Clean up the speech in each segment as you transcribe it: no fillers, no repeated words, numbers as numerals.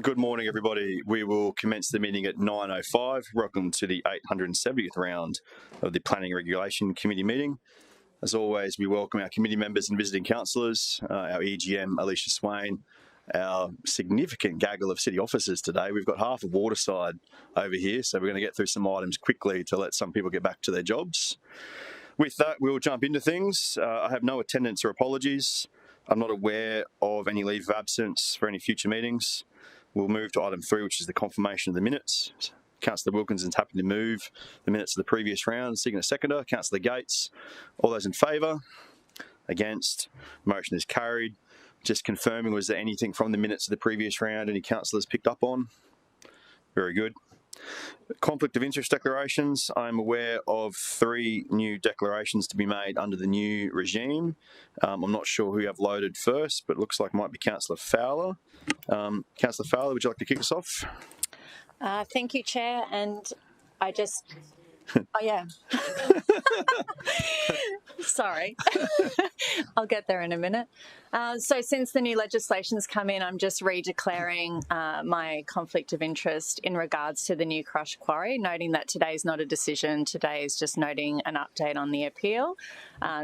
Good morning, everybody. We will commence the meeting at 9:05. Welcome to the 870th round of the Planning Regulation Committee meeting. As always, we welcome our committee members and visiting councillors, our EGM, Alicia Swain, our significant gaggle of city officers today. We've got half of Waterside over here, so we're going to get through some items quickly to let some people get back to their jobs. With that, we'll jump into things. I have no attendance or apologies. I'm not aware of any leave of absence for any future meetings. We'll move to item 3, which is the confirmation of the minutes. Councillor Wilkinson's happy to move the minutes of the previous round. Seeking a seconder. Councillor Gates. All those in favour? Against? Motion is carried. Just confirming, was there anything from the minutes of the previous round any councillors picked up on? Very good. Conflict of interest declarations. I'm aware of 3 new declarations to be made under the new regime. I'm not sure who you have loaded first, but it looks like it might be Councillor Fowler. Councillor Fowler, would you like to kick us off? Thank you, Chair. And I just... Oh, yeah. Sorry. I'll get there in a minute. So since the new legislation's come in, I'm just redeclaring my conflict of interest in regards to the new Crush Quarry, noting that today is not a decision. Today is just noting an update on the appeal.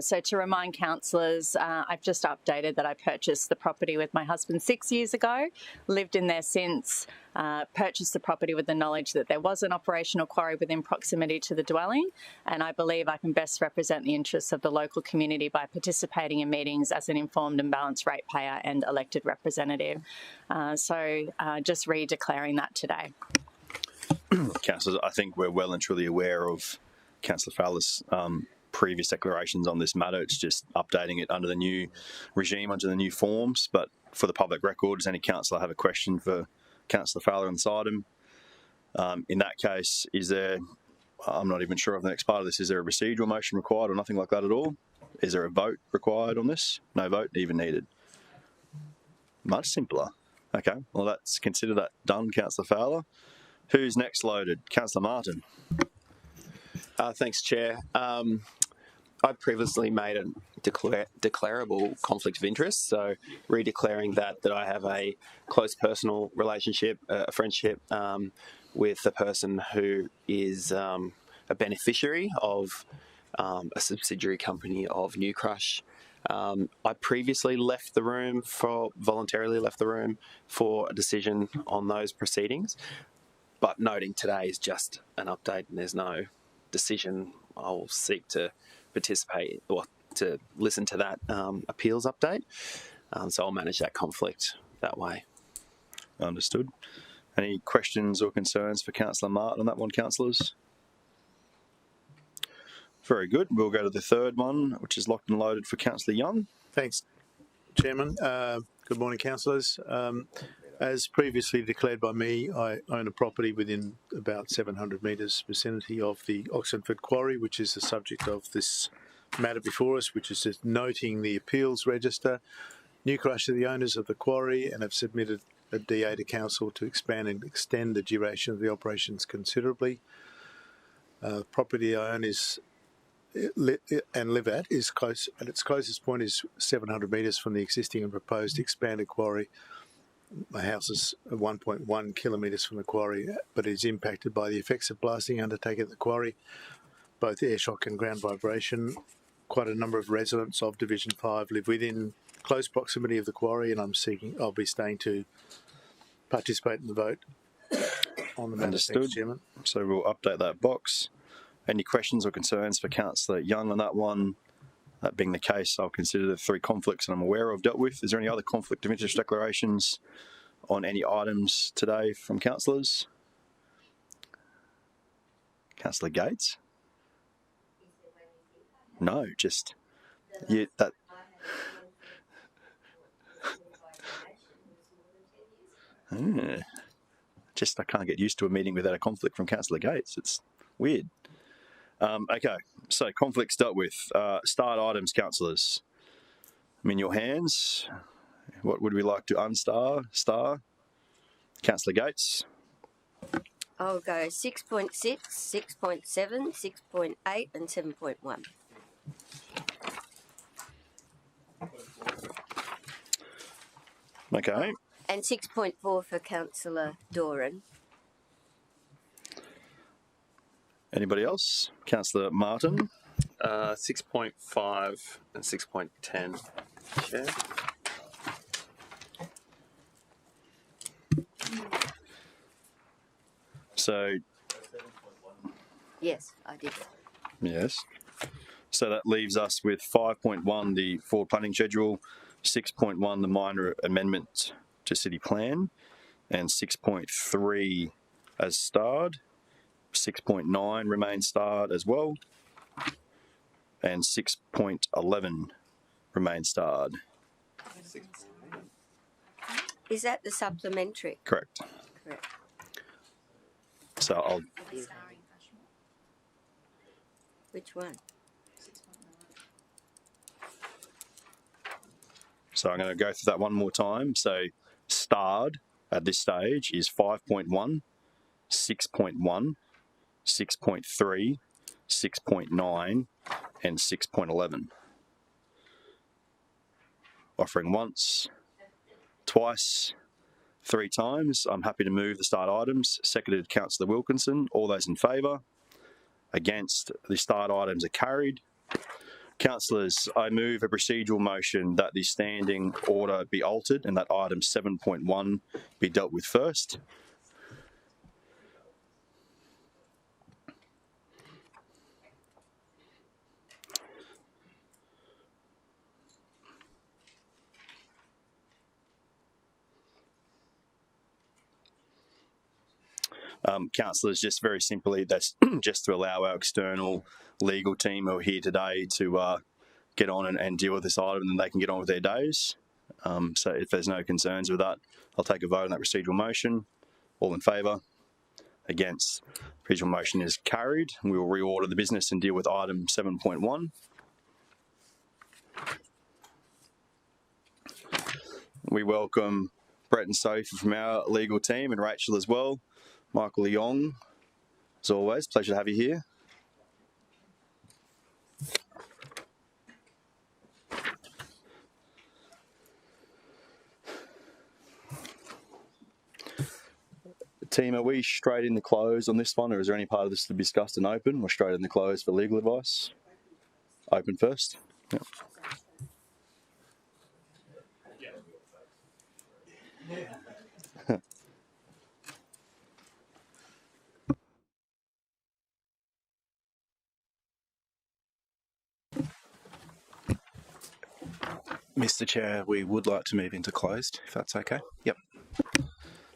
So to remind councillors, I've just updated that I purchased the property with my husband 6 years ago, lived in there since, purchased the property with the knowledge that there was an operational quarry within proximity to the dwelling, and I believe I can best represent the interests of the local community by participating in meetings as an informed and balanced ratepayer and elected representative. So just redeclaring that today. Councillors, I think we're well and truly aware of Councillor Fowler's previous declarations on this matter. It's just updating it under the new regime, under the new forms. But for the public record, does any councillor have a question for Councillor Fowler on this item? In that case, is there, I'm not even sure of the next part of this, is there a procedural motion required or nothing like that at all? Is there a vote required on this? No vote even needed. Much simpler. Okay, well, let's consider that done, Councillor Fowler. Who's next loaded? Councillor Martin. Thanks, Chair. I previously made a declarable conflict of interest, so redeclaring that I have a close personal relationship, a friendship with the person who is a beneficiary of a subsidiary company of New Crush. I previously voluntarily left the room for a decision on those proceedings, but noting today is just an update and there's no decision. I'll seek to participate or to listen to that appeals update. So I'll manage that conflict that way. Understood. Any questions or concerns for Councillor Martin on that one, councillors? Very good. We'll go to the third one, which is locked and loaded for Councillor Young. Thanks, Chairman. Good morning, councillors. As previously declared by me, I own a property within about 700 metres vicinity of the Oxenford Quarry, which is the subject of this matter before us, which is just noting the appeals register. New Crush are the owners of the quarry and have submitted a DA to council to expand and extend the duration of the operations considerably. Property I own and live at is close, at its closest point is 700 metres from the existing and proposed expanded quarry. My house is 1.1 kilometres from the quarry, but is impacted by the effects of blasting undertaken at the quarry, both air shock and ground vibration. Quite a number of residents of Division 5 live within close proximity of the quarry, and I'll be staying to participate in the vote on the matter. Understood. Thanks, Chairman. So we'll update that box. Any questions or concerns for Councillor Young on that one? That being the case, I'll consider the 3 conflicts that I'm aware of dealt with. Is there any other conflict of interest declarations on any items today from councillors? Councillor Gates? No, just that. Just I can't get used to a meeting without a conflict from Councillor Gates. It's weird. Okay, so conflicts dealt with. Start items, councillors. I'm in your hands. What would we like to unstar? Star? Councillor Gates. I'll go 6.6, 6.7, 6.8 and 7.1. Okay. And 6.4 for Councillor Doran. Anybody else? Councillor Martin. 6.5 and 6.10, Chair. So, Yes, I did. yes. So that leaves us with 5.1, the forward planning schedule, 6.1, the minor amendment to city plan, and 6.3 as starred. 6.9 remains starred as well, and 6.11 remains starred. Is that the supplementary? Correct. Correct. So I'll Which one? So I'm going to go through that one more time. So starred at this stage is 5.1, 6.1, 6.3, 6.9, and 6.11. Offering once, twice, 3 times. I'm happy to move the start items. Seconded Councillor Wilkinson. All those in favour? Against? The start items are carried. Councillors, I move a procedural motion that the standing order be altered and that item 7.1 be dealt with first. Councillors, just very simply, that's just to allow our external legal team who are here today to get on and deal with this item, and they can get on with their days. So if there's no concerns with that, I'll take a vote on that procedural motion. All in favour? Against? Procedural motion is carried. We will reorder the business and deal with item 7.1. We welcome Brett and Sophie from our legal team and Rachel as well. Michael Leong, as always, pleasure to have you here. Team, are we straight in the close on this one, or is there any part of this to be discussed in open? We're straight in the close for legal advice. Open first. Yep. Mr. Chair, we would like to move into closed, if that's okay. Yep.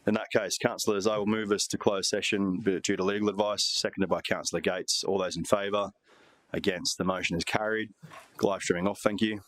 In that case, councillors, I will move us to closed session due to legal advice, seconded by Councillor Gates. All those in favour? Against? The motion is carried. Live streaming off, thank you.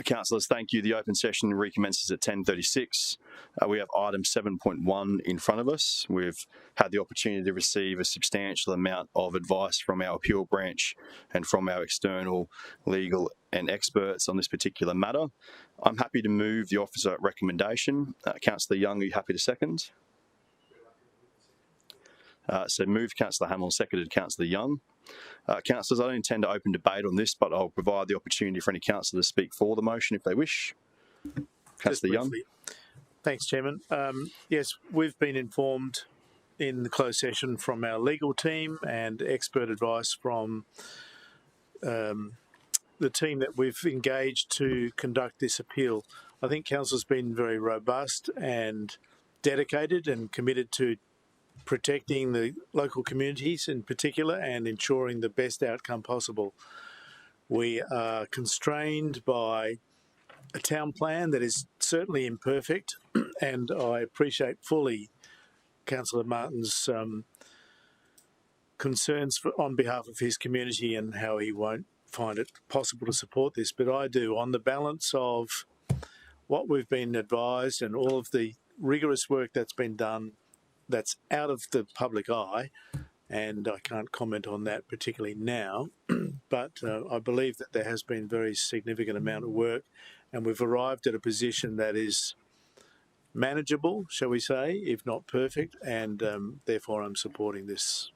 Councillors, thank you. The open session recommences at 10:36. We have item 7.1 in front of us. We've had the opportunity to receive a substantial amount of advice from our appeal branch and from our external legal and experts on this particular matter. I'm happy to move the officer recommendation. Councillor Young, are you happy to second? So moved Councillor Hamill, seconded Councillor Young. Councillors, I don't intend to open debate on this, but I'll provide the opportunity for any councillor to speak for the motion if they wish. Councillor Young. Thanks, Chairman. Yes, we've been informed in the closed session from our legal team and expert advice from the team that we've engaged to conduct this appeal. I think Council's been very robust and dedicated and committed to protecting the local communities in particular and ensuring the best outcome possible. We are constrained by a town plan that is certainly imperfect, and I appreciate fully Councillor Martin's concerns on behalf of his community and how he won't find it possible to support this. But I do, on the balance of what we've been advised and all of the rigorous work that's been done that's out of the public eye, and I can't comment on that particularly now, but I believe that there has been a very significant amount of work, and we've arrived at a position that is manageable, shall we say, if not perfect, and therefore I'm supporting this.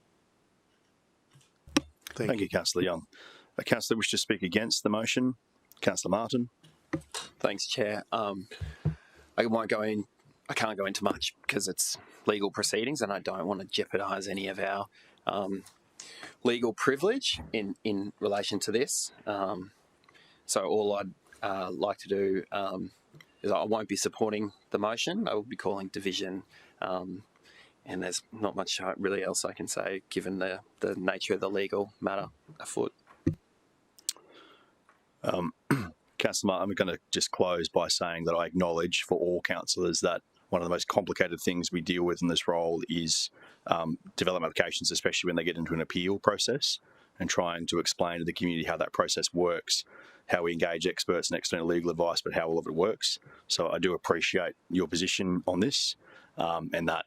Thank you, Councillor Young. A councillor wish to speak against the motion? Councillor Martin. Thanks, Chair. I won't go in. I can't go into much because it's legal proceedings, and I don't want to jeopardise any of our legal privilege in relation to this. So all I'd like to do is I won't be supporting the motion. I will be calling division, and there's not much really else I can say given the nature of the legal matter afoot. Councillor Martin, I'm going to just close by saying that I acknowledge for all councillors that one of the most complicated things we deal with in this role is development applications, especially when they get into an appeal process, and trying to explain to the community how that process works, how we engage experts and external legal advice, but how all of it works. So I do appreciate your position on this, and that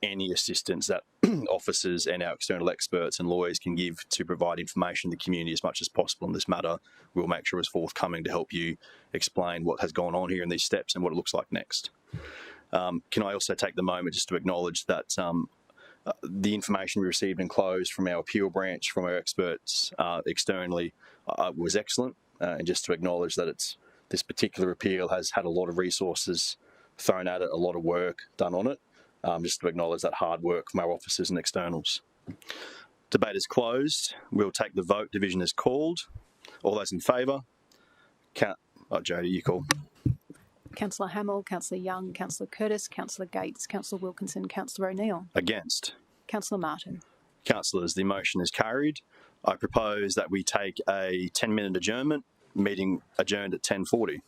any assistance that officers and our external experts and lawyers can give to provide information to the community as much as possible on this matter, we'll make sure is forthcoming to help you explain what has gone on here in these steps and what it looks like next. Can I also take the moment just to acknowledge that the information we received and closed from our appeal branch, from our experts externally, was excellent, and just to acknowledge that this particular appeal has had a lot of resources thrown at it, a lot of work done on it, just to acknowledge that hard work from our officers and externals. Debate is closed. We'll take the vote. Division is called. All those in favour? Jodie, you call. Councillor Hamill, Councillor Young, Councillor Curtis, Councillor Gates, Councillor Wilkinson, Councillor O'Neill. Against? Councillor Martin. Councillors, the motion is carried. I propose that we take a 10-minute adjournment. Meeting adjourned at 10:40.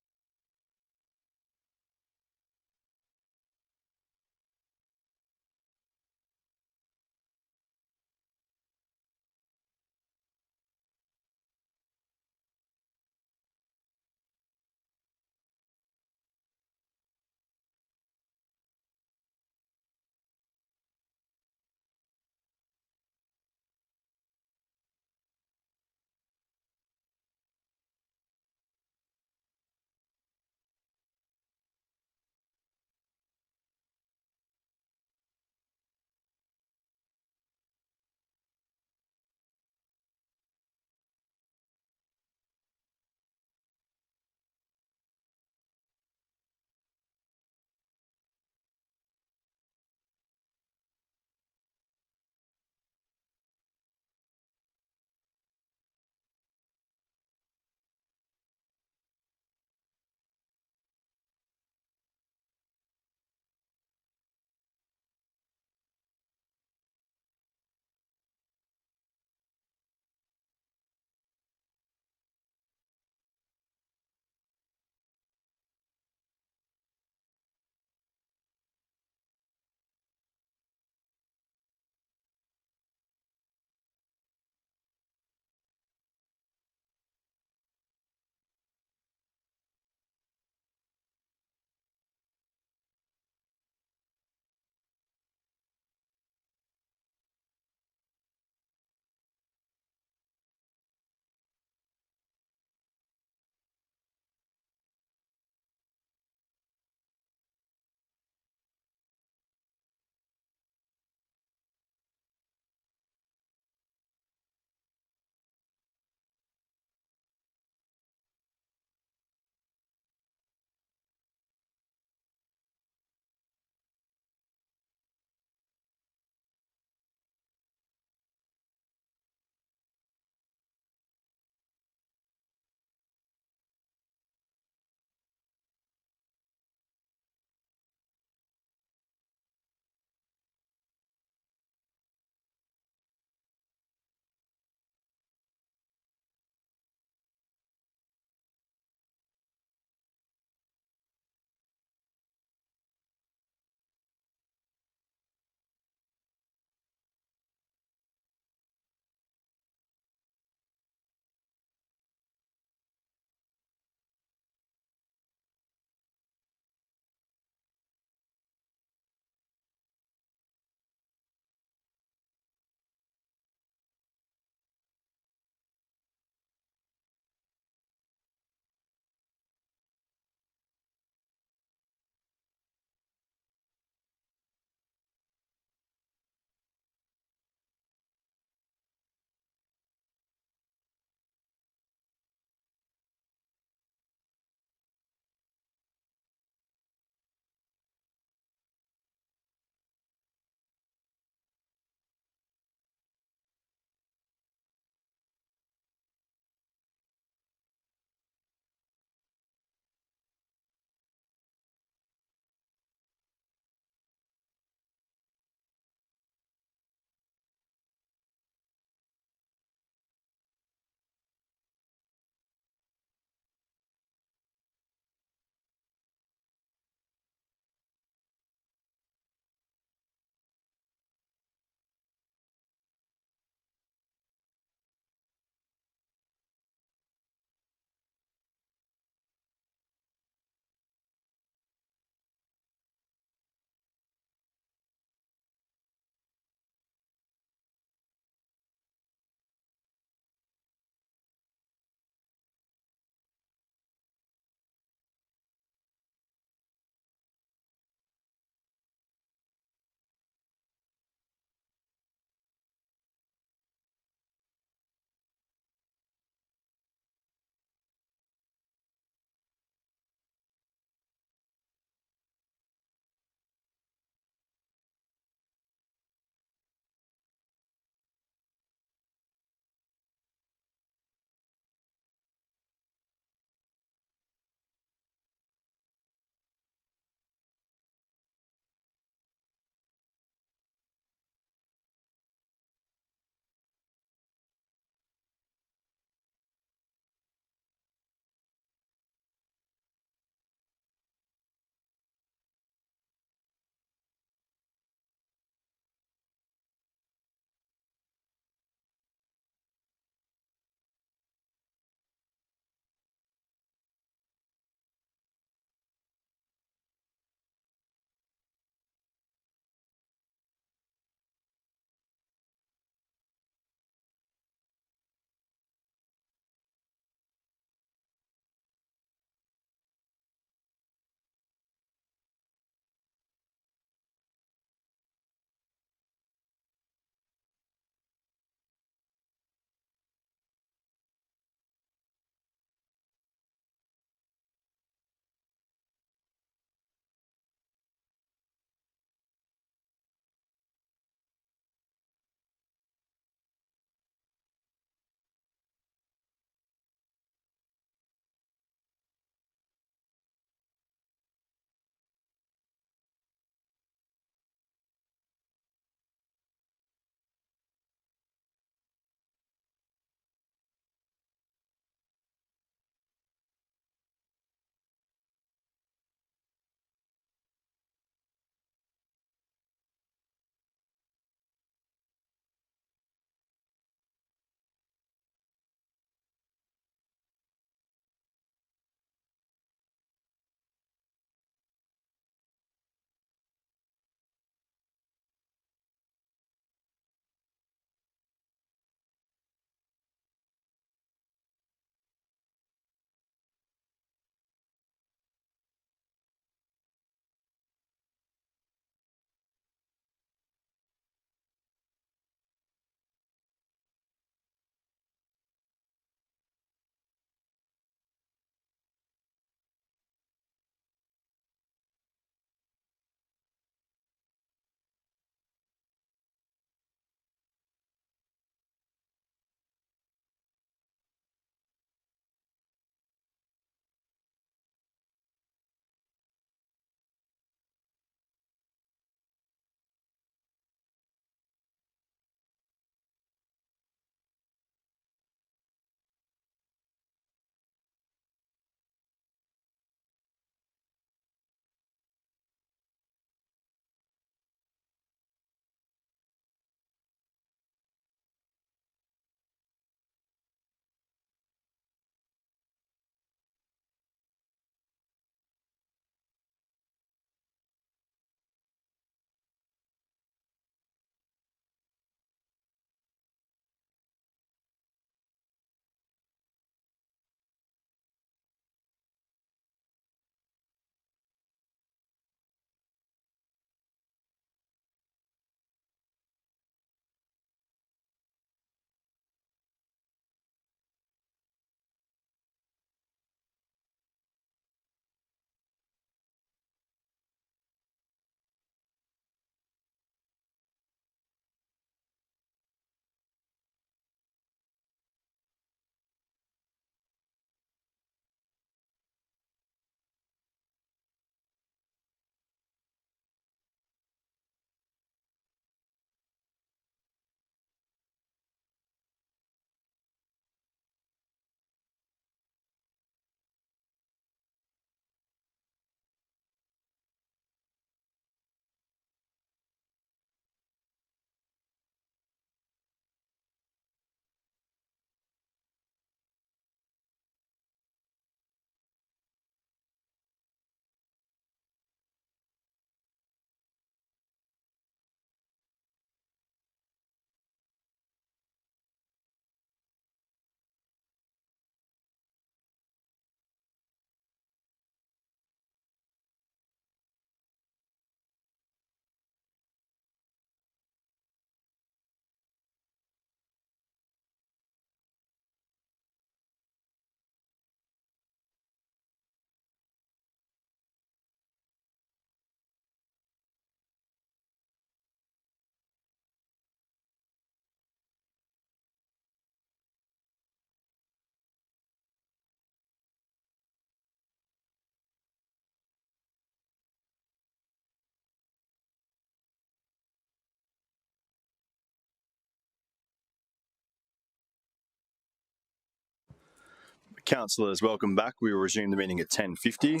Councillors, welcome back. We will resume the meeting at 10:50.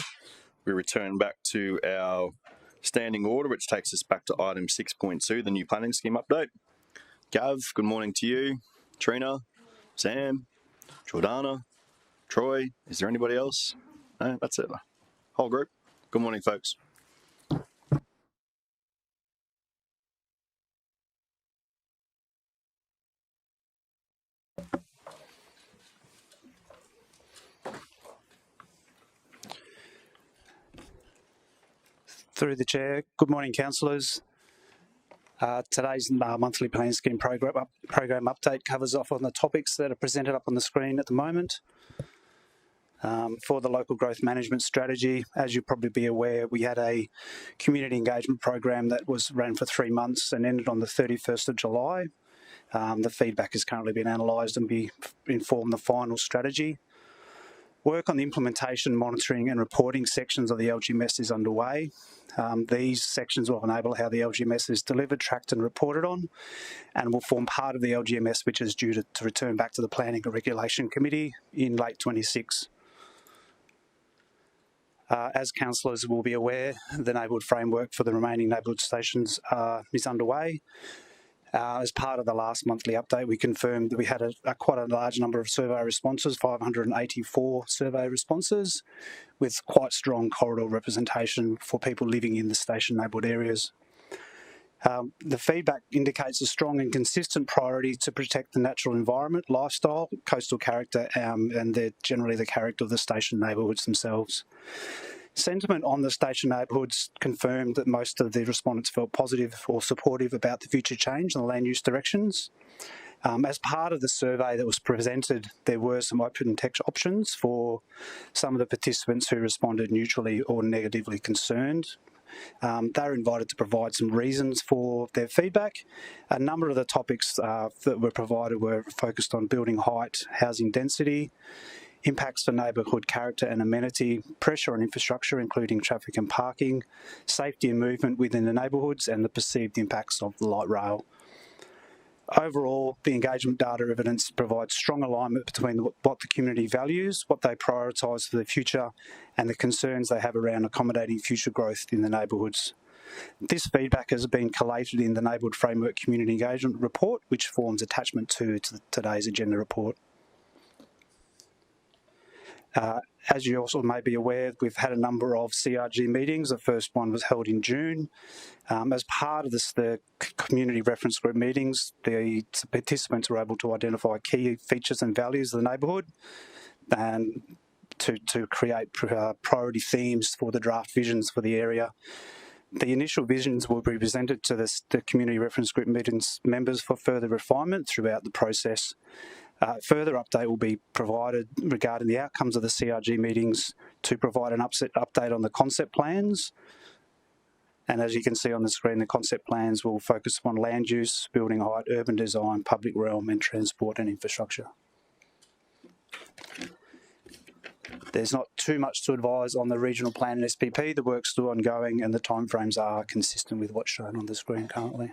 We return back to our standing order, which takes us back to item 6.2, the new planning scheme update. Gav, good morning to you. Trina, Sam, Jordana, Troy, is there anybody else? No, that's it. Whole group. Good morning, folks. Through the chair, good morning, councillors. Today's monthly planning scheme program update covers off on the topics that are presented up on the screen at the moment. For the local growth management strategy, as you'll probably be aware, we had a community engagement program that ran for 3 months and ended on the 31st of July. The feedback is currently being analysed and inform the final strategy. Work on the implementation, monitoring and reporting sections of the LGMS is underway. These sections will enable how the LGMS is delivered, tracked and reported on, and will form part of the LGMS, which is due to return back to the Planning and Regulation Committee in late 26. As councillors will be aware, the neighbourhood framework for the remaining neighbourhood stations is underway. As part of the last monthly update, we confirmed that we had quite a large number of survey responses, 584 survey responses, with quite strong corridor representation for people living in the station neighbourhood areas. The feedback indicates a strong and consistent priority to protect the natural environment, lifestyle, coastal character, and generally the character of the station neighbourhoods themselves. Sentiment on the station neighbourhoods confirmed that most of the respondents felt positive or supportive about the future change in the land use directions. As part of the survey that was presented, there were some open text options for some of the participants who responded neutrally or negatively concerned. They were invited to provide some reasons for their feedback. A number of the topics that were provided were focused on building height, housing density, impacts for neighbourhood character and amenity, pressure on infrastructure including traffic and parking, safety and movement within the neighbourhoods and the perceived impacts of the light rail. Overall, the engagement data evidence provides strong alignment between what the community values, what they prioritise for the future and the concerns they have around accommodating future growth in the neighbourhoods. This feedback has been collated in the Neighbourhood Framework Community Engagement Report, which forms attachment to today's agenda report. As you also may be aware, we've had a number of CRG meetings. The first one was held in June. As part of the community reference group meetings, the participants were able to identify key features and values of the neighbourhood and to create priority themes for the draft visions for the area. The initial visions will be presented to the community reference group meetings members for further refinement throughout the process. Further update will be provided regarding the outcomes of the CRG meetings to provide an update on the concept plans. And as you can see on the screen, the concept plans will focus on land use, building height, urban design, public realm and transport and infrastructure. There's not too much to advise on the regional plan and SPP. The work's still ongoing and the timeframes are consistent with what's shown on the screen currently.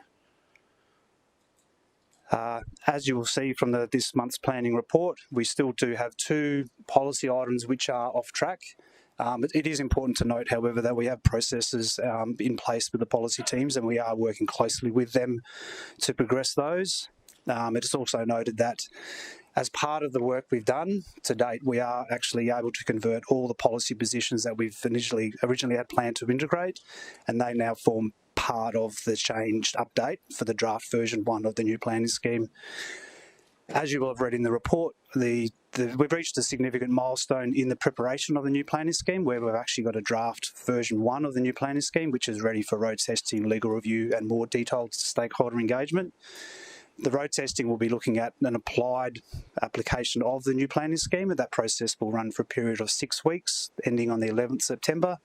As you will see from this month's planning report, we still do have 2 policy items which are off track. But it is important to note, however, that we have processes in place with the policy teams and we are working closely with them to progress those. It is also noted that as part of the work we've done to date, we are actually able to convert all the policy positions that we've originally had planned to integrate, and they now form part of the changed update for the draft version 1 of the new planning scheme. As you will have read in the report, we've reached a significant milestone in the preparation of the new planning scheme, where we've actually got a draft version 1 of the new planning scheme, which is ready for road testing, legal review and more detailed stakeholder engagement. The road testing will be looking at an applied application of the new planning scheme, and that process will run for a period of 6 weeks, ending on the 11th September.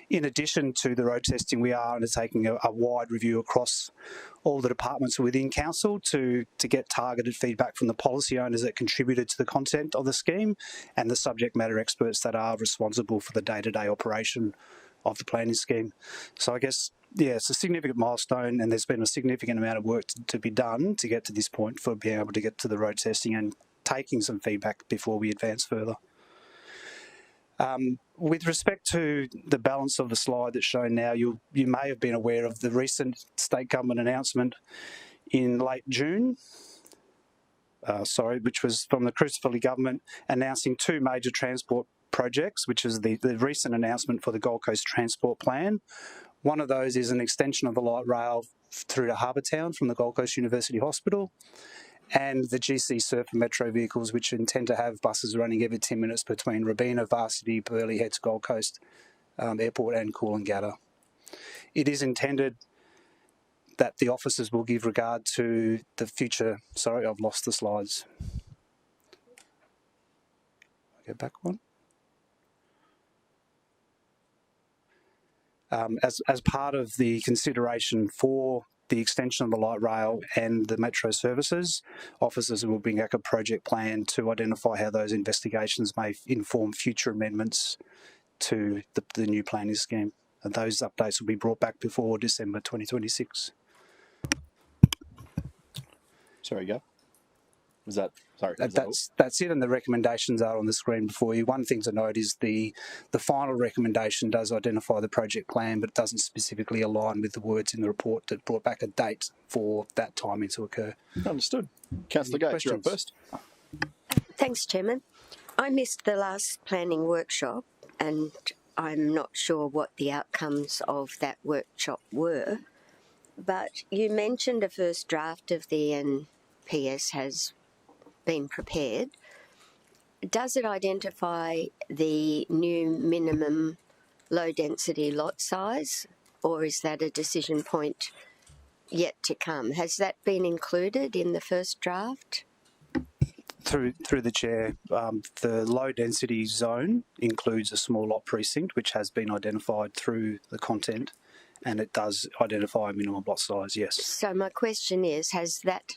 In addition to the road testing, we are undertaking a wide review across all the departments within council to get targeted feedback from the policy owners that contributed to the content of the scheme and the subject matter experts that are responsible for the day-to-day operation of the planning scheme. So I guess, yeah, it's a significant milestone and there's been a significant amount of work to be done to get to this point for being able to get to the road testing and taking some feedback before we advance further. With respect to the balance of the slide that's shown now, you may have been aware of the recent state government announcement in late June, which was from the Crucifili government announcing two major transport projects, which is the recent announcement for the Gold Coast Transport Plan. One of those is an extension of the light rail through to Harbour Town from the Gold Coast University Hospital, and the GC Surfer Metro vehicles, which intend to have buses running every 10 minutes between Robina, Varsity, Burleigh Heads, Gold Coast Airport and Coolangatta. It is intended that the officers will give regard to the future... Sorry, I've lost the slides. Go back one. As part of the consideration for the extension of the light rail and the metro services, officers will bring back a project plan to identify how those investigations may inform future amendments to the new planning scheme. And those updates will be brought back before December 2026. Sorry, Gav. Was that... Sorry. That's it, and the recommendations are on the screen before you. One thing to note is the final recommendation does identify the project plan, but it doesn't specifically align with the words in the report that brought back a date for that timing to occur. Understood. Councillor Gates, you're up first. Thanks, Chairman. I missed the last planning workshop, and I'm not sure what the outcomes of that workshop were, but you mentioned a first draft of the NPS has been prepared. Does it identify the new minimum low density lot size, or is that a decision point yet to come? Has that been included in the first draft? Through the chair, the low density zone includes a small lot precinct which has been identified through the content, and it does identify a minimum lot size, yes. So my question is, has that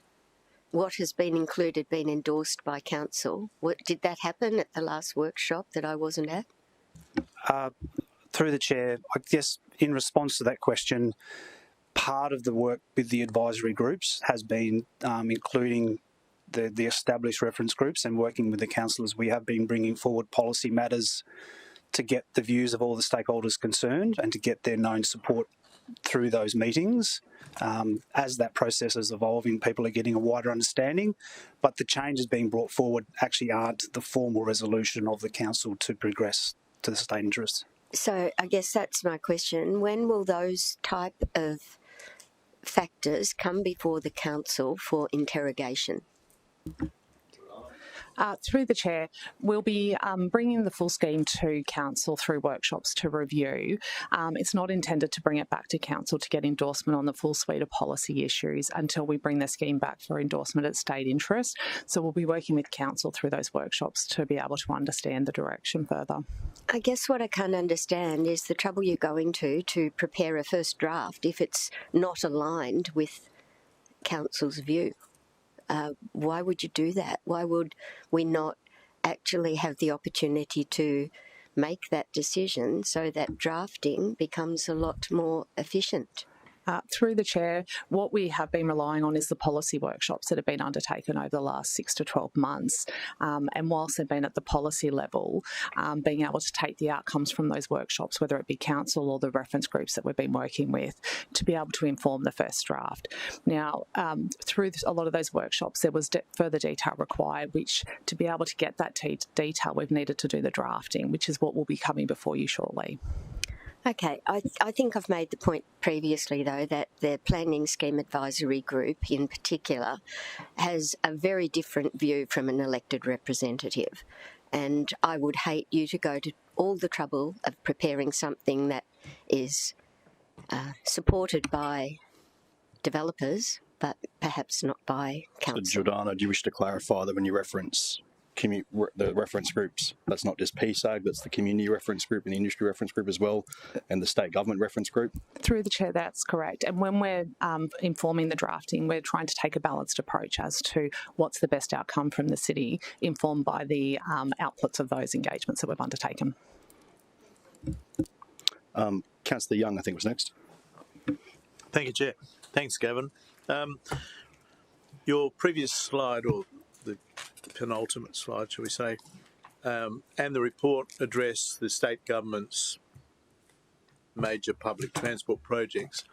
what has been included been endorsed by council? Did that happen at the last workshop that I wasn't at? Through the chair, I guess in response to that question, part of the work with the advisory groups has been including the established reference groups and working with the councillors. We have been bringing forward policy matters to get the views of all the stakeholders concerned and to get their known support through those meetings. As that process is evolving, people are getting a wider understanding, but the changes being brought forward actually aren't the formal resolution of the council to progress to the state interest. So I guess that's my question. When will those type of factors come before the council for interrogation? Through the chair, we'll be bringing the full scheme to council through workshops to review. It's not intended to bring it back to council to get endorsement on the full suite of policy issues until we bring the scheme back for endorsement at state interest. So we'll be working with council through those workshops to be able to understand the direction further. I guess what I can't understand is the trouble you're going to prepare a first draft if it's not aligned with council's view. Why would you do that? Why would we not actually have the opportunity to make that decision so that drafting becomes a lot more efficient? Through the chair, what we have been relying on is the policy workshops that have been undertaken over the last 6 to 12 months. And whilst they've been at the policy level, being able to take the outcomes from those workshops, whether it be council or the reference groups that we've been working with, to be able to inform the first draft. Now, through a lot of those workshops, there was further detail required, which to be able to get that detail, we've needed to do the drafting, which is what will be coming before you shortly. Okay, I think I've made the point previously, though, that the Planning Scheme Advisory Group in particular has a very different view from an elected representative. And I would hate you to go to all the trouble of preparing something that is supported by developers, but perhaps not by council. So, Giordano, do you wish to clarify that when you reference the reference groups, that's not just PSAG, that's the community reference group and the industry reference group as well, and the state government reference group? Through the chair, that's correct. And when we're informing the drafting, we're trying to take a balanced approach as to what's the best outcome from the city, informed by the outputs of those engagements that we've undertaken. Councillor Young, I think, was next. Thank you, Chair. Thanks, Gavin. Your previous slide, or the penultimate slide, shall we say, And the report addressed the state government's major public transport projects.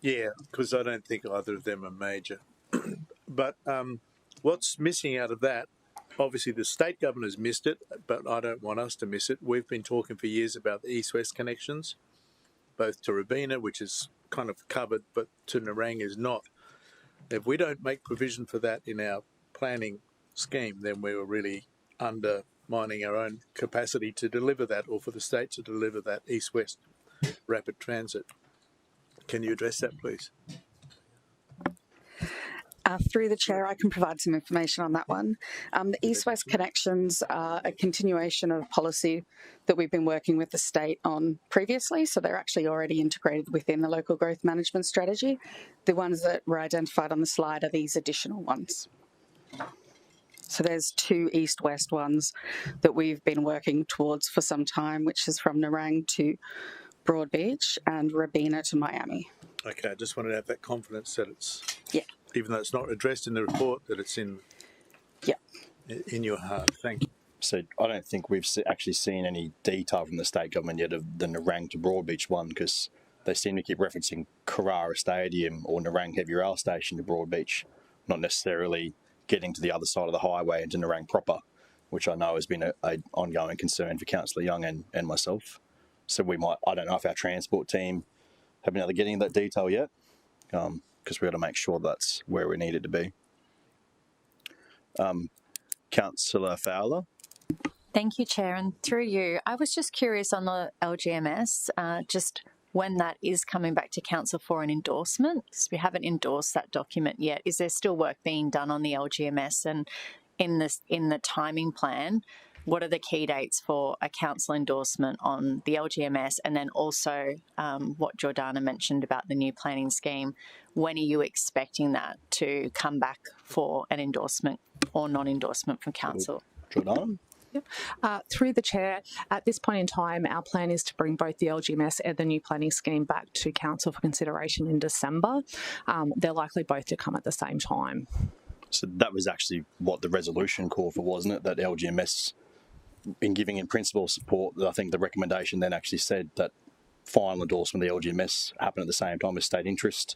Yeah, because I don't think either of them are major. But what's missing out of that, obviously the state government has missed it, but I don't want us to miss it. We've been talking for years about the east-west connections, both to Robina, which is kind of covered, but to Nerang is not. If we don't make provision for that in our planning scheme, then we were really undermining our own capacity to deliver that, or for the state to deliver that east-west rapid transit. Can you address that, please? Through the chair, I can provide some information on that one. The east-west connections are a continuation of policy that we've been working with the state on previously, so they're actually already integrated within the local growth management strategy. The ones that were identified on the slide are these additional ones. So there's 2 east-west ones that we've been working towards for some time, which is from Nerang to Broadbeach and Robina to Miami. Okay, I just wanted to have that confidence that it's, yeah, even though it's not addressed in the report, that it's in your heart. Thank you. So I don't think we've actually seen any detail from the state government yet of the Nerang to Broadbeach one, because they seem to keep referencing Carrara Stadium or Nerang Heavy Rail Station to Broadbeach, not necessarily getting to the other side of the highway into Nerang proper, which I know has been an ongoing concern for Councillor Young and myself. So we might, I don't know if our transport team have been able to get into that detail yet, because we've got to make sure that's where we need it to be. Councillor Fowler. Thank you, Chair. And through you, I was just curious on the LGMS, just when that is coming back to Council for an endorsement, because we haven't endorsed that document yet. Is there still work being done on the LGMS? And in the timing plan, what are the key dates for a council endorsement on the LGMS? And then also what Jordana mentioned about the new planning scheme, when are you expecting that to come back for an endorsement or non-endorsement from council? Jordana? Yep. Through the chair, at this point in time, our plan is to bring both the LGMS and the new planning scheme back to council for consideration in December. They're likely both to come at the same time. So that was actually what the resolution called for, wasn't it? That LGMS, in giving in principle support, I think the recommendation then actually said that final endorsement of the LGMS happened at the same time as state interest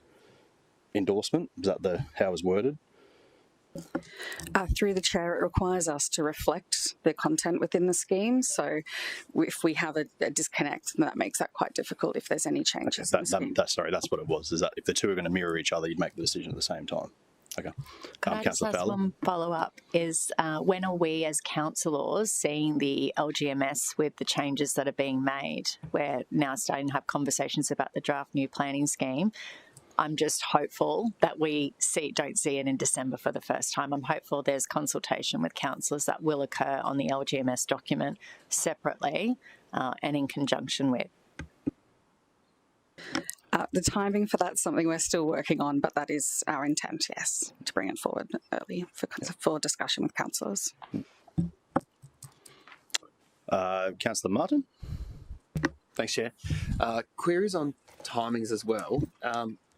endorsement. Is that how it was worded? Through the chair, it requires us to reflect the content within the scheme. So if we have a disconnect, that makes that quite difficult if there's any changes. Okay, sorry, that's what it was. Is that if the two are going to mirror each other, you'd make the decision at the same time. Okay. Could I just ask one follow-up? Is when are we as councillors seeing the LGMS with the changes that are being made? We're now starting to have conversations about the draft new planning scheme. I'm just hopeful that we don't see it in December for the first time. I'm hopeful there's consultation with councillors that will occur on the LGMS document separately and in conjunction with. The timing for that's something we're still working on, but that is our intent, yes, to bring it forward early for discussion with councillors. Councillor Martin? Thanks, Chair. Queries on timings as well.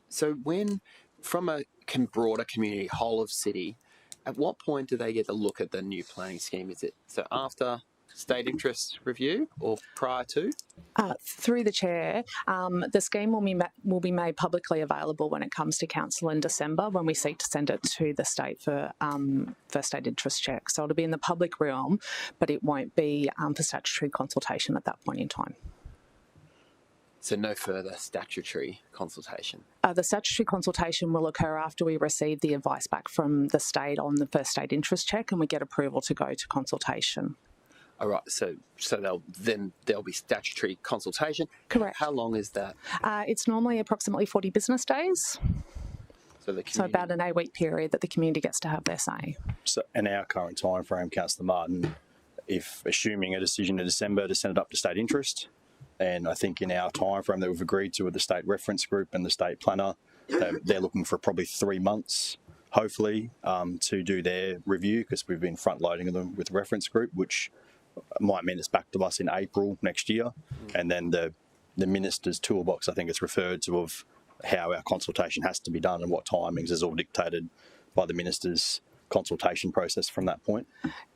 So when, from a broader community, whole of city, at what point do they get to look at the new planning scheme? Is it so after state interest review or prior to? Through the chair, the scheme will be made publicly available when it comes to council in December, when we seek to send it to the state for state interest check. So it'll be in the public realm, but it won't be for statutory consultation at that point in time. So no further statutory consultation? The statutory consultation will occur after we receive the advice back from the state on the first state interest check and we get approval to go to consultation. All right, so there'll be statutory consultation. Correct. How long is that? It's normally approximately 40 business days. So about an 8-week period that the community gets to have their say. So in our current time frame, Councillor Martin, if assuming a decision in December to send it up to state interest, and I think in our time frame that we've agreed to with the state reference group and the state planner, they're looking for probably 3 months, hopefully, to do their review, because we've been front loading them with reference group, which might mean it's back to us in April next year. And then the minister's toolbox, I think it's referred to, of how our consultation has to be done and what timings is all dictated by the minister's consultation process from that point?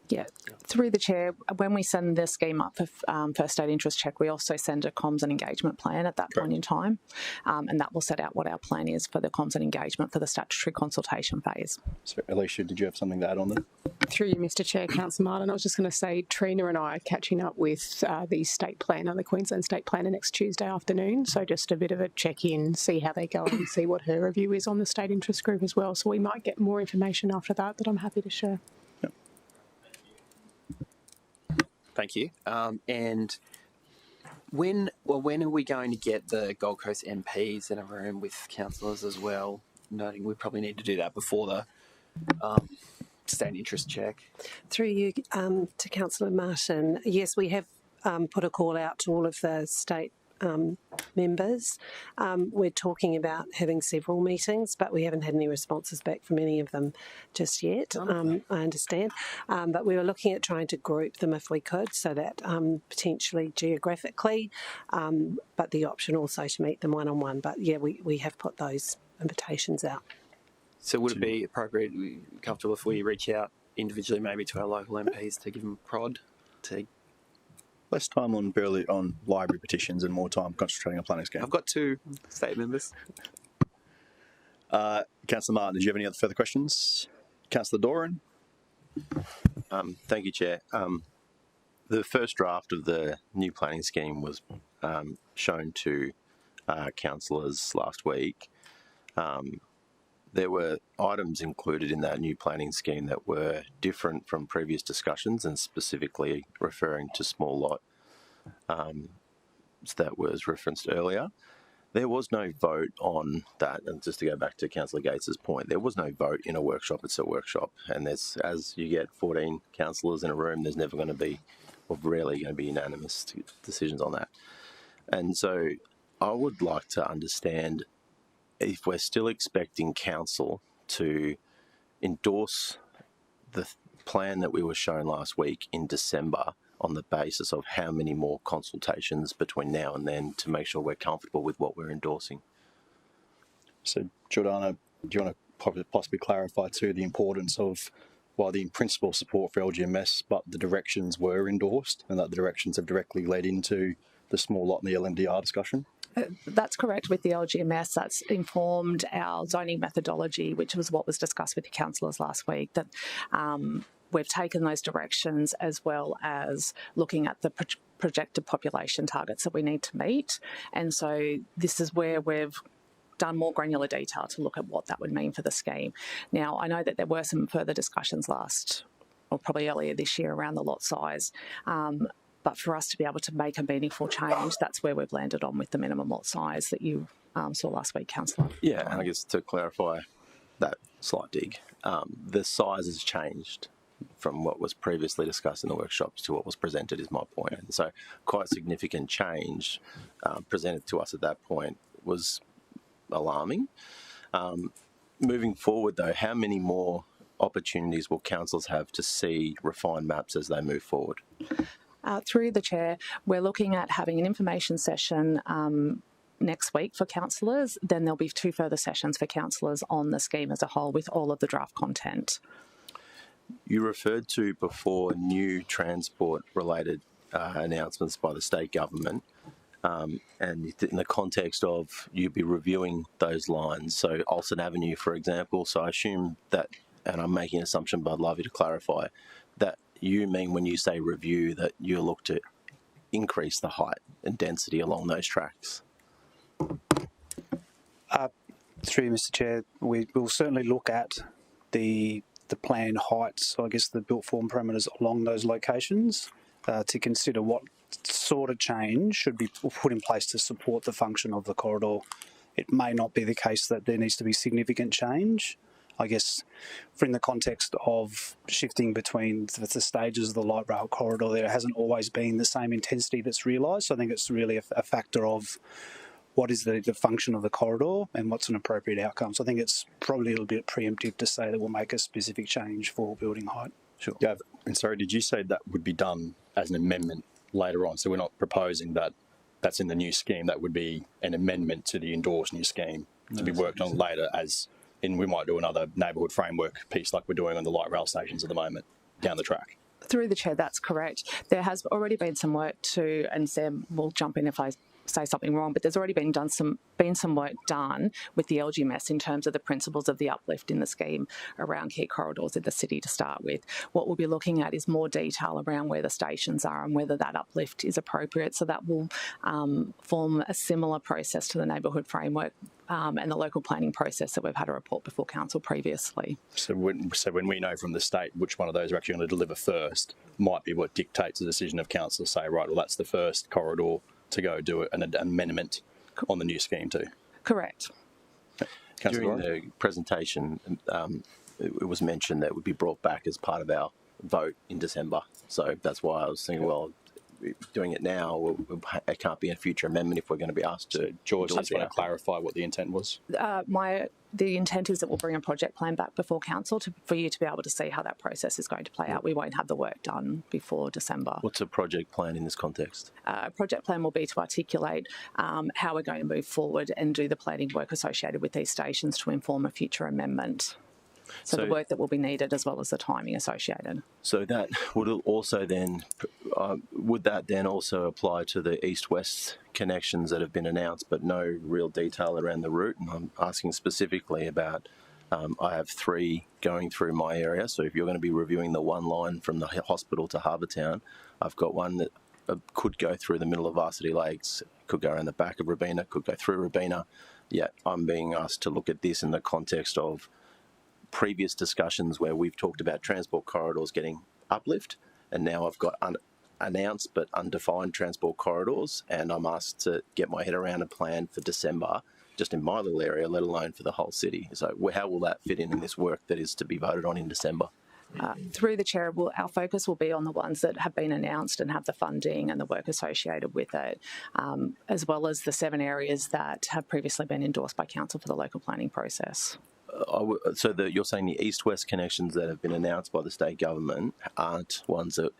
Yeah, through the chair, when we send the scheme up for first state interest check, we also send a comms and engagement plan at that point in time, and that will set out what our plan is for the comms and engagement for the statutory consultation phase. So, Alicia, did you have something to add on there? Through you, Mr Chair, Councillor Martin, I was just going to say Trina and I are catching up with the state planner, the Queensland state planner, next Tuesday afternoon, so just a bit of a check-in, see how they're going and see what her review is on the state interest group as well. So we might get more information after that I'm happy to share. Thank you. And when are we going to get the Gold Coast MPs in a room with councillors as well? Noting we probably need to do that before the state interest check. Through you to Councillor Martin, yes, we have put a call out to all of the state members. We're talking about having several meetings, but we haven't had any responses back from any of them just yet, I understand. But we were looking at trying to group them if we could, so that potentially geographically, but the option also to meet them one-on-one. But yeah, we have put those invitations out. So would it be appropriate, comfortable if we reach out individually maybe to our local MPs to give them a prod to... Less time on library petitions and more time concentrating on planning scheme. I've got 2 state members. Councillor Martin, did you have any other further questions? Councillor Doran? Thank you, Chair. The first draft of the new planning scheme was shown to councillors last week. There were items included in that new planning scheme that were different from previous discussions, and specifically referring to small lot that was referenced earlier. There was no vote on that, and just to go back to Councillor Gates's point, there was no vote in a workshop. It's a workshop, and there's, as you get 14 councillors in a room, there's never going to be, or rarely going to be, unanimous decisions on that. And so I would like to understand if we're still expecting council to endorse the plan that we were shown last week in December on the basis of how many more consultations between now and then to make sure we're comfortable with what we're endorsing. So, Jordana, do you want to possibly clarify too the importance of, while the in-principle support for LGMS, but the directions were endorsed and that the directions have directly led into the small lot and the LMDR discussion? That's correct with the LGMS. That's informed our zoning methodology, which was what was discussed with the councillors last week, that we've taken those directions as well as looking at the projected population targets that we need to meet. And so this is where we've done more granular detail to look at what that would mean for the scheme. Now, I know that there were some further discussions probably earlier this year around the lot size. But for us to be able to make a meaningful change, that's where we've landed on with the minimum lot size that you saw last week, Councillor. Yeah, and I guess to clarify that slight dig, the size has changed from what was previously discussed in the workshops to what was presented is my point. And so quite significant change presented to us at that point was alarming. Moving forward, though, how many more opportunities will councillors have to see refined maps as they move forward? Through the chair, we're looking at having an information session next week for councillors. Then there'll be 2 further sessions for councillors on the scheme as a whole with all of the draft content. You referred to before new transport-related announcements by the state government, and in the context of you be reviewing those lines. So Olsen Avenue, for example. So I assume that, and I'm making an assumption, but I'd love you to clarify, that you mean when you say review that you'll look to increase the height and density along those tracks? Through you, Mr Chair, we will certainly look at the planned heights, so I guess the built form parameters along those locations to consider what sort of change should be put in place to support the function of the corridor. It may not be the case that there needs to be significant change. I guess, in the context of shifting between the stages of the light rail corridor, there hasn't always been the same intensity that's realised. So I think it's really a factor of what is the function of the corridor and what's an appropriate outcome. So I think it's probably a little bit preemptive to say that we'll make a specific change for building height. Sure. Yeah, and sorry, did you say that would be done as an amendment later on? So we're not proposing that that's in the new scheme. That would be an amendment to the endorsed new scheme to be worked on later as and we might do another neighbourhood framework piece like we're doing on the light rail stations at the moment down the track. Through the chair, that's correct. There has already been some work to, and Sam will jump in if I say something wrong, but there's already been some work done with the LGMS in terms of the principles of the uplift in the scheme around key corridors in the city to start with. What we'll be looking at is more detail around where the stations are and whether that uplift is appropriate. So that will form a similar process to the neighbourhood framework and the local planning process that we've had a report before council previously. So when we know from the state which one of those are actually going to deliver first, might be what dictates the decision of council to say, right, well, that's the first corridor to go do an amendment on the new scheme too. Correct. During the presentation, it was mentioned that it would be brought back as part of our vote in December. So that's why I was thinking, well, doing it now, it can't be a future amendment if we're going to be asked to. George, just want to clarify what the intent was. The intent is that we'll bring a project plan back before council for you to be able to see how that process is going to play out. We won't have the work done before December. What's a project plan in this context? A project plan will be to articulate how we're going to move forward and do the planning work associated with these stations to inform a future amendment. So the work that will be needed as well as the timing associated. So that would also then, would that then also apply to the east-west connections that have been announced but no real detail around the route? And I'm asking specifically about, I have 3 going through my area, so if you're going to be reviewing the one line from the hospital to Harbour Town, I've got one that could go through the middle of Varsity Lakes, could go around the back of Robina, could go through Robina, yet I'm being asked to look at this in the context of previous discussions where we've talked about transport corridors getting uplift, and now I've got announced but undefined transport corridors, and I'm asked to get my head around a plan for December just in my little area, let alone for the whole city. So how will that fit in this work that is to be voted on in December? Through the chair, our focus will be on the ones that have been announced and have the funding and the work associated with it, as well as the 7 areas that have previously been endorsed by council for the local planning process. So you're saying the east-west connections that have been announced by the state government aren't ones that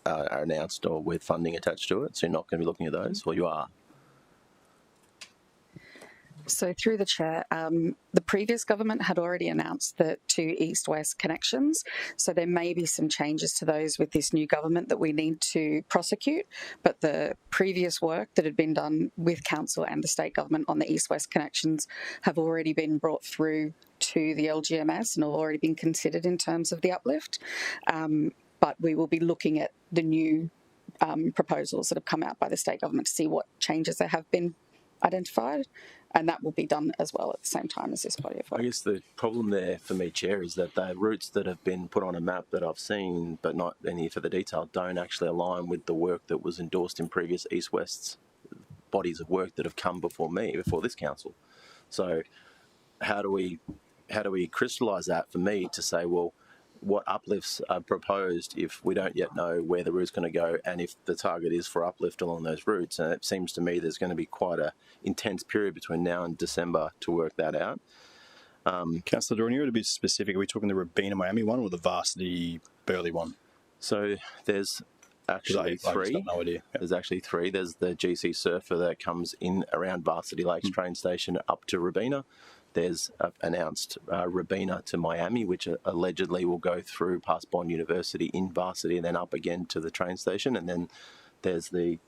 are announced or with funding attached to it? So you're not going to be looking at those, or you are? So through the chair, the previous government had already announced the 2 east-west connections. So there may be some changes to those with this new government that we need to prosecute. But the previous work that had been done with council and the state government on the east-west connections have already been brought through to the LGMS and have already been considered in terms of the uplift. But we will be looking at the new proposals that have come out by the state government to see what changes there have been identified, and that will be done as well at the same time as this body of work. I guess the problem there for me, Chair, is that the routes that have been put on a map that I've seen, but not any for the detail, don't actually align with the work that was endorsed in previous East-West bodies of work that have come before me, before this council. So how do we crystallise that for me to say, well, what uplifts are proposed if we don't yet know where the route's going to go and if the target is for uplift along those routes? And it seems to me there's going to be quite an intense period between now and December to work that out. Councillor Doran, you're a bit specific. Are we talking the Robina Miami one or the Varsity Burley one? So there's actually 3. I just got no idea. Yep. There's actually 3. There's the GC Surfer that comes in around Varsity Lakes train station up to Robina. There's announced Robina to Miami, which allegedly will go through past Bond University in Varsity and then up again to the train station. And then there's the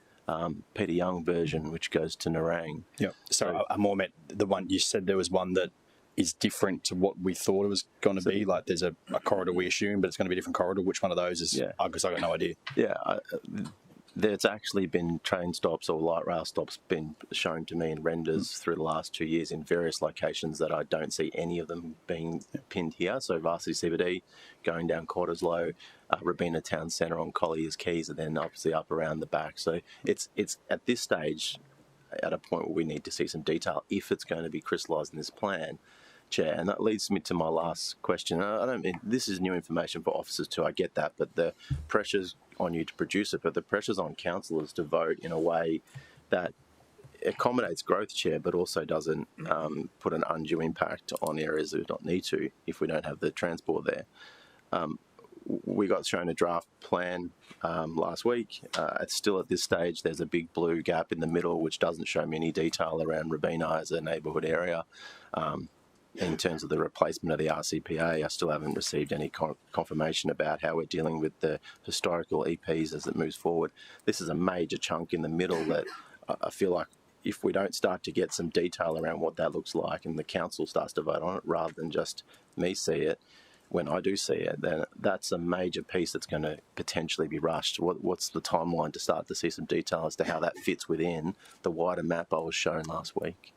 Peter Young version, which goes to Nerang. Yeah. So I more meant the one you said there was one that is different to what we thought it was going to be. Like there's a corridor we assume, but it's going to be a different corridor. Which one of those is? Yeah. Because I got no idea. Yeah. There's actually been train stops or light rail stops been shown to me in renders through the last 2 years in various locations that I don't see any of them being pinned here. So Varsity CBD, going down Cottesloe, Robina Town Centre on Collier's Quays, and then obviously up around the back. So it's at this stage at a point where we need to see some detail if it's going to be crystallised in this plan, Chair. And that leads me to my last question. I don't mean this is new information for officers too, I get that, but the pressures on you to produce it, but the pressures on councillors to vote in a way that accommodates growth, Chair, but also doesn't put an undue impact on areas that we don't need to if we don't have the transport there. We got shown a draft plan last week. It's still at this stage, there's a big blue gap in the middle which doesn't show me any detail around Robina as a neighbourhood area. in terms of the replacement of the RCPA, I still haven't received any confirmation about how we're dealing with the historical EPs as it moves forward. This is a major chunk in the middle that I feel like if we don't start to get some detail around what that looks like and the council starts to vote on it rather than just me see it, when I do see it, then that's a major piece that's going to potentially be rushed. What's the timeline to start to see some detail as to how that fits within the wider map I was shown last week?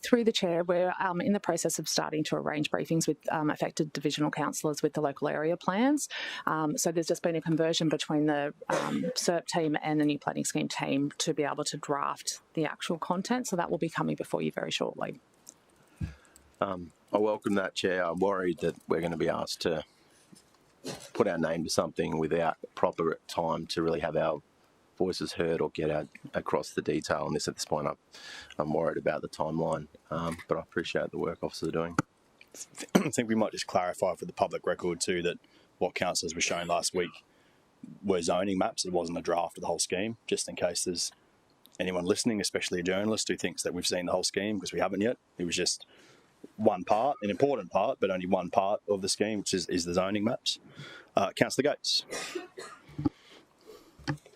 Through the chair, we're in the process of starting to arrange briefings with affected divisional councillors with the local area plans. So there's just been a conversion between the SERP team and the new planning scheme team to be able to draft the actual content. So that will be coming before you very shortly. I welcome that, Chair. I'm worried that we're going to be asked to put our name to something without proper time to really have our voices heard or get out across the detail on this at this point. I'm worried about the timeline, but I appreciate the work officers are doing. I think we might just clarify for the public record too that what councillors were shown last week were zoning maps. It wasn't a draft of the whole scheme, just in case there's anyone listening, especially a journalist who thinks that we've seen the whole scheme, because we haven't yet. It was just one part, an important part, but only one part of the scheme, which is the zoning maps. Councillor Gates.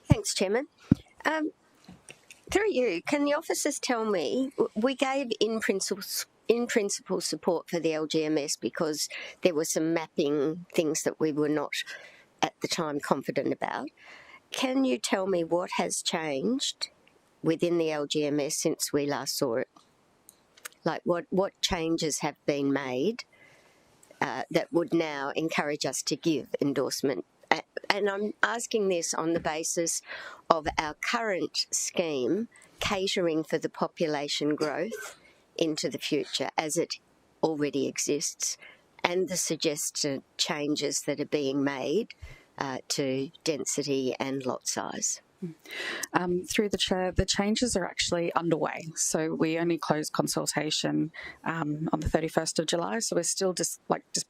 Thanks, Chairman. Through you, can the officers tell me, we gave in principle support for the LGMS because there were some mapping things that we were not at the time confident about. Can you tell me what has changed within the LGMS since we last saw it? Like what changes have been made that would now encourage us to give endorsement? And I'm asking this on the basis of our current scheme catering for the population growth into the future as it already exists, and the suggested changes that are being made to density and lot size. Through the chair, the changes are actually underway. So we only closed consultation on the 31st of July. So we're still just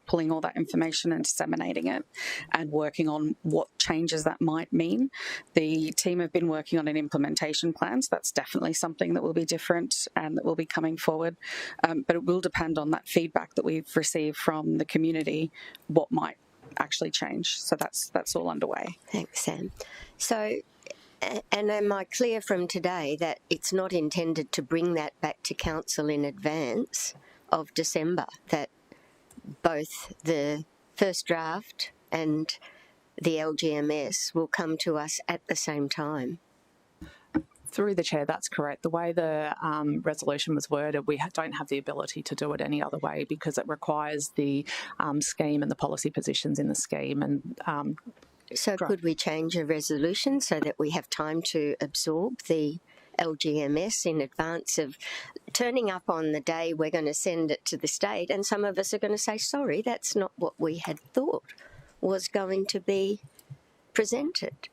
pulling all that information and disseminating it and working on what changes that might mean. The team have been working on an implementation plan. So that's definitely something that will be different and that will be coming forward. But it will depend on that feedback that we've received from the community, what might actually change. So that's all underway. Thanks, Sam. So, and am I clear from today that it's not intended to bring that back to council in advance of December, that both the first draft and the LGMS will come to us at the same time? Through the chair, that's correct. The way the resolution was worded, we don't have the ability to do it any other way because it requires the scheme and the policy positions in the scheme. And so could we change a resolution so that we have time to absorb the LGMS in advance of turning up on the day we're going to send it to the state, and some of us are going to say, sorry, that's not what we had thought was going to be presented.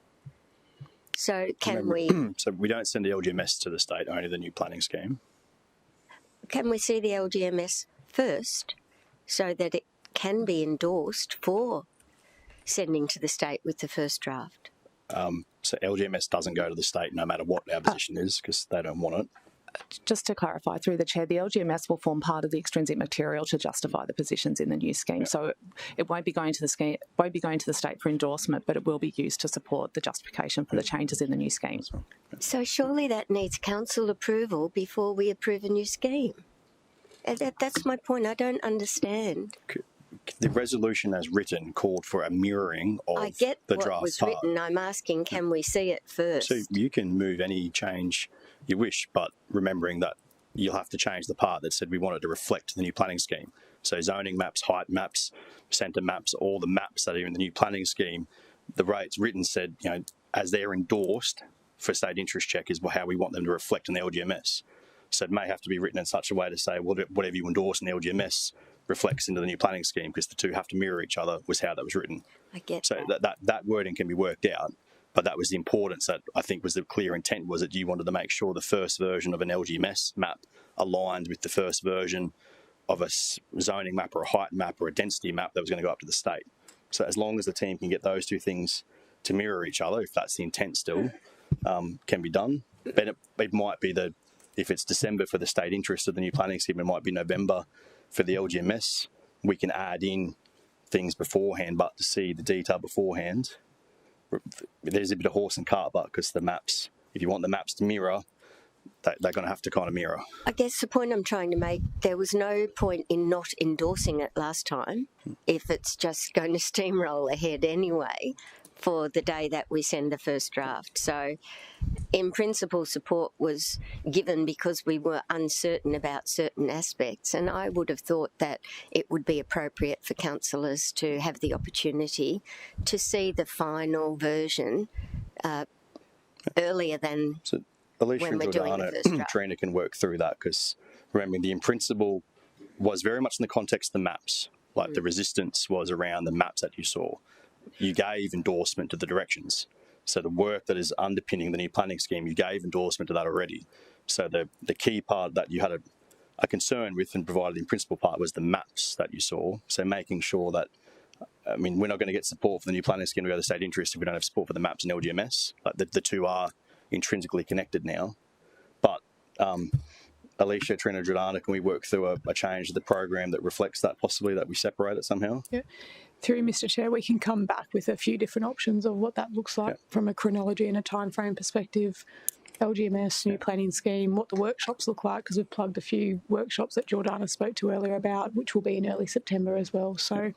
So can we... So we don't send the LGMS to the state, only the new planning scheme. Can we see the LGMS first so that it can be endorsed for sending to the state with the first draft? So LGMS doesn't go to the state no matter what our position is because they don't want it. Just to clarify, through the chair, the LGMS will form part of the extrinsic material to justify the positions in the new scheme. Yeah. So it won't be going to the scheme, won't be going to the state for endorsement, but it will be used to support the justification for the changes in the new scheme. So surely that needs council approval before we approve a new scheme. That's my point. I don't understand. The resolution as written called for a mirroring of the draft. I get what was written. I'm asking, can we see it first? So you can move any change you wish, but remembering that you'll have to change the part that said we wanted to reflect the new planning scheme. So zoning maps, height maps, centre maps, all the maps that are in the new planning scheme, the way it's written said, you know, as they're endorsed for state interest check is how we want them to reflect in the LGMS. So it may have to be written in such a way to say, well, whatever you endorse in the LGMS reflects into the new planning scheme, because the two have to mirror each other, was how that was written. I get so that wording can be worked out, but that was the importance that I think was the clear intent, was that you wanted to make sure the first version of an LGMS map aligned with the first version of a zoning map or a height map or a density map that was going to go up to the state. So as long as the team can get those two things to mirror each other, if that's the intent still, can be done. But it might be the if it's December for the state interest of the new planning scheme, it might be November for the LGMS. We can add in things beforehand, but to see the detail beforehand, there's a bit of horse and cart, but because the maps, if you want the maps to mirror, they're going to have to kind of mirror. I guess the point I'm trying to make, there was no point in not endorsing it last time if it's just going to steamroll ahead anyway for the day that we send the first draft. So in principle, support was given because we were uncertain about certain aspects, and I would have thought that it would be appropriate for councillors to have the opportunity to see the final version earlier than Alicia when and we're doing the Giordano, first draft. Trina can work through that, because remember, the in principle was very much in the context of the maps. Like the resistance was around the maps that you saw. You gave endorsement to the directions. So the work that is underpinning the new planning scheme, you gave endorsement to that already. So the key part that you had a concern with and provided the in principle part was the maps that you saw. So making sure that, I mean, we're not going to get support for the new planning scheme to go to state interest if we don't have support for the maps and LGMS. Like the two are intrinsically connected now. But Alicia, Trina, Giordano, can we work through a change of the program that reflects that, possibly that we separate it somehow? Yeah. Through Mr. Chair, we can come back with a few different options of what that looks like from a chronology and a timeframe perspective. LGMS, new planning scheme, what the workshops look like, because we've plugged a few workshops that Giordana spoke to earlier about, which will be in early September as well. So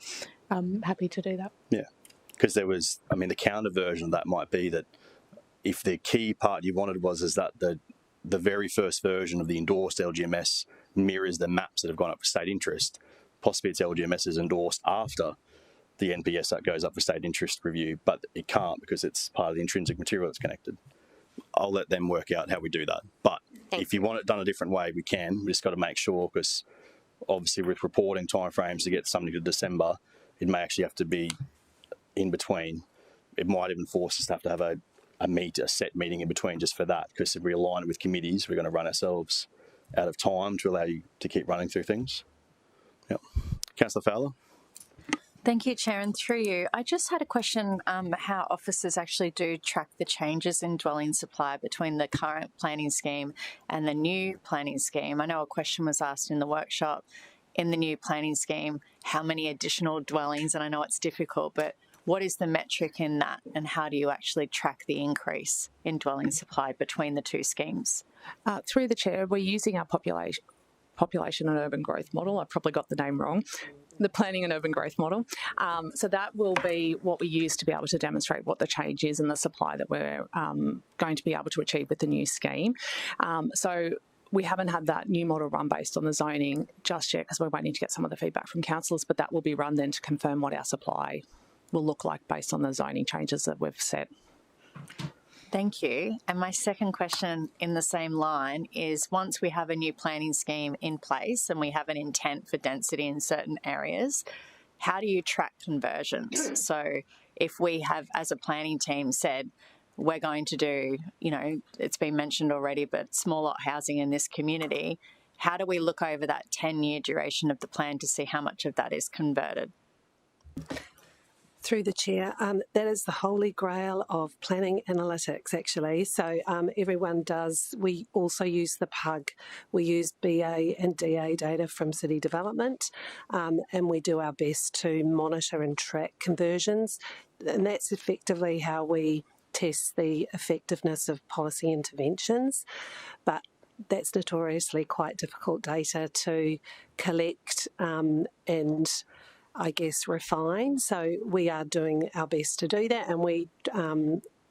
I'm happy to do that. Yeah, because there was, I mean, the counter version of that might be that if the key part you wanted is that the very first version of the endorsed LGMS mirrors the maps that have gone up for state interest, possibly its LGMS is endorsed after the NPS that goes up for state interest review, but it can't because it's part of the intrinsic material that's connected. I'll let them work out how we do that. But if you want it done a different way, we can. We just got to make sure, because obviously with reporting timeframes to get something to December, it may actually have to be in between. It might even force us to have a set meeting in between just for that, because if we align it with committees, we're going to run ourselves out of time to allow you to keep running through things. Yep. Councillor Fowler? Thank you, Chair, and through you. I just had a question how officers actually do track the changes in dwelling supply between the current planning scheme and the new planning scheme. I know a question was asked in the workshop, in the new planning scheme, how many additional dwellings, and I know it's difficult, but what is the metric in that, and how do you actually track the increase in dwelling supply between the two schemes? Through the Chair, we're using our population and urban growth model. I probably got the name wrong. The planning and urban growth model. So that will be what we use to be able to demonstrate what the change is in the supply that we're going to be able to achieve with the new scheme. So we haven't had that new model run based on the zoning just yet, because we're waiting to get some of the feedback from councillors, but that will be run then to confirm what our supply will look like based on the zoning changes that we've set. Thank you. And my second question in the same line is, once we have a new planning scheme in place and we have an intent for density in certain areas, how do you track conversions? So if we have, as a planning team, said, we're going to do, it's been mentioned already, but small lot housing in this community, how do we look over that 10-year duration of the plan to see how much of that is converted? Through the Chair, that is the holy grail of planning analytics, actually. So everyone does. We also use the PUG. We use BA and DA data from City Development, and we do our best to monitor and track conversions. And that's effectively how we test the effectiveness of policy interventions. But that's notoriously quite difficult data to collect and I guess refine. So we are doing our best to do that, and we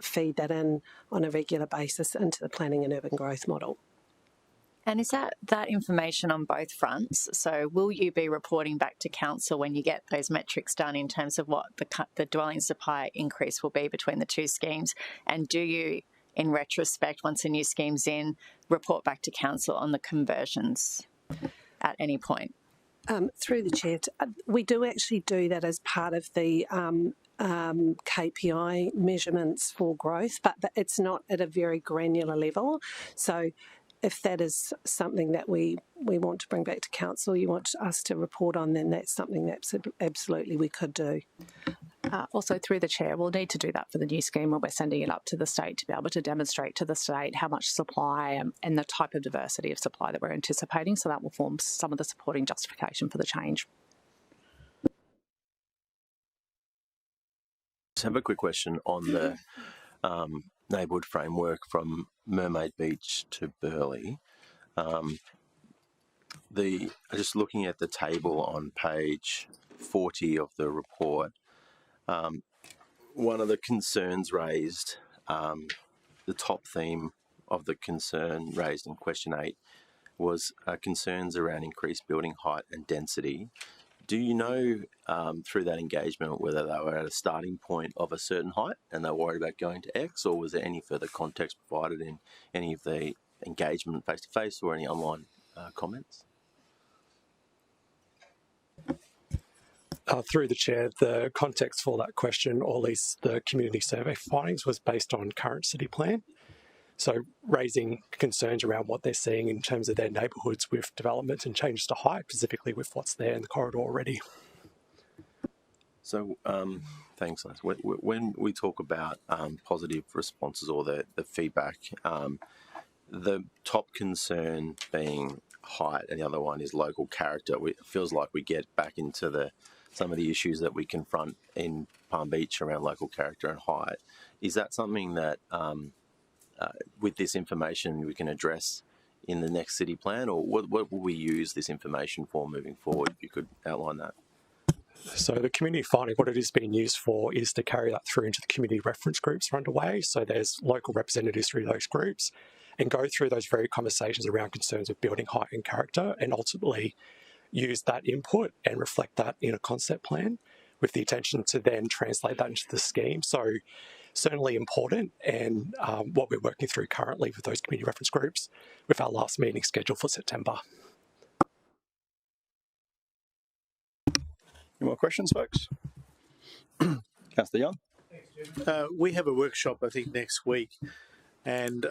feed that in on a regular basis into the planning and urban growth model. And is that information on both fronts? So will you be reporting back to council when you get those metrics done in terms of what the dwelling supply increase will be between the two schemes? And do you, in retrospect, once a new scheme's in, report back to council on the conversions at any point? Through the Chair, we do actually do that as part of the KPI measurements for growth, but it's not at a very granular level. So if that is something that we want to bring back to council, you want us to report on, then that's something that absolutely we could do. Also, through the chair, we'll need to do that for the new scheme when we're sending it up to the state to be able to demonstrate to the state how much supply and the type of diversity of supply that we're anticipating. So that will form some of the supporting justification for the change. Just have a quick question on the neighbourhood framework from Mermaid Beach to Burleigh. Just looking at the table on page 40 of the report, one of the concerns raised, the top theme of the concern raised in question 8 was concerns around increased building height and density. Do you know through that engagement whether they were at a starting point of a certain height and they were worried about going to X, or was there any further context provided in any of the engagement face-to-face or any online comments? Through the chair, the context for that question, or at least the community survey findings, was based on current city plan. So raising concerns around what they're seeing in terms of their neighbourhoods with development and changes to height, specifically with what's there in the corridor already. So thanks, Les. When we talk about positive responses or the feedback, the top concern being height and the other one is local character. It feels like we get back into some of the issues that we confront in Palm Beach around local character and height. Is that something that with this information we can address in the next city plan, or what will we use this information for moving forward? If you could outline that. So the community finding, what it is being used for is to carry that through into the community reference groups that are underway. So there's local representatives through those groups and go through those very conversations around concerns of building height and character, and ultimately use that input and reflect that in a concept plan with the intention to then translate that into the scheme. So certainly important, and what we're working through currently with those community reference groups with our last meeting scheduled for September. Any more questions, folks? Councillor Young? We have a workshop, I think, next week, and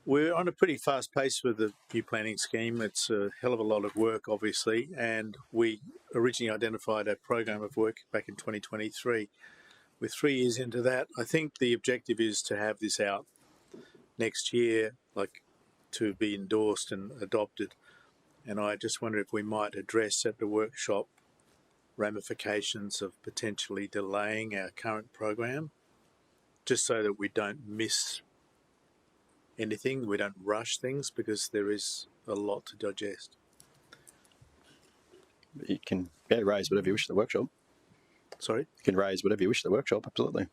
we're on a pretty fast pace with the new planning scheme. It's a hell of a lot of work, obviously, and we originally identified a program of work back in 2023. We're 3 years into that. I think the objective is to have this out next year, like to be endorsed and adopted. And I just wonder if we might address at the workshop ramifications of potentially delaying our current program, just so that we don't miss anything, we don't rush things, because there is a lot to digest. You can raise whatever you wish at the workshop. Sorry? You can raise whatever you wish at the workshop, absolutely.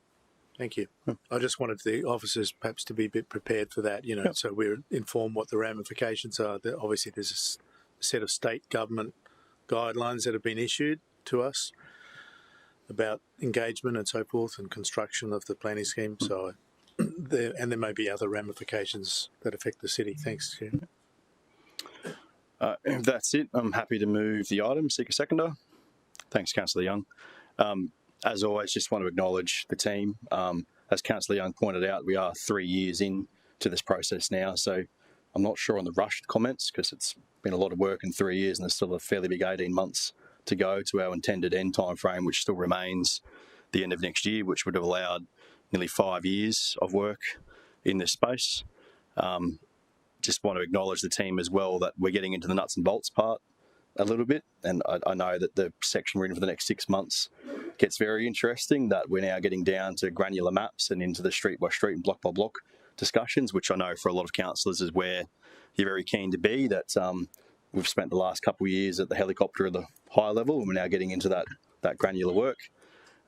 Thank you. I just wanted the officers perhaps to be a bit prepared for that, yep. So we're informed what the ramifications are. Obviously, there's a set of state government guidelines that have been issued to us about engagement and so forth and construction of the planning scheme. So, there may be other ramifications that affect the city. Thanks, Chair. If that's it, I'm happy to move the item. Seek a seconder. Thanks, Councillor Young. As always, just want to acknowledge the team. As Councillor Young pointed out, we are 3 years into this process now, so I'm not sure on the rushed comments because it's been a lot of work in 3 years and there's still a fairly big 18 months to go to our intended end time frame, which still remains the end of next year, which would have allowed nearly 5 years of work in this space. Just want to acknowledge the team as well that we're getting into the nuts and bolts part a little bit, and I know that the section we're in for the next 6 months gets very interesting, that we're now getting down to granular maps and into the street by street and block by block discussions, which I know for a lot of councillors is where you're very keen to be. That we've spent the last couple of years at the helicopter at the higher level, and we're now getting into that granular work.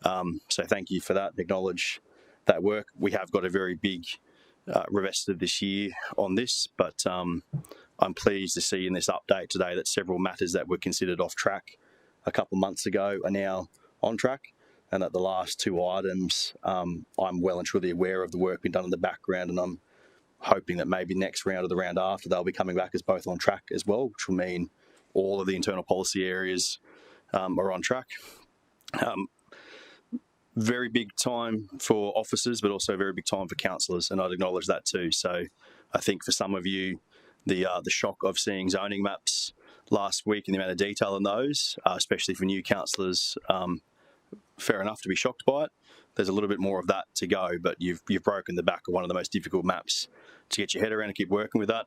So thank you for that. Acknowledge that work. We have got a very big rest of this year on this, but I'm pleased to see in this update today that several matters that were considered off track a couple of months ago are now on track, and that the last 2 items, I'm well and truly aware of the work being done in the background, and I'm hoping that maybe next round or the round after they'll be coming back as both on track as well, which will mean all of the internal policy areas are on track. Very big time for officers, but also very big time for councillors, and I'd acknowledge that too. So I think for some of you, the shock of seeing zoning maps last week and the amount of detail in those, especially for new councillors, fair enough to be shocked by it. There's a little bit more of that to go, but you've broken the back of one of the most difficult maps to get your head around and keep working with that.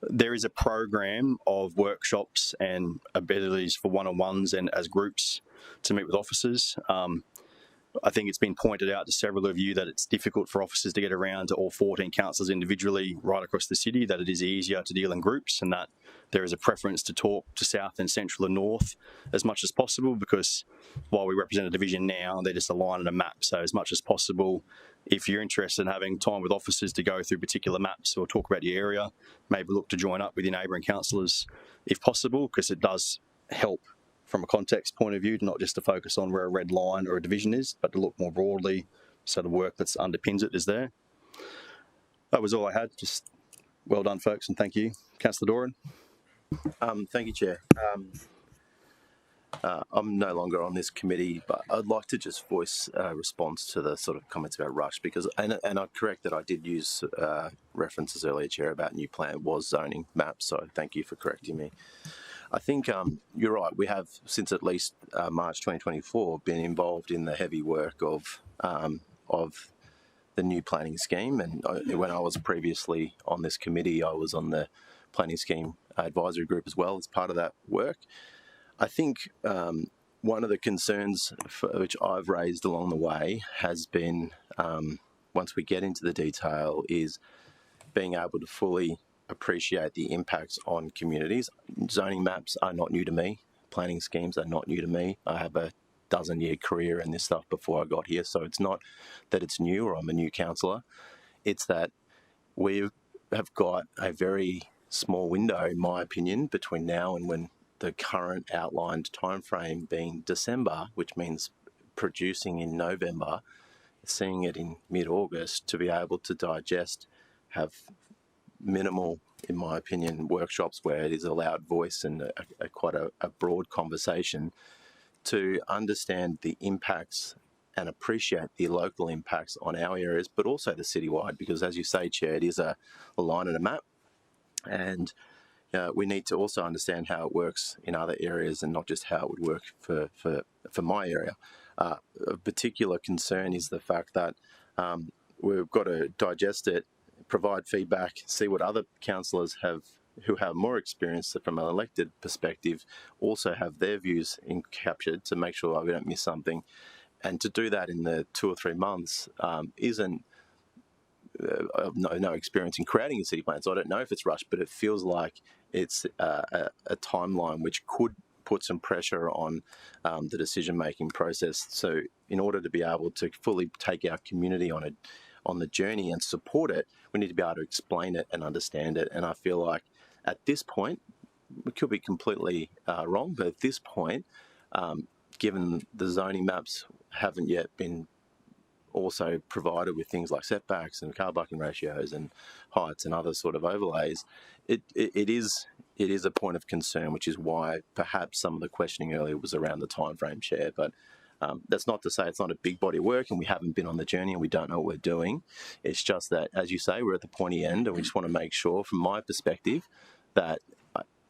There is a program of workshops and abilities for one-on-ones and as groups to meet with officers. I think it's been pointed out to several of you that it's difficult for officers to get around to all 14 councillors individually right across the city, that it is easier to deal in groups, and that there is a preference to talk to South and Central and North as much as possible, because while we represent a division now, they're just a line and a map. So as much as possible, if you're interested in having time with officers to go through particular maps or talk about your area, maybe look to join up with your neighbouring councillors if possible, because it does help from a context point of view, not just to focus on where a red line or a division is, but to look more broadly so the work that underpins it is there. That was all I had. Just well done, folks, and thank you. Councillor Doran. Thank you, Chair. I'm no longer on this committee, but I'd like to just voice a response to the sort of comments about rush, because, and I'm correct that I did use references earlier, Chair, about new plan was zoning maps, so thank you for correcting me. I think you're right. We have, since at least March 2024, been involved in the heavy work of the new planning scheme. And when I was previously on this committee, I was on the planning scheme advisory group as well as part of that work. I think one of the concerns which I've raised along the way has been, once we get into the detail, is being able to fully appreciate the impacts on communities. Zoning maps are not new to me. Planning schemes are not new to me. I have a dozen-year career in this stuff before I got here, so it's not that it's new or I'm a new councillor. It's that we have got a very small window, in my opinion, between now and when the current outlined timeframe being December, which means producing in November, seeing it in mid-August, to be able to digest, have minimal, in my opinion, workshops where it is allowed voice and quite a broad conversation to understand the impacts and appreciate the local impacts on our areas, but also the citywide, because as you say, Chair, it is a line and a map, and we need to also understand how it works in other areas and not just how it would work for my area. A particular concern is the fact that we've got to digest it, provide feedback, see what other councillors who have more experience from an elected perspective also have their views captured to make sure we don't miss something. And to do that in the 2 or 3 months isn't, no experience in creating a city plan, so I don't know if it's rushed, but it feels like it's a timeline which could put some pressure on the decision-making process. So in order to be able to fully take our community on the journey and support it, we need to be able to explain it and understand it. And I feel like at this point, we could be completely wrong, but at this point, given the zoning maps haven't yet been also provided with things like setbacks and car parking ratios and heights and other sort of overlays, it is a point of concern, which is why perhaps some of the questioning earlier was around the timeframe, Chair. But that's not to say it's not a big body of work and we haven't been on the journey and we don't know what we're doing. It's just that, as you say, we're at the pointy end, and we just want to make sure, from my perspective, that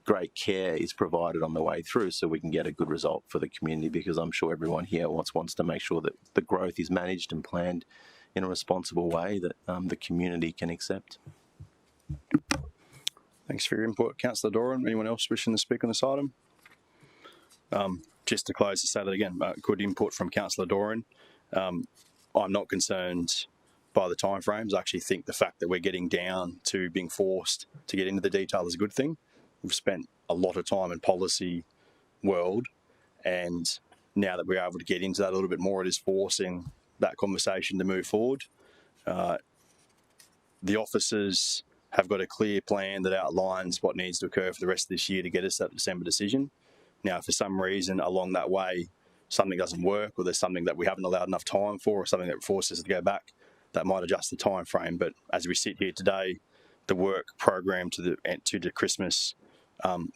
great care is provided on the way through so we can get a good result for the community, because I'm sure everyone here wants to make sure that the growth is managed and planned in a responsible way that the community can accept. Thanks for your input, Councillor Doran. Anyone else wishing to speak on this item? Just to close, to say that again, good input from Councillor Doran. I'm not concerned by the timeframes. I actually think the fact that we're getting down to being forced to get into the detail is a good thing. We've spent a lot of time in policy world, and now that we're able to get into that a little bit more, it is forcing that conversation to move forward. The officers have got a clear plan that outlines what needs to occur for the rest of this year to get us that December decision. Now, if for some reason along that way something doesn't work, or there's something that we haven't allowed enough time for, or something that forces us to go back, that might adjust the time frame. But as we sit here today, the work program to the Christmas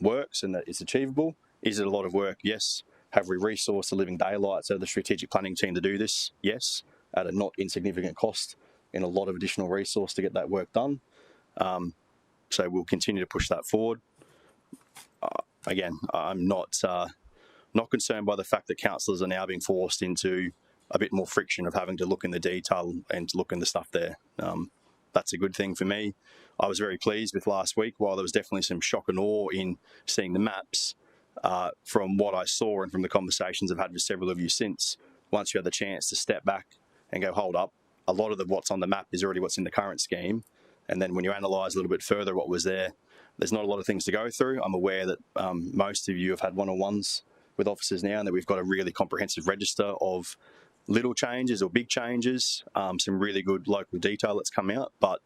works and that it's achievable. Is it a lot of work? Yes. Have we resourced the living daylights of the strategic planning team to do this? Yes, at a not insignificant cost in a lot of additional resource to get that work done. So we'll continue to push that forward. Again, I'm not concerned by the fact that councillors are now being forced into a bit more friction of having to look in the detail and to look in the stuff there. That's a good thing for me. I was very pleased with last week. While there was definitely some shock and awe in seeing the maps, from what I saw and from the conversations I've had with several of you since, once you had the chance to step back and go, hold up, a lot of what's on the map is already what's in the current scheme. And then when you analyse a little bit further what was there, there's not a lot of things to go through. I'm aware that most of you have had one-on-ones with officers now, and that we've got a really comprehensive register of little changes or big changes, some really good local detail that's come out. But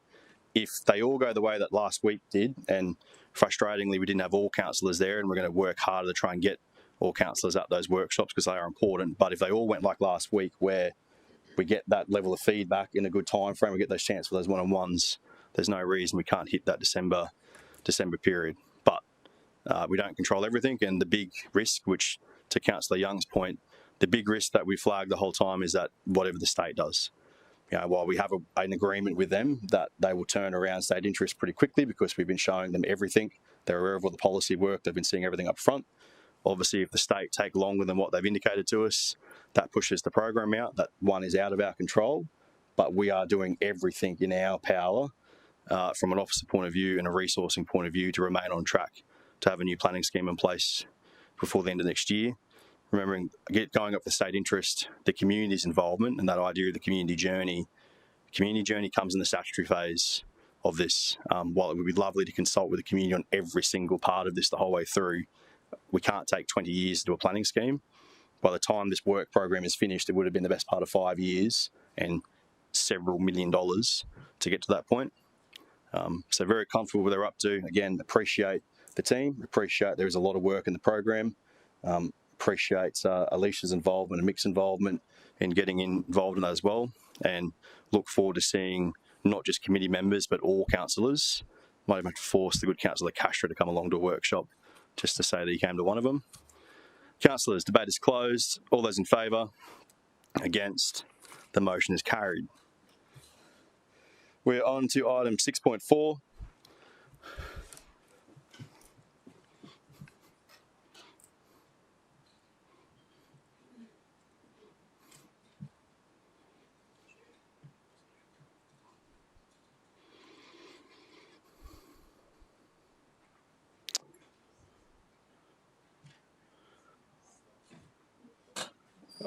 if they all go the way that last week did, and frustratingly we didn't have all councillors there, and we're going to work harder to try and get all councillors at those workshops because they are important, but if they all went like last week where we get that level of feedback in a good time frame, we get those chances for those one-on-ones, there's no reason we can't hit that December period. But we don't control everything, and the big risk, which to Councillor Young's point, the big risk that we flagged the whole time is that whatever the state does, while we have an agreement with them that they will turn around state interest pretty quickly because we've been showing them everything, they're aware of all the policy work, they've been seeing everything up front. Obviously, if the state take longer than what they've indicated to us, that pushes the program out. That one is out of our control, but we are doing everything in our power from an officer point of view and a resourcing point of view to remain on track to have a new planning scheme in place before the end of next year. Remembering, going up the state interest, the community's involvement and that idea of the community journey. Community journey comes in the statutory phase of this. While it would be lovely to consult with the community on every single part of this the whole way through, we can't take 20 years to do a planning scheme. By the time this work program is finished, it would have been the best part of 5 years and several $1 million to get to that point. So very comfortable with what they're up to. Again, appreciate the team, appreciate there is a lot of work in the program, appreciate Alicia's involvement and Mick's involvement in getting involved in that as well, and look forward to seeing not just committee members but all councillors. Might even have to force the good councillor Castro to come along to a workshop just to say that he came to one of them. Councillors, debate is closed. All those in favour? Against? The motion is carried. We're on to item 6.4.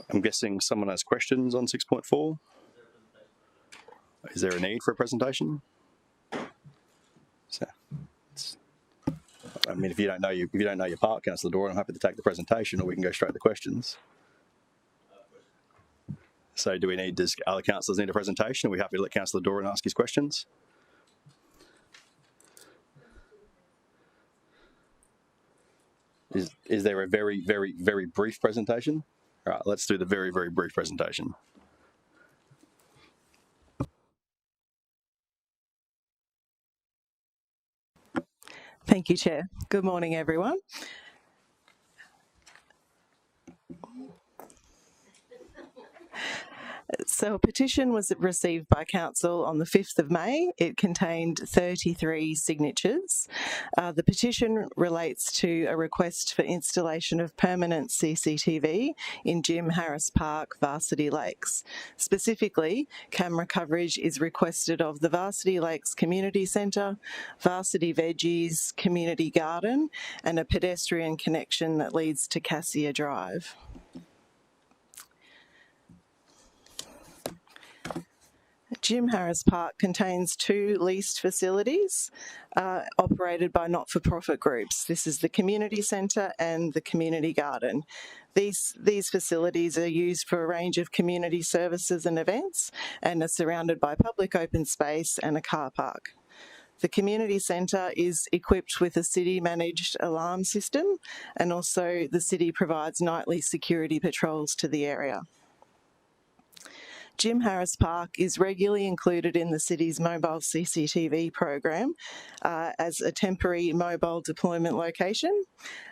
I'm guessing someone has questions on 6.4. Is there a need for a presentation? So, I mean, if you don't know your part, Councillor Doran, I'm happy to take the presentation, or we can go straight to questions. So, does other councillors need a presentation? Are we happy to let Councillor Doran ask his questions? Is there a very, very, very brief presentation? All right, let's do the very, very brief presentation. Thank you, Chair. Good morning, everyone. So a petition was received by Council on the 5th of May. It contained 33 signatures. The petition relates to a request for installation of permanent CCTV in Jim Harris Park, Varsity Lakes. Specifically, camera coverage is requested of the Varsity Lakes Community Centre, Varsity Veggies Community Garden, and a pedestrian connection that leads to Cassia Drive. Jim Harris Park contains 2 leased facilities operated by not-for-profit groups. This is the Community Centre and the Community Garden. These facilities are used for a range of community services and events and are surrounded by public open space and a car park. The Community Centre is equipped with a city-managed alarm system, and also the city provides nightly security patrols to the area. Jim Harris Park is regularly included in the city's mobile CCTV program as a temporary mobile deployment location.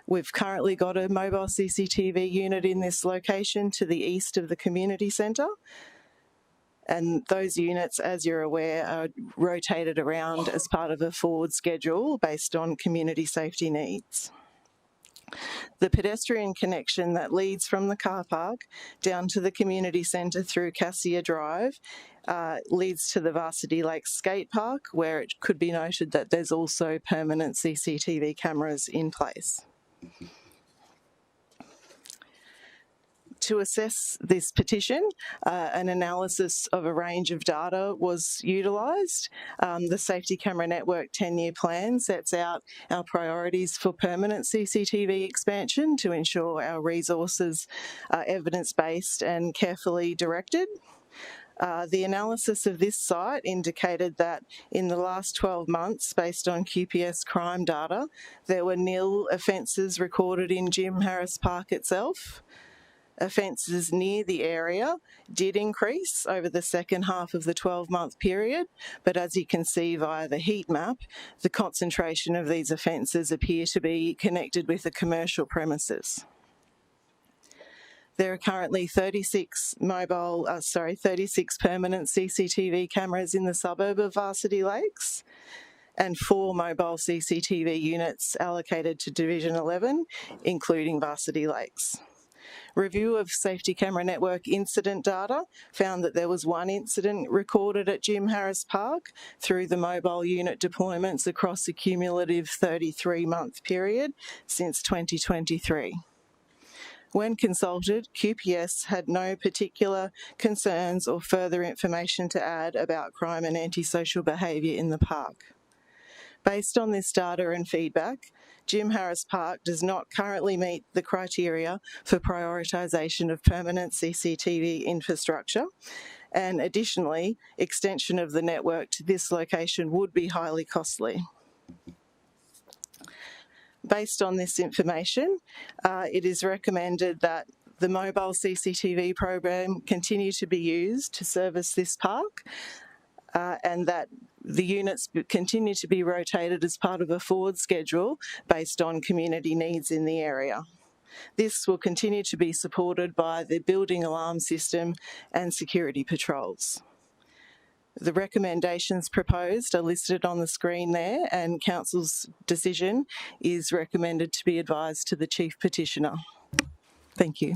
We've currently got a mobile CCTV unit in this location to the east of the community centre. And those units, as you're aware, are rotated around as part of a forward schedule based on community safety needs. The pedestrian connection that leads from the car park down to the community centre through Cassia Drive leads to the Varsity Lakes Skate Park, where it could be noted that there's also permanent CCTV cameras in place. To assess this petition, an analysis of a range of data was utilised. The Safety Camera Network 10-year plan sets out our priorities for permanent CCTV expansion to ensure our resources are evidence-based and carefully directed. The analysis of this site indicated that in the last 12 months, based on QPS crime data, there were nil offences recorded in Jim Harris Park itself. Offences near the area did increase over the second half of the 12-month period, but as you can see via the heat map, the concentration of these offences appear to be connected with the commercial premises. There are currently 36 permanent CCTV cameras in the suburb of Varsity Lakes and 4 mobile CCTV units allocated to Division 11, including Varsity Lakes. Review of Safety Camera Network incident data found that there was 1 incident recorded at Jim Harris Park through the mobile unit deployments across a cumulative 33-month period since 2023. When consulted, QPS had no particular concerns or further information to add about crime and antisocial behaviour in the park. Based on this data and feedback, Jim Harris Park does not currently meet the criteria for prioritisation of permanent CCTV infrastructure, and additionally, extension of the network to this location would be highly costly. Based on this information, it is recommended that the mobile CCTV program continue to be used to service this park, and that the units continue to be rotated as part of a forward schedule based on community needs in the area. This will continue to be supported by the building alarm system and security patrols. The recommendations proposed are listed on the screen there, and Council's decision is recommended to be advised to the Chief Petitioner. Thank you.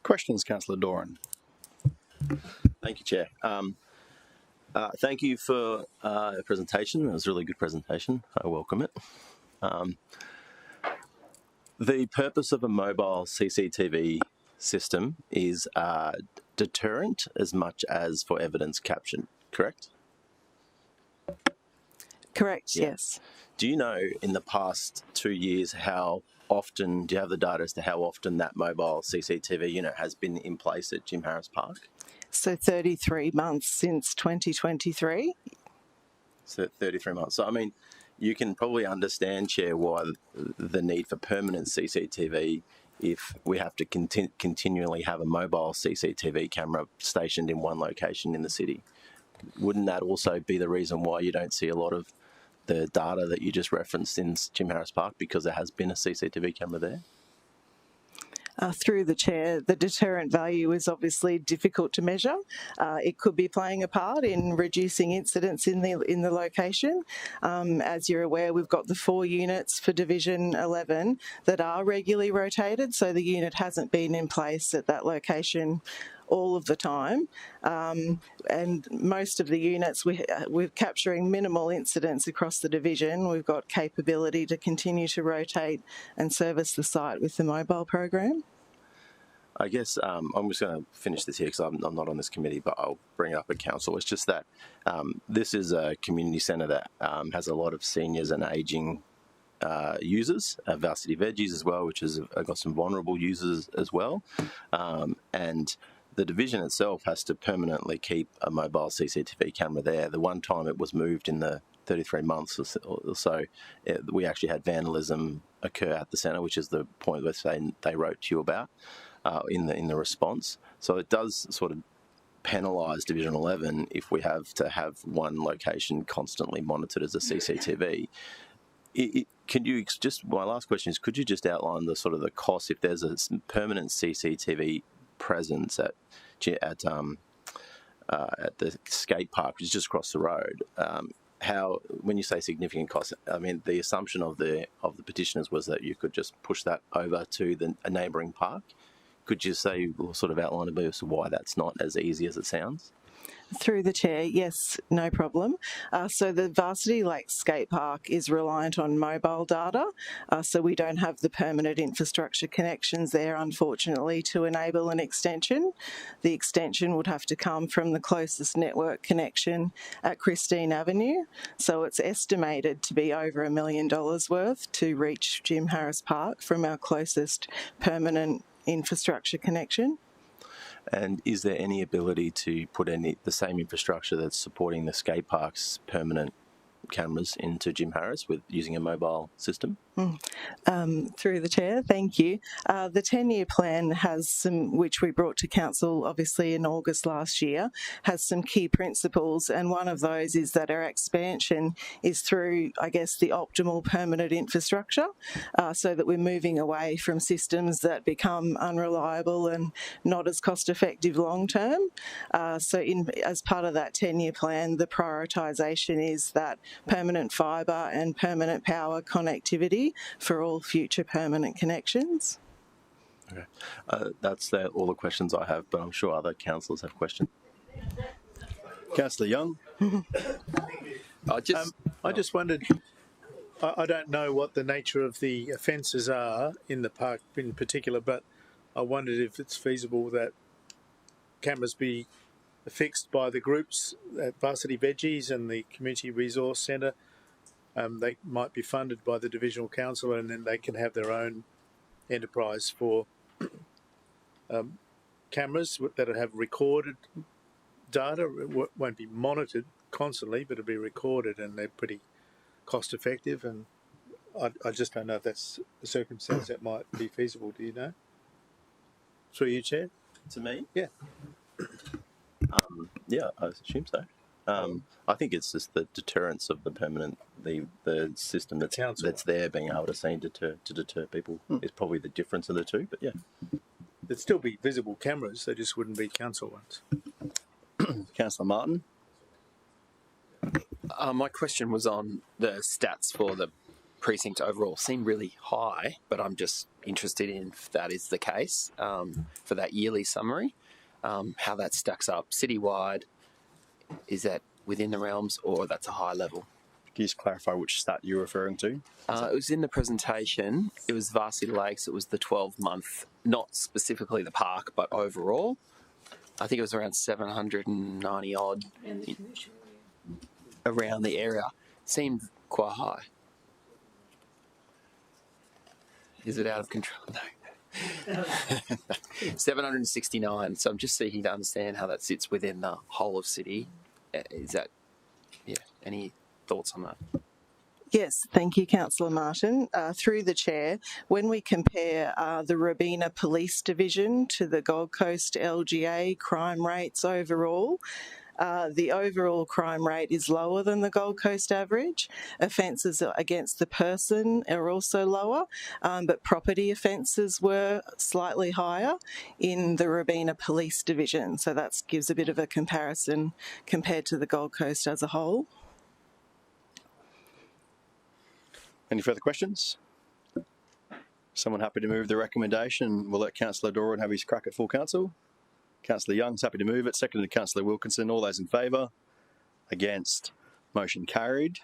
Questions, Councillor Doran? Thank you, Chair. Thank you for the presentation. It was a really good presentation. I welcome it. The purpose of a mobile CCTV system is deterrent as much as for evidence capture, correct? Correct, yeah. Yes. Do you know in the past 2 years how often, do you have the data as to how often that mobile CCTV unit has been in place at Jim Harris Park? So 33 months since 2023. So 33 months. So, I mean, you can probably understand, Chair, why the need for permanent CCTV if we have to continually have a mobile CCTV camera stationed in one location in the city. Wouldn't that also be the reason why you don't see a lot of the data that you just referenced in Jim Harris Park, because there has been a CCTV camera there? Through the Chair, the deterrent value is obviously difficult to measure. It could be playing a part in reducing incidents in the location. As you're aware, we've got the 4 units for Division 11 that are regularly rotated, so the unit hasn't been in place at that location all of the time, and most of the units we're capturing minimal incidents across the division. We've got capability to continue to rotate and service the site with the mobile program. I guess I'm just going to finish this here because I'm not on this committee, but I'll bring it up at council. It's just that this is a community centre that has a lot of seniors and ageing users, Varsity Veggies as well, which has got some vulnerable users as well, and the division itself has to permanently keep a mobile CCTV camera there. The one time it was moved in the 33 months or so, we actually had vandalism occur at the centre, which is the point that they wrote to you about in the response. So it does sort of penalise Division 11 if we have to have one location constantly monitored as a CCTV. Can you just, my last question is, could you just outline the sort of the cost if there's a permanent CCTV presence at at the skate park, which is just across the road. How, when you say significant cost, I mean the assumption of the petitioners was that you could just push that over to a neighbouring park. Could you say, or sort of outline a bit as to why that's not as easy as it sounds? Through the chair, yes, no problem. So the Varsity Lakes Skate Park is reliant on mobile data, so we don't have the permanent infrastructure connections there, unfortunately, to enable an extension. The extension would have to come from the closest network connection at Christine Avenue, so it's estimated to be over $1 million worth to reach Jim Harris Park from our closest permanent infrastructure connection. And is there any ability to put the same infrastructure that's supporting the skate park's permanent cameras into Jim Harris with using a mobile system? Through the chair, thank you. The 10-year plan has some, which we brought to council obviously in August last year, has some key principles, and one of those is that our expansion is through, I guess, the optimal permanent infrastructure, so that we're moving away from systems that become unreliable and not as cost effective long term. So as part of that 10-year plan, the prioritisation is that permanent fibre and permanent power connectivity for all future permanent connections. Okay. That's all the questions I have, but I'm sure other councillors have questions. Councillor Young. I just wondered, I don't know what the nature of the offences are in the park in particular, but I wondered if it's feasible that cameras be affixed by the groups at Varsity Veggies and the Community Resource Centre. They might be funded by the Divisional Council, and then they can have their own enterprise for cameras that have recorded data. It won't be monitored constantly, but it'll be recorded, and they're pretty cost effective. And I just don't know if that's the circumstance that might be feasible. Do you know? Through you, Chair? To me? Yeah. Yeah, I assume so. I think it's just the deterrence of the permanent, the system that's there being able to deter people is probably the difference of the two. But yeah, there'd still be visible cameras. They just wouldn't be council ones. Councillor Martin. My question was on the stats for the precinct overall. Seem really high, but I'm just interested in if that is the case for that yearly summary. How that stacks up citywide. Is that within the realms, or that's a high level? Can you just clarify which stat you're referring to? It was in the presentation. It was Varsity Lakes. It was the 12-month, not specifically the park, but overall. I think it was around 790 odd around the area. Seemed quite high. Is it out of control? No. 769. So I'm just seeking to understand how that sits within the whole of city. Is that, any thoughts on that? Yes, thank you, Councillor Martin. Through the chair, when we compare the Robina Police Division to the Gold Coast LGA crime rates overall, the overall crime rate is lower than the Gold Coast average. Offences against the person are also lower, but property offences were slightly higher in the Robina Police Division. So that gives a bit of a comparison compared to the Gold Coast as a whole. Any further questions? Someone happy to move the recommendation? We'll let Councillor Doran have his crack at full council. Councillor Young's happy to move it. Seconded to Councillor Wilkinson. All those in favour? Against? Motion carried.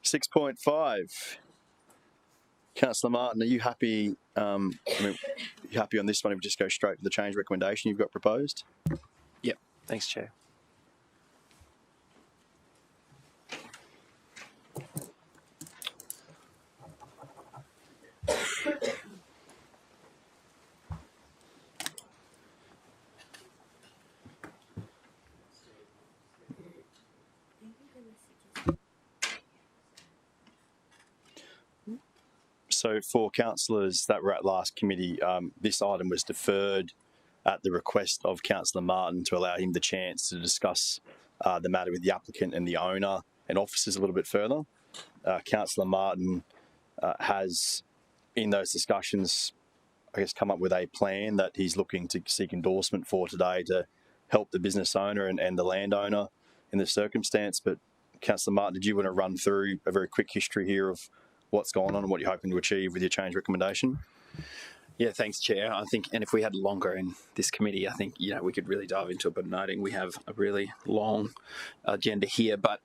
6.5. Councillor Martin, are you happy? You happy on this one? If we just go straight to the change recommendation you've got proposed? Yep. Thanks, Chair. So for councillors that were at last committee, this item was deferred at the request of Councillor Martin to allow him the chance to discuss the matter with the applicant and the owner and officers a little bit further. Councillor Martin has, in those discussions, I guess, come up with a plan that he's looking to seek endorsement for today to help the business owner and the landowner in the circumstance. But Councillor Martin, did you want to run through a very quick history here of what's going on and what you're hoping to achieve with your change recommendation? Yeah, thanks, Chair. I think, and if we had longer in this committee, I think, you know, we could really dive into it, but noting we have a really long agenda here. But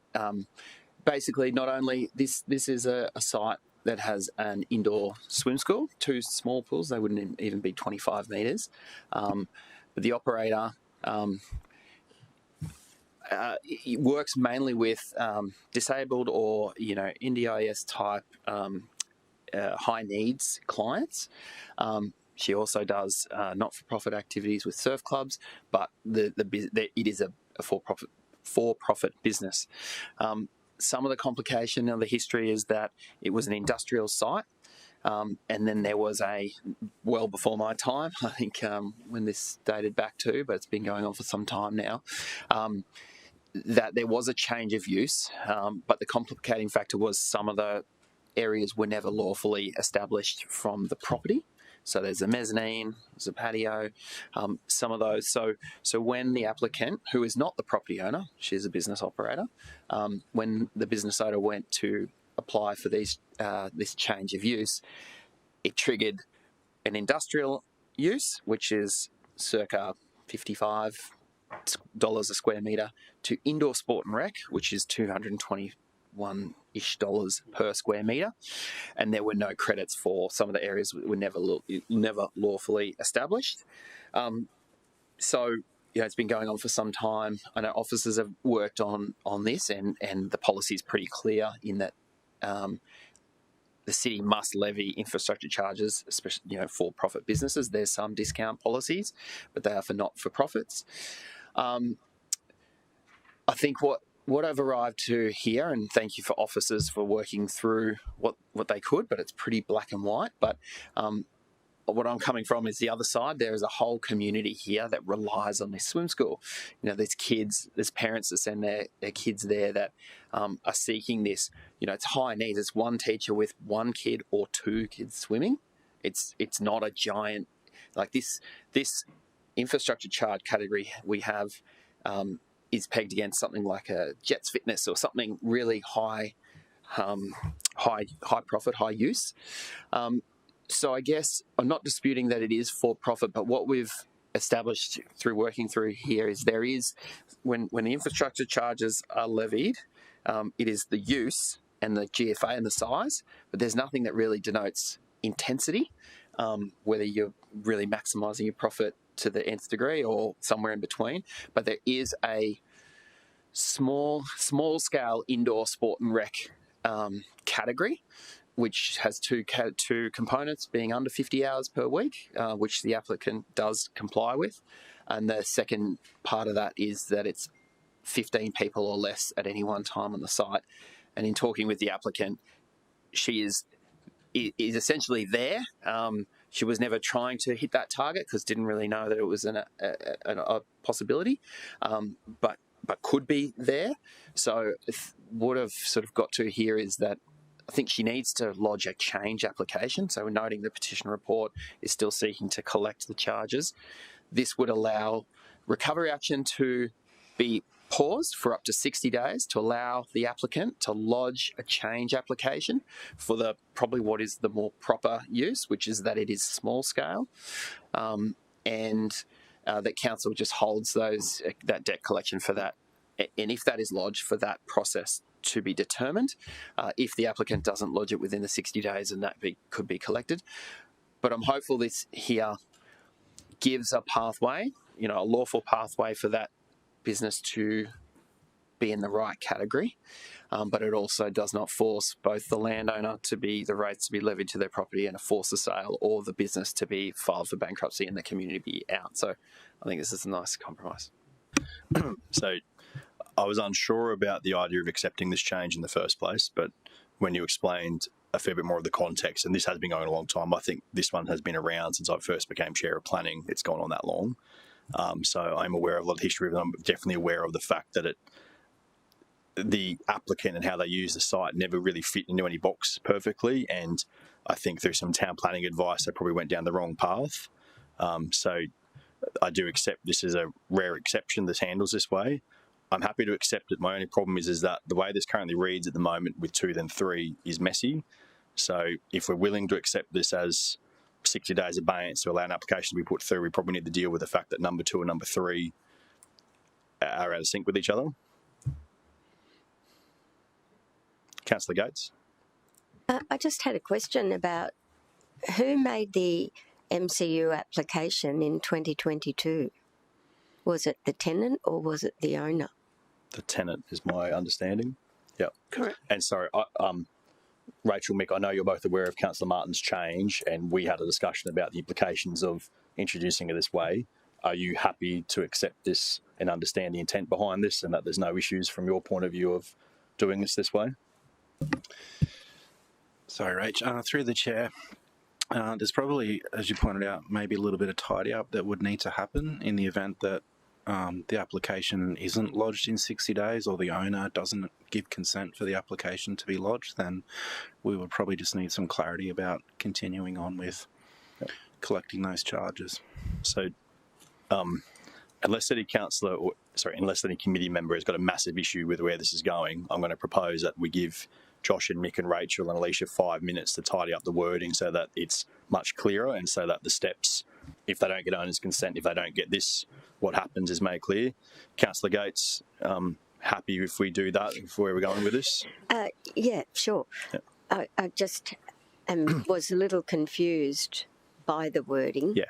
basically, not only this is a site that has an indoor swim school, 2 small pools, they wouldn't even be 25 metres. But the operator it works mainly with disabled or, you know, NDIS type high needs clients. She also does not-for-profit activities with surf clubs, but it is a for-profit business. Some of the complication of the history is that it was an industrial site, and then there was well before my time, I think when this dated back to, but it's been going on for some time now, that there was a change of use, but the complicating factor was some of the areas were never lawfully established from the property. So there's a mezzanine, there's a patio, some of those. So when the applicant, who is not the property owner, she's a business operator, when the business owner went to apply for this change of use, it triggered an industrial use, which is circa $55 a square metre, to indoor sport and rec, which is $221-ish per square metre, and there were no credits for some of the areas that were never lawfully established. So, you know, it's been going on for some time. I know officers have worked on this, and the policy is pretty clear in that the city must levy infrastructure charges, especially, you know, for profit businesses. There's some discount policies, but they are for not-for-profits. I think what I've arrived to here, and thank you for officers for working through what they could, but it's pretty black and white. But what I'm coming from is the other side. There is a whole community here that relies on this swim school. You know, there's kids, there's parents that send their kids there that are seeking this. You know, it's high needs. It's one teacher with 1 kid or 2 kids swimming. It's not a giant, like this infrastructure charge category we have is pegged against something like a Jets Fitness or something really high profit, high use. So I guess I'm not disputing that it is for profit, but what we've established through working through here is there is, when the infrastructure charges are levied, it is the use and the GFA and the size, but there's nothing that really denotes intensity, whether you're really maximising your profit to the nth degree or somewhere in between. But there is a small scale indoor sport and rec category, which has two components, being under 50 hours per week, which the applicant does comply with. And the second part of that is that it's 15 people or less at any one time on the site. And in talking with the applicant, she is essentially there. She was never trying to hit that target because didn't really know that it was a possibility, but could be there. So what I've sort of got to here is that I think she needs to lodge a change application. So we're noting the petition report is still seeking to collect the charges. This would allow recovery action to be paused for up to 60 days to allow the applicant to lodge a change application for probably what is the more proper use, which is that it is small scale, and that council just holds that debt collection for that. And if that is lodged, for that process to be determined, if the applicant doesn't lodge it within the 60 days, and that could be collected. But I'm hopeful this here gives a pathway, a lawful pathway for that business to be in the right category, but it also does not force both the landowner the rates to be levied to their property and a force of sale, or the business to be filed for bankruptcy and the community be out. So I think this is a nice compromise. So I was unsure about the idea of accepting this change in the first place, but when you explained a fair bit more of the context, and this has been going on a long time, I think this one has been around since I first became chair of planning. It's gone on that long. So I'm aware of a lot of history, but I'm definitely aware of the fact that the applicant and how they use the site never really fit into any box perfectly, and I think through some town planning advice they probably went down the wrong path. So I do accept this is a rare exception that handles this way. I'm happy to accept it. My only problem is that the way this currently reads at the moment with 2 then 3 is messy. So if we're willing to accept this as 60 days abeyance to allow an application to be put through, we probably need to deal with the fact that number 2 and number 3 are out of sync with each other. Councillor Gates. I just had a question about who made the MCU application in 2022? Was it the tenant or was it the owner? The tenant is my understanding. Yep. Correct. And sorry, Rachel, Mick, I know you're both aware of Councillor Martin's change, and we had a discussion about the implications of introducing it this way. Are you happy to accept this and understand the intent behind this, and that there's no issues from your point of view of doing this way? Sorry, Rach. Through the chair, there's probably, as you pointed out, maybe a little bit of tidy up that would need to happen in the event that the application isn't lodged in 60 days or the owner doesn't give consent for the application to be lodged. Then we would probably just need some clarity about continuing on with collecting those charges. So unless any councillor, unless any committee member has got a massive issue with where this is going, I'm going to propose that we give Josh and Mick and Rachel and Alicia 5 minutes to tidy up the wording so that it's much clearer, and so that the steps, if they don't get owner's consent, if they don't get this, what happens is made clear. Councillor Gates, happy if we do that, if where we're going with this? Yeah, sure. Yeah. I just was a little confused by the wording. Yeah.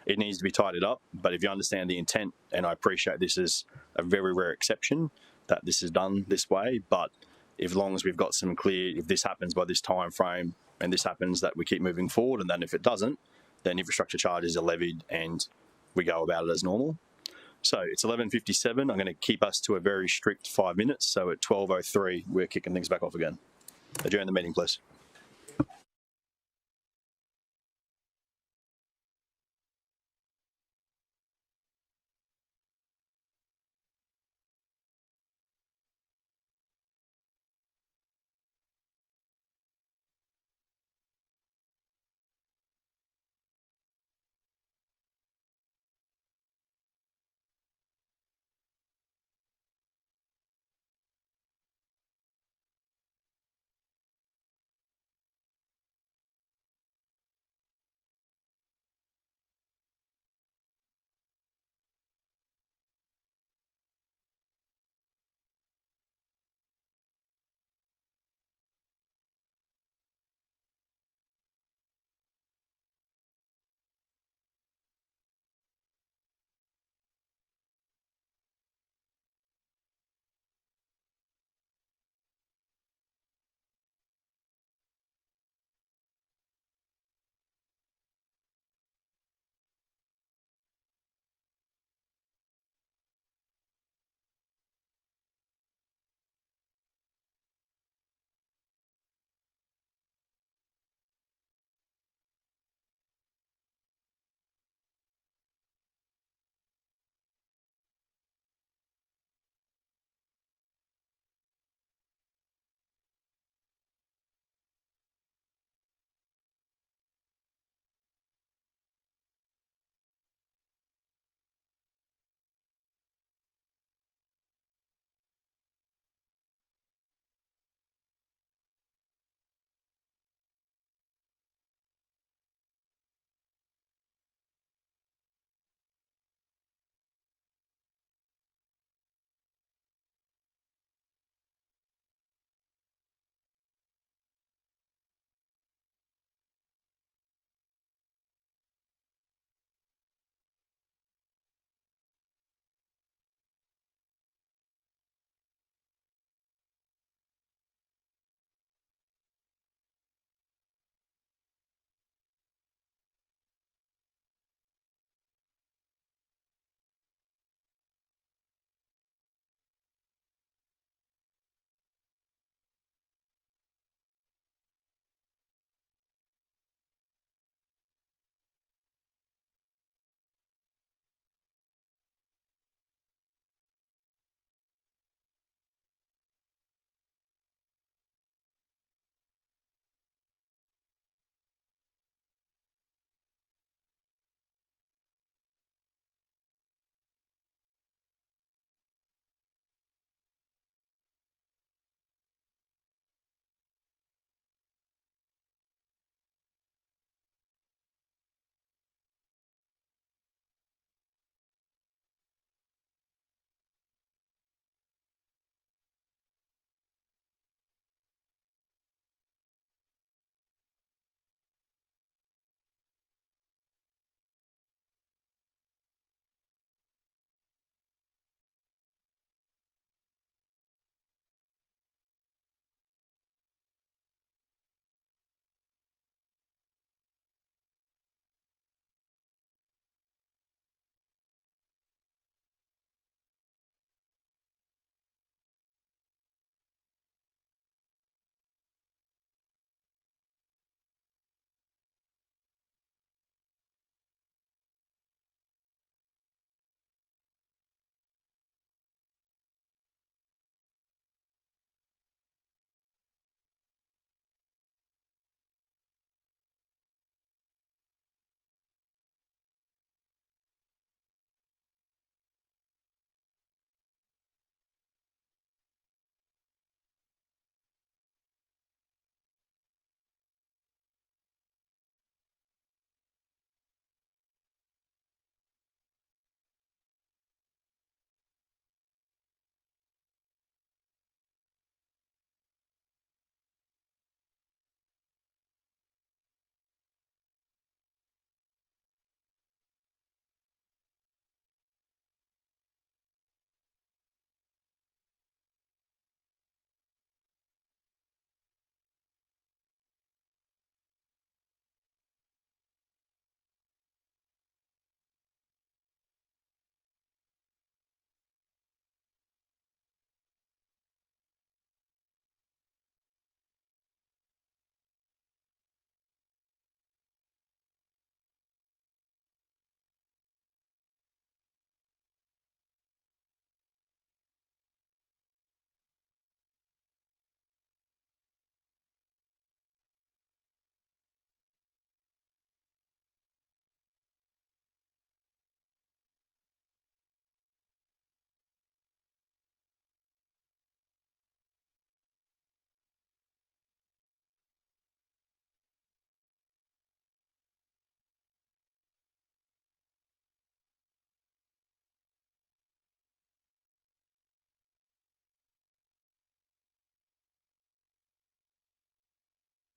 It needs to be tidied up, but if you understand the intent, and I appreciate this is a very rare exception that this is done this way, but as long as we've got some clear, if this happens by this time frame and this happens, that we keep moving forward, and then if it doesn't, then infrastructure charges are levied and we go about it as normal. So it's 11:57. I'm going to keep us to a very strict 5 minutes. So at 12:03, we're kicking things back off again. Adjourn the meeting, please.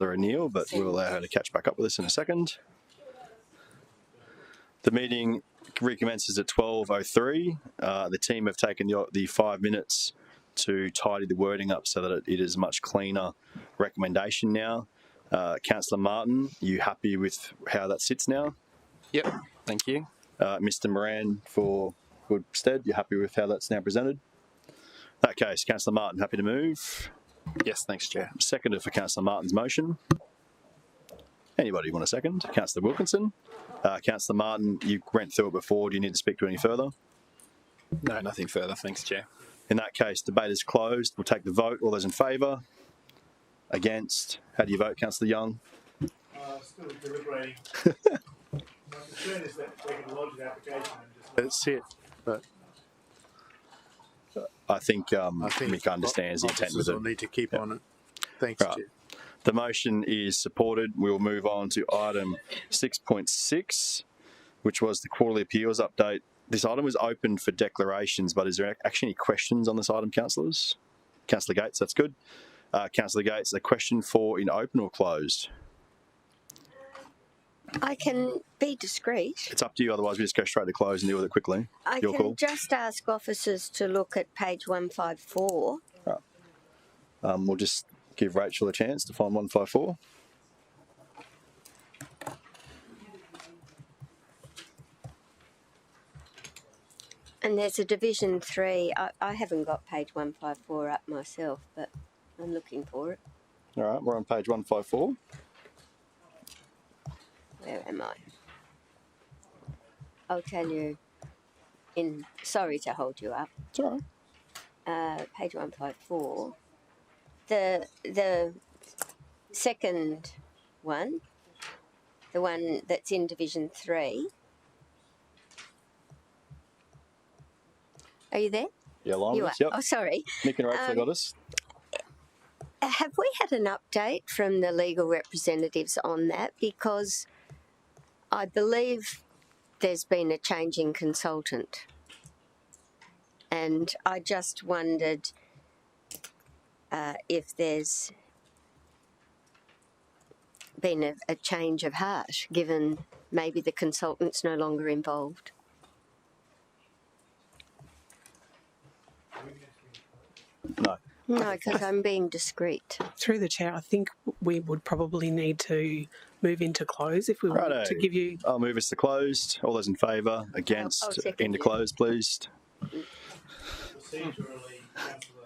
Councillor O'Neill, but we'll allow her to catch back up with us in a second. The meeting recommences at 12:03. The team have taken the 5 minutes to tidy the wording up so that it is a much cleaner recommendation now. Councillor Martin, you happy with how that sits now? Yep, thank you. Mr Moran for Goodstead, you happy with how that's now presented? In that case, Councillor Martin, happy to move? Yes, thanks, Chair. Seconded for Councillor Martin's motion. Anybody want a second? Councillor Wilkinson. Councillor Martin, you went through it before. Do you need to speak to it any further? No, nothing further. Thanks, Chair. In that case, debate is closed. We'll take the vote. All those in favour? Against? How do you vote, Councillor Young? Still deliberating. My concern is that we can lodge the application and just let it sit, but I think Mick understands the intent with it. I'll need to keep on it. Thanks, Right. Chair. The motion is supported. We'll move on to item 6.6, which was the quarterly appeals update. This item was opened for declarations, but is there actually any questions on this item, councillors? Councillor Gates, that's good. Councillor Gates, a question for in open or closed? I can be discreet. It's up to you, otherwise we just go straight to close and deal with it quickly. I Your can call. just ask officers to look at page 154. Right. We'll just give Rachel a chance to find 154. And there's a Division 3. I haven't got page 154 up myself, but I'm looking for it. All right, we're on page 154. Where am I? I'll tell you sorry to hold you up. It's all right. Page 154. The second one, the one that's in Division 3. Are you there? Yeah, line You with are. us, yep. Oh, sorry. Nick and Rachel got us. Have we had an update from the legal representatives on that? Because I believe there's been a change in consultant. And I just wondered if there's been a change of heart, given maybe the consultant's no longer involved. No. No, because I'm being discreet. Through the chair, I think we would probably need to move into close if we want to give you. I'll move us to closed. All those in favour? Against? I'll second Into you. closed, please. Procedurally, Councillor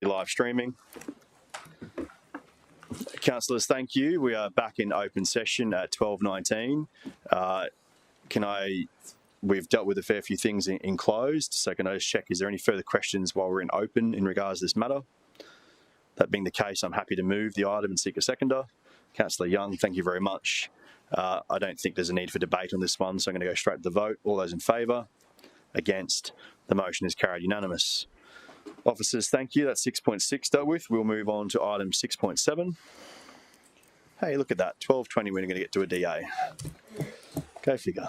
live streaming. Councillors, thank you. We are back in open session at 12:19. We've dealt with a fair few things in closed, so can I just check, is there any further questions while we're in open in regards to this matter? That being the case, I'm happy to move the item and seek a seconder. Councillor Young, thank you very much. I don't think there's a need for debate on this one, so I'm going to go straight to the vote. All those in favour? Against? The motion is carried unanimous. Officers, thank you. That's 6.6 dealt with. We'll move on to item 6.7. Hey, look at that. 12:20, we're going to get to a DA. Go figure.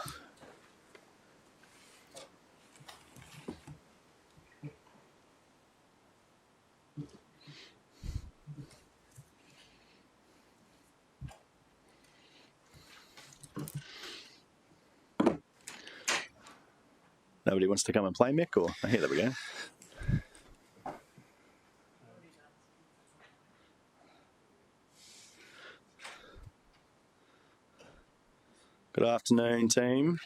Nobody wants to come and play, Mick? Or here, there we go. Good afternoon, team.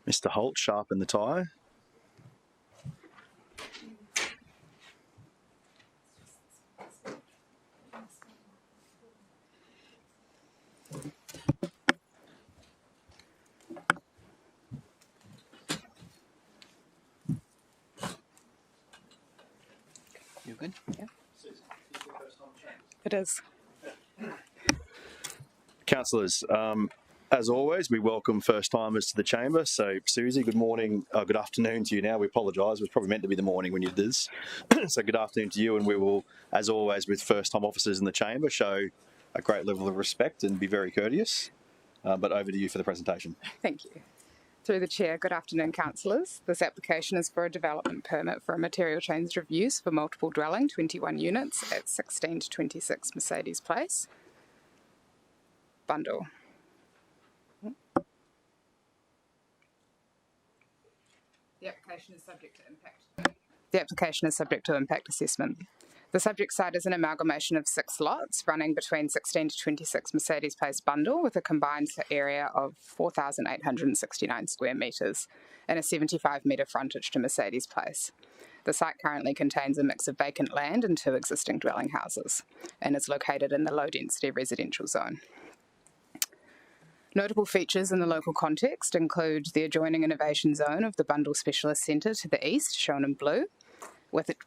Mr. Holt, sharpen the tie. You're good? Yeah. It is. Councillors, as always, we welcome first-timers to the chamber. So, Susie, good morning, good afternoon to you now. We apologise. It was probably meant to be the morning when you did this. So good afternoon to you, and we will, as always, with first-time officers in the chamber, show a great level of respect and be very courteous. But over to you for the presentation. Thank you. Through the Chair, good afternoon, councillors. This application is for a development permit for a material change of use for multiple dwelling, 21 units at 16 to 26 Mercedes Place, Bundall. The application is subject to impact assessment. The subject site is an amalgamation of 6 lots running between 16 to 26 Mercedes Place Bundall with a combined area of 4,869 square metres and a 75 metre frontage to Mercedes Place. The site currently contains a mix of vacant land and 2 existing dwelling houses and is located in the low-density residential zone. Notable features in the local context include the adjoining innovation zone of the Bundall Specialist Centre to the east, shown in blue,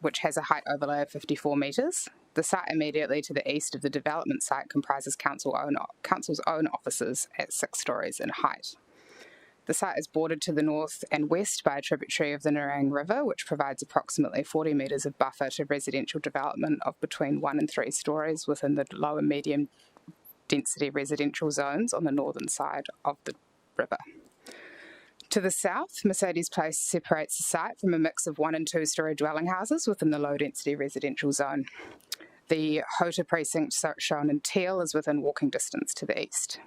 which has a height overlay of 54 metres. The site immediately to the east of the development site comprises council's own offices at 6 stories in height. The site is bordered to the north and west by a tributary of the Nerang River, which provides approximately 40 metres of buffer to residential development of between 1 and 3 stories within the low and medium density residential zones on the northern side of the river. To the south, Mercedes Place separates the site from a mix of 1 and 2 storey dwelling houses within the low-density residential zone. The Hota precinct shown in teal is within walking distance to the east.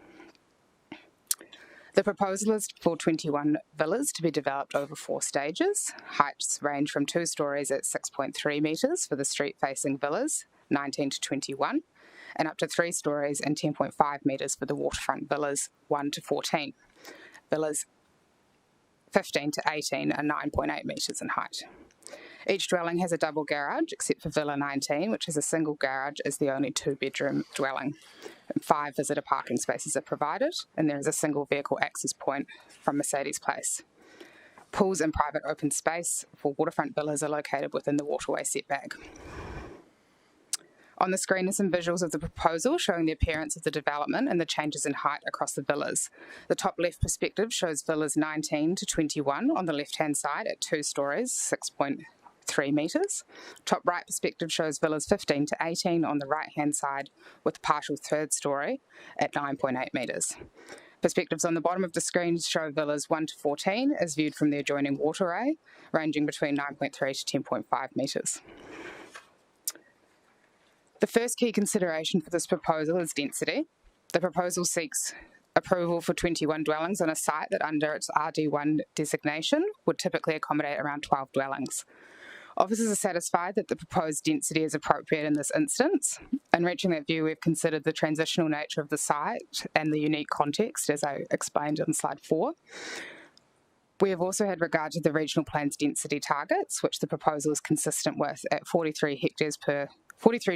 The proposal is for 21 villas to be developed over 4 stages. Heights range from 2 storeys at 6.3 metres for the street-facing villas, 19 to 21, and up to 3 storeys and 10.5 metres for the waterfront villas, 1 to 14. Villas 15 to 18 are 9.8 metres in height. Each dwelling has a double garage, except for Villa 19, which has a single garage as the only 2-bedroom dwelling. 5 visitor parking spaces are provided, and there is a single vehicle access point from Mercedes Place. Pools and private open space for waterfront villas are located within the waterway setback. On the screen are some visuals of the proposal showing the appearance of the development and the changes in height across the villas. The top left perspective shows villas 19 to 21 on the left-hand side at 2 stories, 6.3 metres. Top right perspective shows villas 15 to 18 on the right-hand side with a partial 3rd story at 9.8 metres. Perspectives on the bottom of the screen show villas 1 to 14 as viewed from the adjoining waterway, ranging between 9.3 to 10.5 metres. The first key consideration for this proposal is density. The proposal seeks approval for 21 dwellings on a site that under its RD1 designation would typically accommodate around 12 dwellings. Officers are satisfied that the proposed density is appropriate in this instance. In reaching that view, we've considered the transitional nature of the site and the unique context, as I explained on slide 4. We have also had regard to the regional plan's density targets, which the proposal is consistent with at 43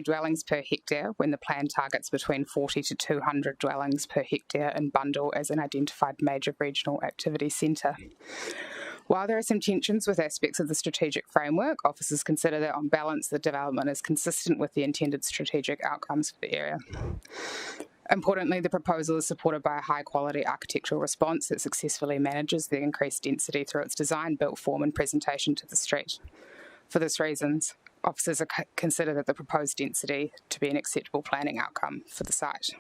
dwellings per hectare, when the plan targets between 40 to 200 dwellings per hectare in Bundall as an identified major regional activity centre. While there are some tensions with aspects of the strategic framework, officers consider that on balance the development is consistent with the intended strategic outcomes for the area. Importantly, the proposal is supported by a high-quality architectural response that successfully manages the increased density through its design, built form and presentation to the street. For these reasons, officers consider that the proposed density to be an acceptable planning outcome for the site.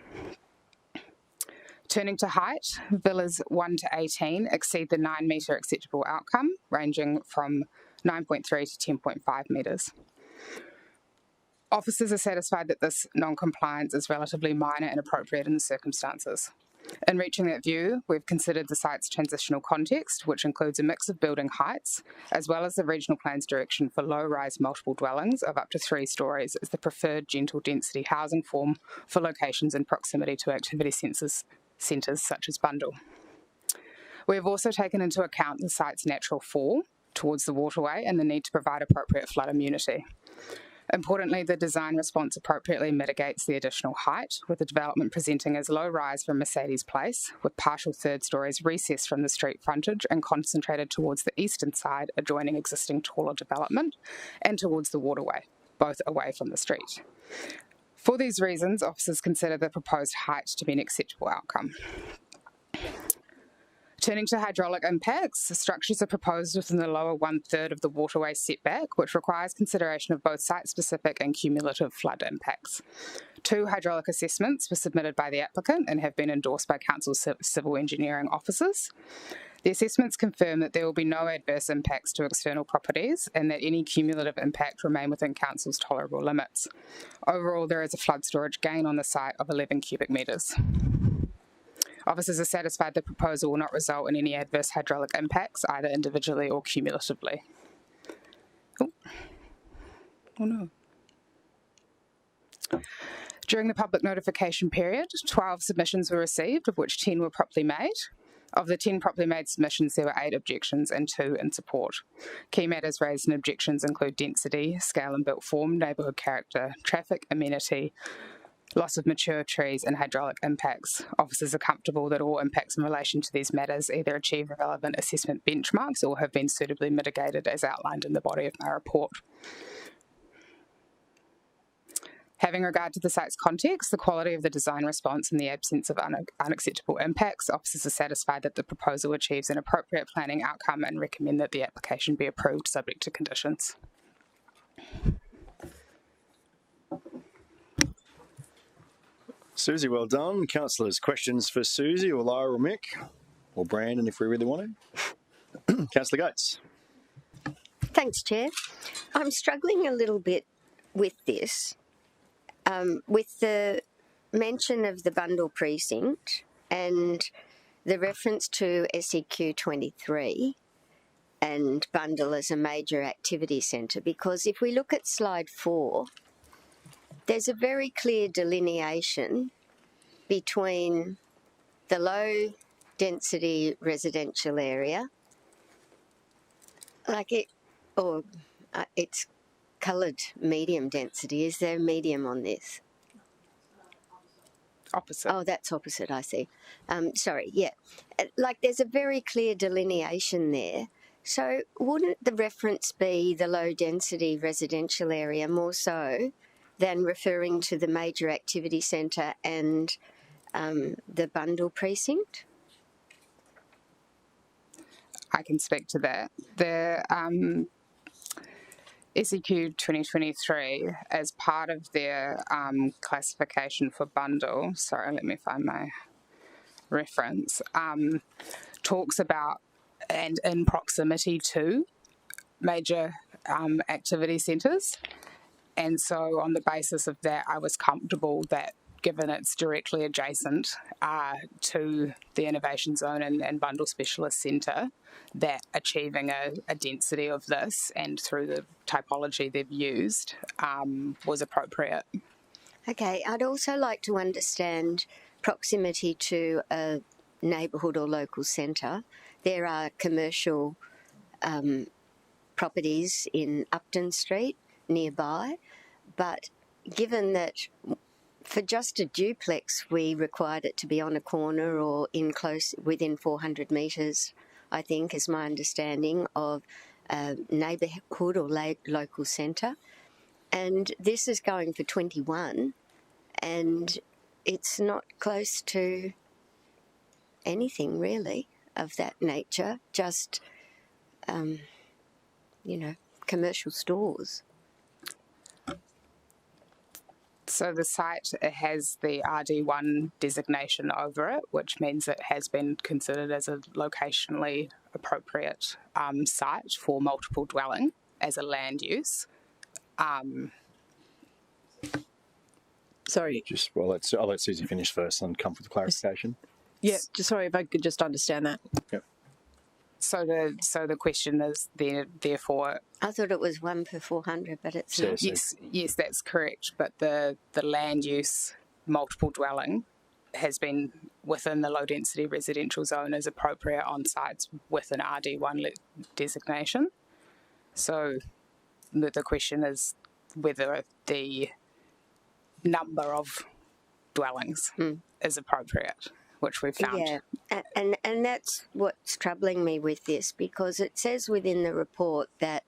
Turning to height, villas 1 to 18 exceed the 9 metre acceptable outcome, ranging from 9.3 to 10.5 metres. Officers are satisfied that this non-compliance is relatively minor and appropriate in the circumstances. In reaching that view, we've considered the site's transitional context, which includes a mix of building heights, as well as the regional plan's direction for low-rise multiple dwellings of up to 3 storeys as the preferred gentle density housing form for locations in proximity to activity centres such as Bundall. We have also taken into account the site's natural fall towards the waterway and the need to provide appropriate flood immunity. Importantly, the design response appropriately mitigates the additional height, with the development presenting as low rise from Mercedes Place, with partial third storeys recessed from the street frontage and concentrated towards the eastern side, adjoining existing taller development, and towards the waterway, both away from the street. For these reasons, officers consider the proposed height to be an acceptable outcome. Turning to hydraulic impacts, the structures are proposed within the lower 1/3 of the waterway setback, which requires consideration of both site-specific and cumulative flood impacts. 2 hydraulic assessments were submitted by the applicant and have been endorsed by Council's civil engineering officers. The assessments confirm that there will be no adverse impacts to external properties and that any cumulative impact remain within Council's tolerable limits. Overall, there is a flood storage gain on the site of 11 cubic metres. Officers are satisfied the proposal will not result in any adverse hydraulic impacts, either individually or cumulatively. Oh no. During the public notification period, 12 submissions were received, of which 10 were properly made. Of the 10 properly made submissions, there were 8 objections and 2 in support. Key matters raised in objections include density, scale and built form, neighbourhood character, traffic, amenity, loss of mature trees and hydraulic impacts. Officers are comfortable that all impacts in relation to these matters either achieve relevant assessment benchmarks or have been suitably mitigated as outlined in the body of my report. Having regard to the site's context, the quality of the design response and the absence of unacceptable impacts, officers are satisfied that the proposal achieves an appropriate planning outcome and recommend that the application be approved subject to conditions. Susie, well done. Councillors, questions for Susie or Lara or Mick or Brandon if we really want to? Councillor Gates. Thanks, Chair. I'm struggling a little bit with this, with the mention of the Bundall precinct and the reference to SEQ 23 and Bundall as a major activity centre, because if we look at slide 4, there's a very clear delineation between the low density residential area, it's coloured medium density. Is there medium on this? Opposite. Oh, that's opposite, I see. Sorry, yeah. There's a very clear delineation there. So wouldn't the reference be the low density residential area more so than referring to the major activity centre and the Bundall precinct? I can speak to that. The SEQ 2023, as part of their classification for Bundall, sorry, let me find my reference, talks about and in proximity to major activity centres. And so on the basis of that, I was comfortable that given it's directly adjacent to the innovation zone and bundle specialist centre, that achieving a density of this and through the typology they've used was appropriate. Okay, I'd also like to understand proximity to a neighbourhood or local centre. There are commercial properties in Upton Street nearby, but given that for just a duplex we required it to be on a corner or in close within 400 metres, I think is my understanding of a neighbourhood or local centre, and this is going for 21 and it's not close to anything really of that nature, just commercial stores. So the site has the RD1 designation over it, which means it has been considered as a locationally appropriate site for multiple dwelling as a land use. Sorry. I'll let Susie finish first and come with the clarification. Yeah, sorry if I could just understand that. Yep. So the question is therefore. I thought it was 1 per 400, but it's not. Yes, that's correct. But the land use multiple dwelling has been within the low density residential zone as appropriate on sites with an RD1 designation. So the question is whether the number of dwellings is appropriate, which we've found. Yeah, and that's what's troubling me with this, because it says within the report that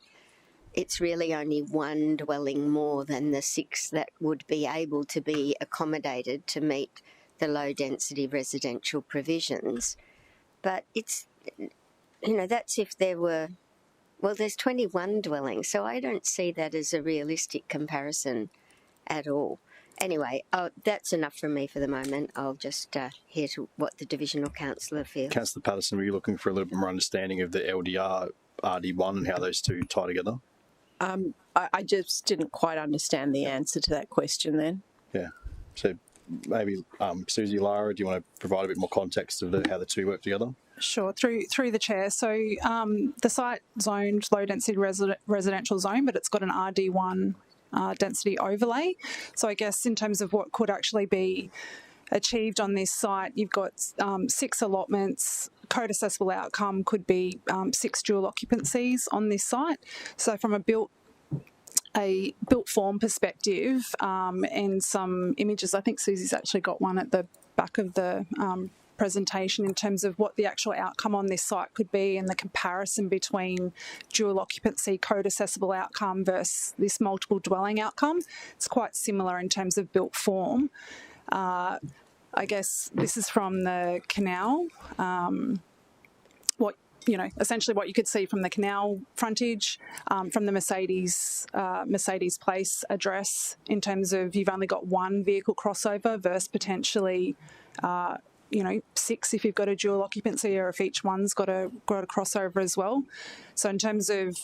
it's really only one dwelling more than the 6 that would be able to be accommodated to meet the low density residential provisions. But it's, that's if there were, well, there's 21 dwellings, so I don't see that as a realistic comparison at all. Anyway, that's enough from me for the moment. I'll just hear to what the Divisional Councillor feels. Councillor Patterson, were you looking for a little bit more understanding of the LDR, RD1 and how those two tie together? I just didn't quite understand the answer to that question then. Yeah. So maybe Susie, Lara, do you want to provide a bit more context of how the two work together? Sure, through the chair. So the site zoned low density residential zone, but it's got an RD1 density overlay. So I guess in terms of what could actually be achieved on this site, you've got 6 allotments. Code assessable outcome could be 6 dual occupancies on this site. So from a built form perspective, and some images, I think Susie's actually got one at the back of the presentation in terms of what the actual outcome on this site could be and the comparison between dual occupancy code assessable outcome versus this multiple dwelling outcome. It's quite similar in terms of built form. I guess this is from the canal. Essentially what you could see from the canal frontage, from the Mercedes Place address, in terms of you've only got 1 vehicle crossover versus potentially 6 if you've got a dual occupancy, or if each one's got a crossover as well. So in terms of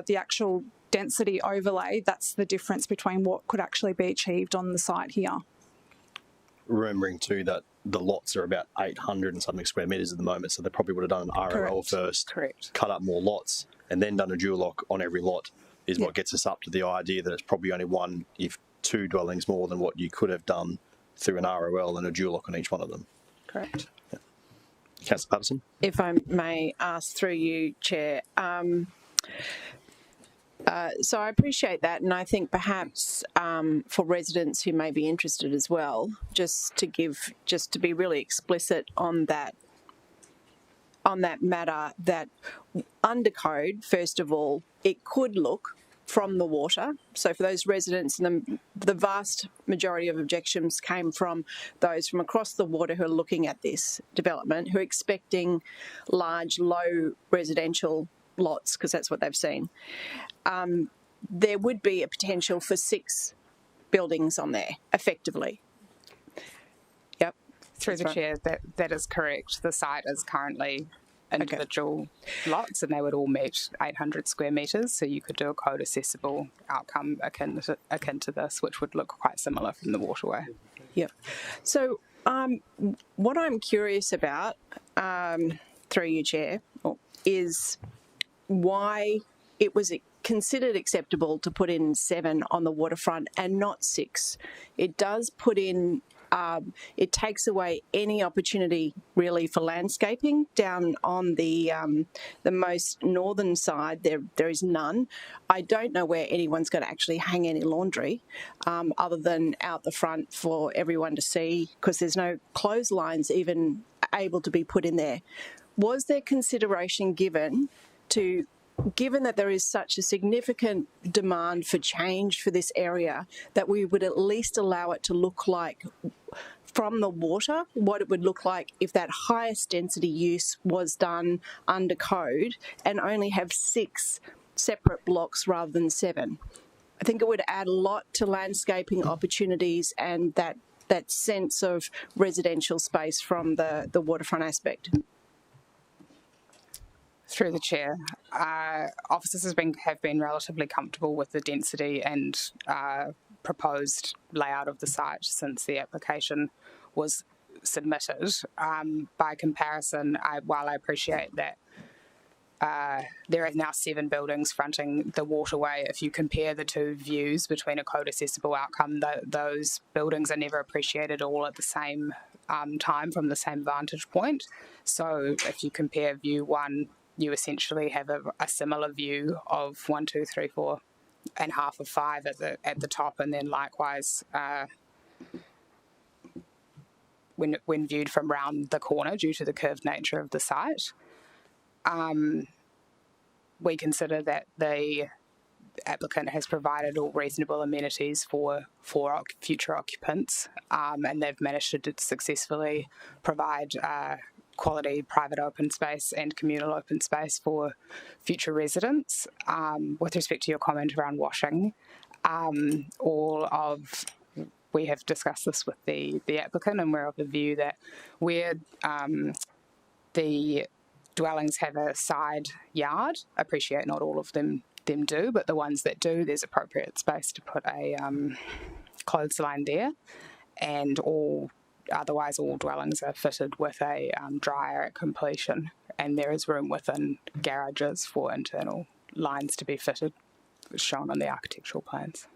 the actual density overlay, that's the difference between what could actually be achieved on the site here. Remembering too that the lots are about 800 and something square metres at the moment, so they probably would have done an RLL first, cut up more lots, and then done a dual lock on every lot, is what gets us up to the idea that it's probably only 1, if 2 dwellings more than what you could have done through an RLL and a dual lock on each one of them. Correct. Yeah. Councillor Patterson? If I may ask through you, Chair, so I appreciate that, and I think perhaps for residents who may be interested as well, just to be really explicit on that matter, that under code, first of all, it could look from the water. So for those residents, and the vast majority of objections came from those from across the water who are looking at this development, who are expecting large, low residential lots, because that's what they've seen. There would be a potential for 6 buildings on there, effectively. Yep. Through the chair, that is correct. The site is currently individual lots, and they would all meet 800 square metres, so you could do a code assessable outcome akin to this, which would look quite similar from the waterway. Yep. So what I'm curious about, through you, Chair, is why it was considered acceptable to put in 7 on the waterfront and not 6. It does put in, it takes away any opportunity really for landscaping down on the most northern side. There is none. I don't know where anyone's going to actually hang any laundry other than out the front for everyone to see, because there's no clotheslines even able to be put in there. Was there consideration given that there is such a significant demand for change for this area, that we would at least allow it to look like from the water what it would look like if that highest density use was done under code and only have 6 separate blocks rather than 7? I think it would add a lot to landscaping opportunities and that sense of residential space from the waterfront aspect. Through the chair, officers have been relatively comfortable with the density and proposed layout of the site since the application was submitted. By comparison, while I appreciate that there are now 7 buildings fronting the waterway, if you compare the 2 views between a code accessible outcome, those buildings are never appreciated all at the same time from the same vantage point. So if you compare view 1, you essentially have a similar view of 1, 2, 3, 4, and half of 5 at the top, and then likewise when viewed from round the corner due to the curved nature of the site. We consider that the applicant has provided all reasonable amenities for future occupants, and they've managed to successfully provide quality private open space and communal open space for future residents. With respect to your comment around washing, we have discussed this with the applicant, and we're of the view that where the dwellings have a side yard, appreciate not all of them do, but the ones that do, there's appropriate space to put a clothesline there, and otherwise all dwellings are fitted with a dryer at completion, and there is room within garages for internal lines to be fitted, as shown on the architectural plans.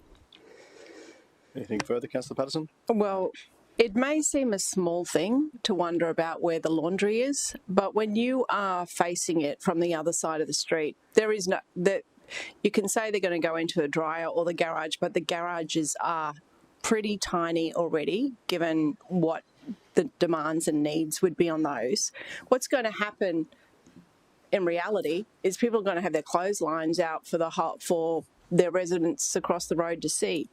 Anything further, Councillor Patterson? Well, it may seem a small thing to wonder about where the laundry is, but when you are facing it from the other side of the street, there is you can say they're going to go into a dryer or the garage, but the garages are pretty tiny already, given what the demands and needs would be on those. What's going to happen in reality is people are going to have their clotheslines out for their residents across the road to see.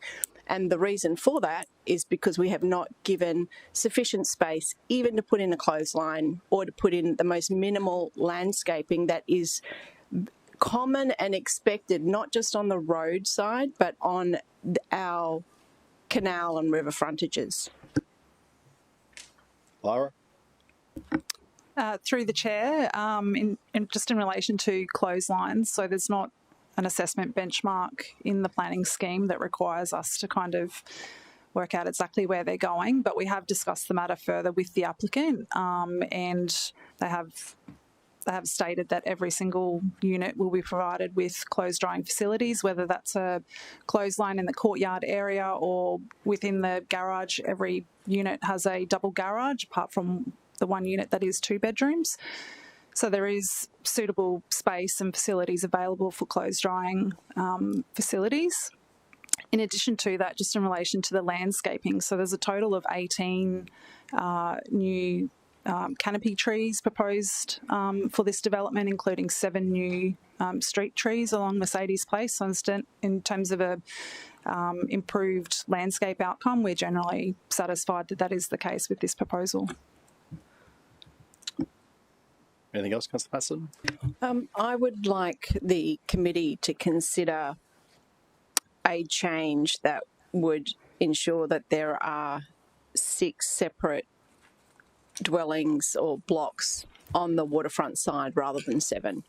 And the reason for that is because we have not given sufficient space even to put in a clothesline or to put in the most minimal landscaping that is common and expected, not just on the roadside, but on our canal and river frontages. Lara? Through the chair, just in relation to clotheslines, so there's not an assessment benchmark in the planning scheme that requires us to kind of work out exactly where they're going, but we have discussed the matter further with the applicant, and they have stated that every single unit will be provided with clothes drying facilities, whether that's a clothesline in the courtyard area or within the garage. Every unit has a double garage, apart from the one unit that is 2 bedrooms. So there is suitable space and facilities available for clothes drying facilities. In addition to that, just in relation to the landscaping, so there's a total of 18 new canopy trees proposed for this development, including 7 new street trees along Mercedes Place. So in terms of a improved landscape outcome, we're generally satisfied that that is the case with this proposal. Anything else, Councillor Patterson? I would like the committee to consider a change that would ensure that there are 6 separate dwellings or blocks on the waterfront side rather than 7,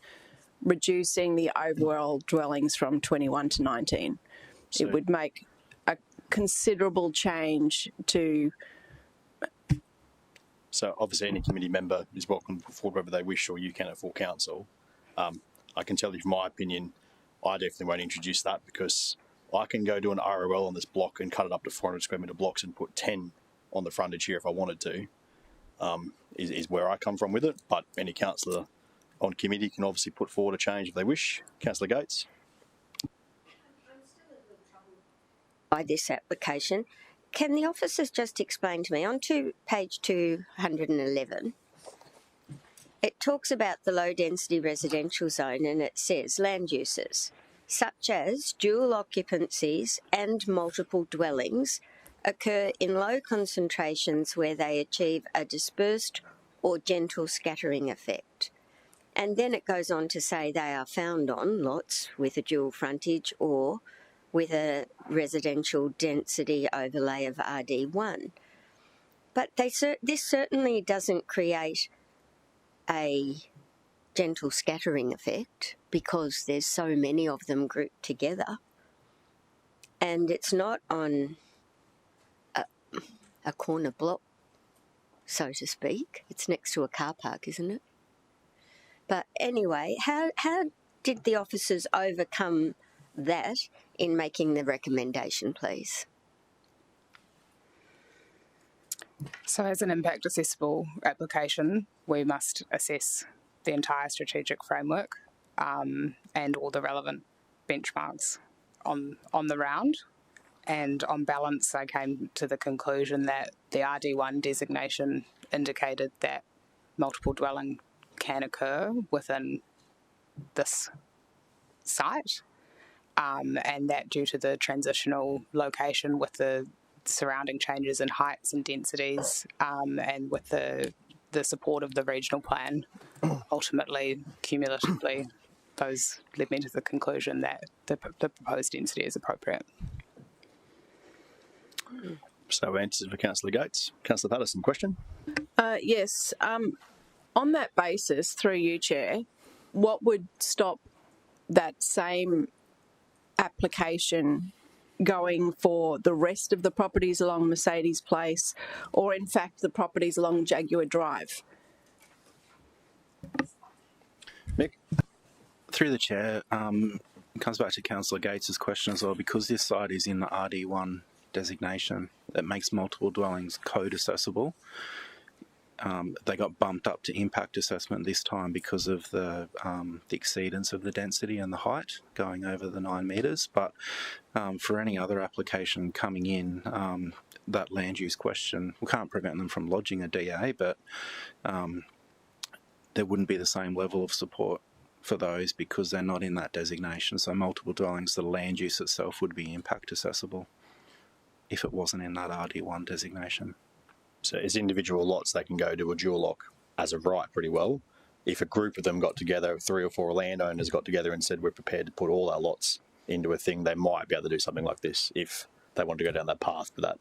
reducing the overall dwellings from 21 to 19. It would make considerable change to. So obviously any committee member is welcome to put forward whether they wish, or you can at full council. I can tell you from my opinion, I definitely won't introduce that, because I can go do an ROL on this block and cut it up to 400 square metre blocks and put 10 on the frontage here if I wanted to, is where I come from with it. But any councillor on committee can obviously put forward a change if they wish. Councillor Gates. By this application, can the officers just explain to me, on page 211, it talks about the low density residential zone, and it says land uses such as dual occupancies and multiple dwellings occur in low concentrations where they achieve a dispersed or gentle scattering effect. And then it goes on to say they are found on lots with a dual frontage or with a residential density overlay of RD1. But this certainly doesn't create a gentle scattering effect, because there's so many of them grouped together. And it's not on a corner block, so to speak. It's next to a car park, isn't it? But anyway, how did the officers overcome that in making the recommendation, please? So as an impact assessable application, we must assess the entire strategic framework and all the relevant benchmarks on the round. And on balance, I came to the conclusion that the RD1 designation indicated that multiple dwelling can occur within this site, and that due to the transitional location with the surrounding changes in heights and densities, and with the support of the regional plan, ultimately, cumulatively, those led me to the conclusion that the proposed density is appropriate. So answers for Councillor Gates. Councillor Patterson, question? Yes. On that basis, through you, Chair, what would stop that same application going for the rest of the properties along Mercedes Place, or in fact the properties along Jaguar Drive? Mick? Through the chair, it comes back to Councillor Gates's question as well. Because this site is in the RD1 designation, that makes multiple dwellings code accessible. They got bumped up to impact assessment this time because of the exceedance of the density and the height going over the 9 metres. But for any other application coming in, that land use question, we can't prevent them from lodging a DA, but there wouldn't be the same level of support for those because they're not in that designation. So multiple dwellings, the land use itself would be impact accessible if it wasn't in that RD1 designation. So as individual lots, they can go to a dual lock as of right pretty well. If a group of them got together, 3 or 4 landowners got together and said, we're prepared to put all our lots into a thing, they might be able to do something like this if they want to go down that path. But that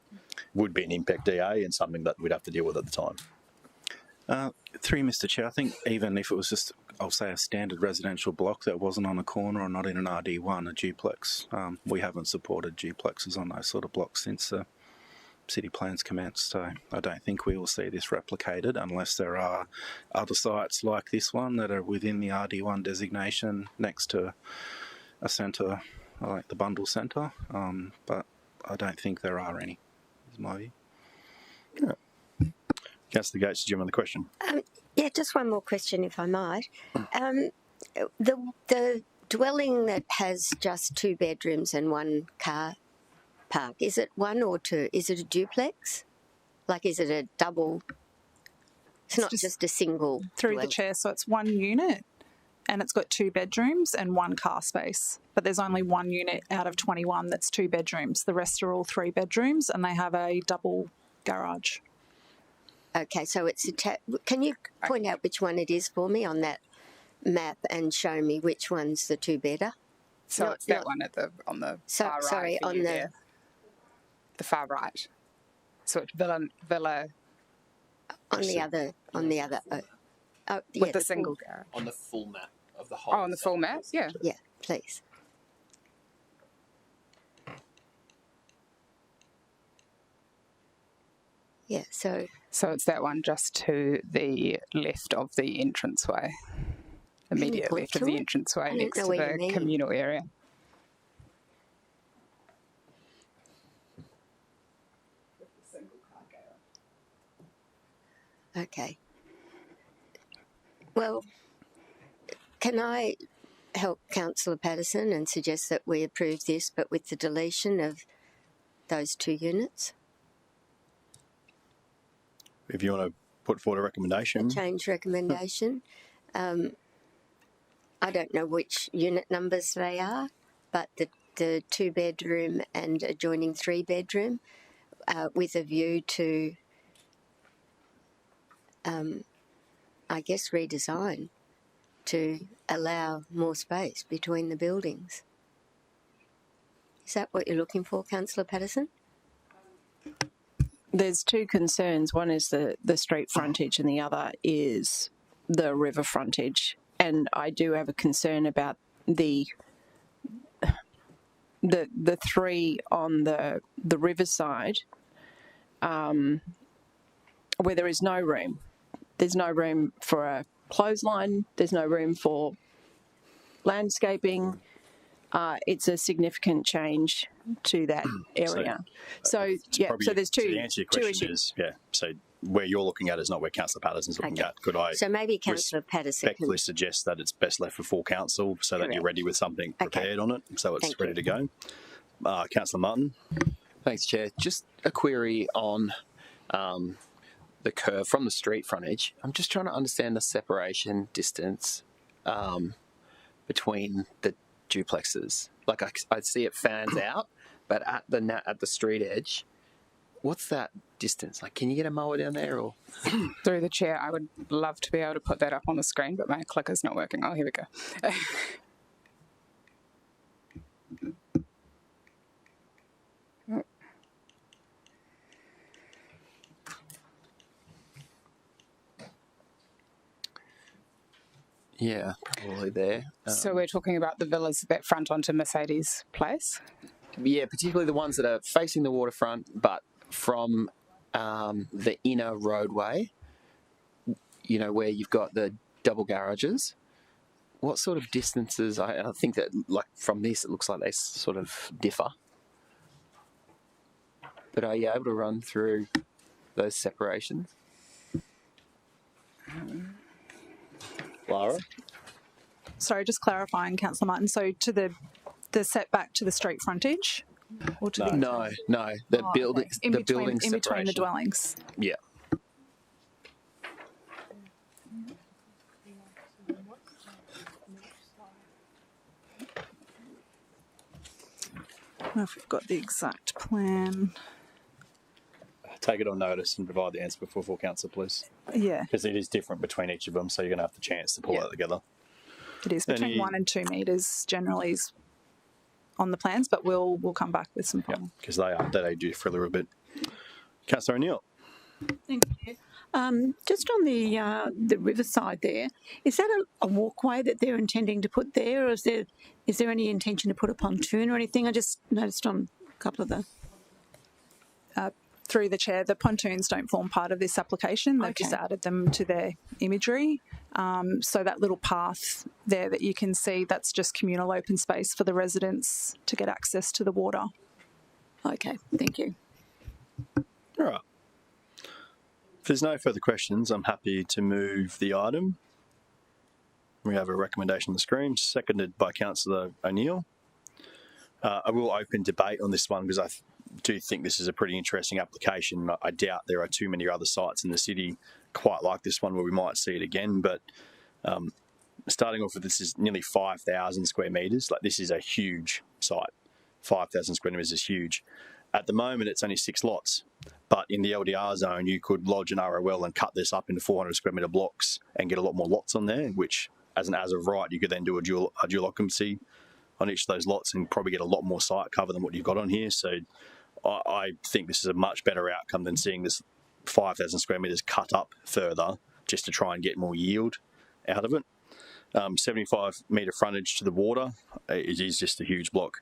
would be an impact DA and something that we'd have to deal with at the time. Through Mr. Chair, I think even if it was just, I'll say, a standard residential block that wasn't on a corner or not in an RD1, a duplex, we haven't supported duplexes on those sort of blocks since the city plans commenced, so I don't think we will see this replicated unless there are other sites like this one that are within the RD1 designation next to a centre like the Bundle Centre, but I don't think there are any, is my view. Yeah. Councillor Gates, did you have another question? Yeah, just one more question, if I might. The dwelling that has just 2 bedrooms and 1 car park, is it 1 or 2? Is it a duplex? Like, is it a double? It's not just a single through dwelling. the chair, so it's 1 unit and it's got 2 bedrooms and 1 car space, but there's only 1 unit out of 21 that's 2 bedrooms. The rest are all 3 bedrooms and they have a double garage. Okay, so it's can you point out which one it is for me on that map and show me which one's the 2-bedder? So it's that one on the far right. Sorry, on the far right. So it's Villa on the other. With the single garage. On the full map of the whole. Oh, on the full map, yeah. Yeah, please. Yeah, so it's that one just to the left of the entranceway, immediate left of the entranceway next to the communal area. Okay. Well, can I help Councillor Patterson and suggest that we approve this, but with the deletion of those 2 units? If you want to put forward a recommendation. A change recommendation. I don't know which unit numbers they are, but the 2-bedroom and adjoining 3-bedroom with a view to, I guess, redesign to allow more space between the buildings. Is that what you're looking for, Councillor Patterson? There's 2 concerns. One is the street frontage and the other is the river frontage. And I do have a concern about the 3 on the riverside where there is no room. There's no room for a clothesline. There's no room for landscaping. It's a significant change to that area. So there's two. So the answer to your question is, so where you're looking at is not where Councillor Patterson's looking at. Could I so maybe Councillor Patterson respectfully suggest that it's best left for full council so that you're ready with something prepared on it, so it's ready to go. Councillor Martin. Thanks, Chair. Just a query on the curve from the street frontage. I'm just trying to understand the separation distance between the duplexes. Like I see it fans out, but at the street edge, what's that distance? Like, can you get a mower down there? Or through the chair, I would love to be able to put that up on the screen, but my clicker's not working. Oh, here we go. Yeah, probably there. So we're talking about the villas that front onto Mercedes Place? Yeah, particularly the ones that are facing the waterfront, but from the inner roadway, you know, where you've got the double garages. What sort of distances? I think that, like, from this, it looks like they sort of differ. But are you able to run through those separations? Lara? Sorry, just clarifying, Councillor Martin. So to the setback to the street frontage, or to no, the buildings, in the between, building in between the separation. dwellings. Yeah. I don't know if we've got the exact plan. Take it on notice and provide the answer before full council, please. Yeah. Because it is different between each of them, so you're going to have the chance to pull that together. It is between 1 and 2 metres generally is on the plans, but we'll come back with some final. Because they do for a little bit. Councillor O'Neill. Thank you. Just on the riverside there, is that a walkway that they're intending to put there, or is there any intention to put a pontoon or anything? I just noticed on a couple of the... Through the chair, the pontoons don't form part of this application. They've just added them to their imagery. So that little path there that you can see, that's just communal open space for the residents to get access to the water. Okay, thank you. All right. If there's no further questions, I'm happy to move the item. We have a recommendation on the screen, seconded by Councillor O'Neill. I will open debate on this one because I do think this is a pretty interesting application. I doubt there are too many other sites in the city quite like this one where we might see it again, but starting off with, this is nearly 5,000 square metres. Like, this is a huge site. 5,000 square metres is huge. At the moment, it's only 6 lots, but in the LDR zone, you could lodge an ROL and cut this up into 400 square metre blocks and get a lot more lots on there, which, as of right, you could then do a dual occupancy on each of those lots and probably get a lot more site cover than what you've got on here. So I think this is a much better outcome than seeing this 5,000 square metres cut up further just to try and get more yield out of it. 75 metre frontage to the water. It is just a huge block.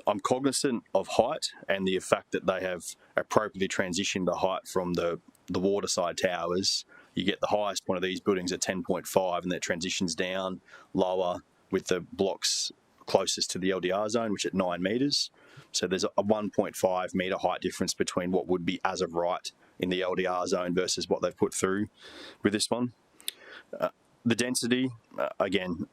I'm cognizant of height and the fact that they have appropriately transitioned the height from the waterside towers. You get the highest point of these buildings at 10.5 and that transitions down lower with the blocks closest to the LDR zone, which at 9 metres. So there's a 1.5 metre height difference between what would be as of right in the LDR zone versus what they've put through with this one. The density, again,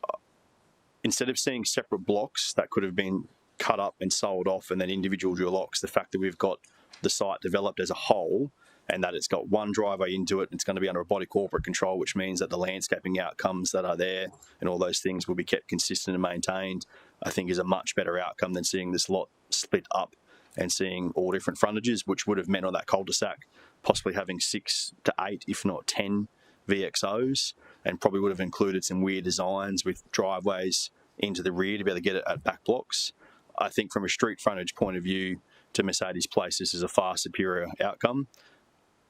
instead of seeing separate blocks that could have been cut up and sold off and then individual dual locks, the fact that we've got the site developed as a whole and that it's got one driveway into it, it's going to be under a body corporate control, which means that the landscaping outcomes that are there and all those things will be kept consistent and maintained, I think is a much better outcome than seeing this lot split up and seeing all different frontages, which would have meant on that cul-de-sac possibly having 6 to 8, if not 10 VXOs, and probably would have included some weird designs with driveways into the rear to be able to get it at back blocks. I think from a street frontage point of view to Mercedes Place, this is a far superior outcome.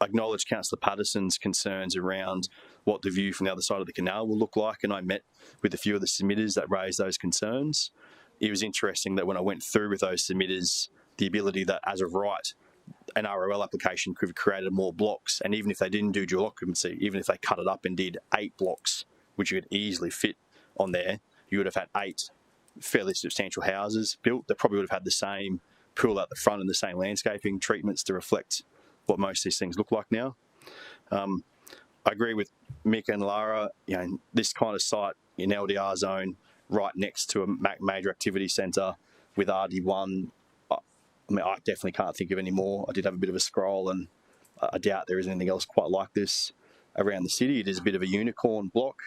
I acknowledge Councillor Patterson's concerns around what the view from the other side of the canal will look like, and I met with a few of the submitters that raised those concerns. It was interesting that when I went through with those submitters, the ability that as of right, an ROL application could have created more blocks, and even if they didn't do dual occupancy, even if they cut it up and did 8 blocks, which you could easily fit on there, you would have had 8 fairly substantial houses built that probably would have had the same pool at the front and the same landscaping treatments to reflect what most of these things look like now. I agree with Mick and Lara, this kind of site in LDR zone right next to a major activity centre with RD1, I definitely can't think of any more. I did have a bit of a scroll and I doubt there is anything else quite like this around the city. It is a bit of a unicorn block,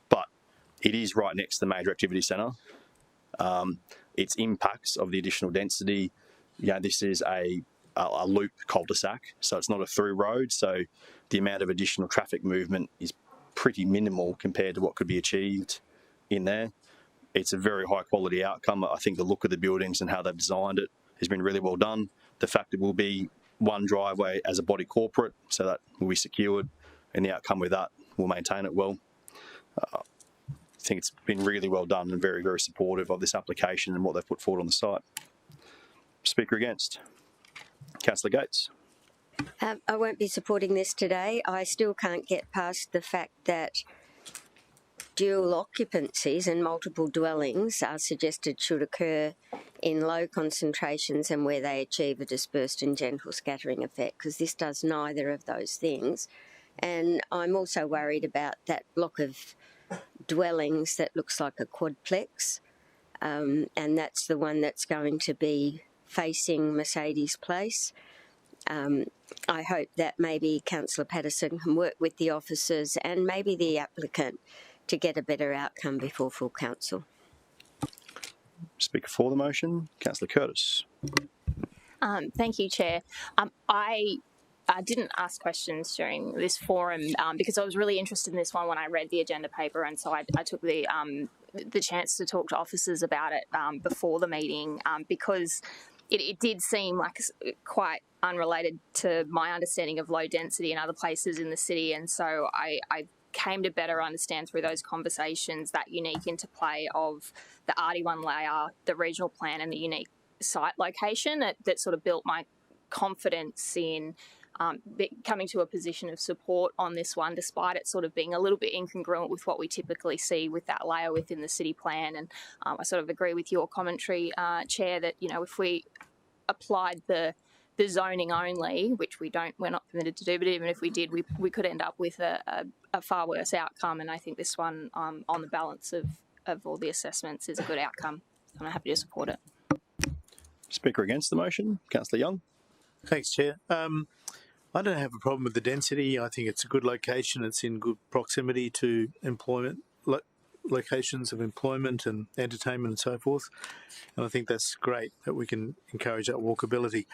but it is right next to the major activity centre. Its impacts of the additional density, this is a loop cul-de-sac, so it's not a through road, so the amount of additional traffic movement is pretty minimal compared to what could be achieved in there. It's a very high quality outcome. I think the look of the buildings and how they've designed it has been really well done. The fact it will be one driveway as a body corporate, so that will be secured, and the outcome with that will maintain it well. I think it's been really well done and very, very supportive of this application and what they've put forward on the site. Speaker against? Councillor Gates. I won't be supporting this today. I still can't get past the fact that dual occupancies and multiple dwellings are suggested should occur in low concentrations and where they achieve a dispersed and gentle scattering effect, because this does neither of those things. And I'm also worried about that block of dwellings that looks like a quadplex, and that's the one that's going to be facing Mercedes Place. I hope that maybe Councillor Patterson can work with the officers and maybe the applicant to get a better outcome before full council. Speaker for the motion, Councillor Curtis. Thank you, Chair. I didn't ask questions during this forum because I was really interested in this one when I read the agenda paper, and so I took the chance to talk to officers about it before the meeting because it did seem like quite unrelated to my understanding of low density in other places in the city, and so I came to better understand through those conversations that unique interplay of the RD1 layer, the regional plan, and the unique site location that sort of built my confidence in coming to a position of support on this one, despite it sort of being a little bit incongruent with what we typically see with that layer within the city plan. And I sort of agree with your commentary, Chair, that if we applied the zoning only, which we're not permitted to do, but even if we did, we could end up with a far worse outcome. And I think this one, on the balance of all the assessments, is a good outcome. I'm happy to support it. Speaker against the motion, Councillor Young. Thanks, Chair. I don't have a problem with the density. I think it's a good location. It's in good proximity to employment, locations of employment and entertainment and so forth. And I think that's great that we can encourage that walkability.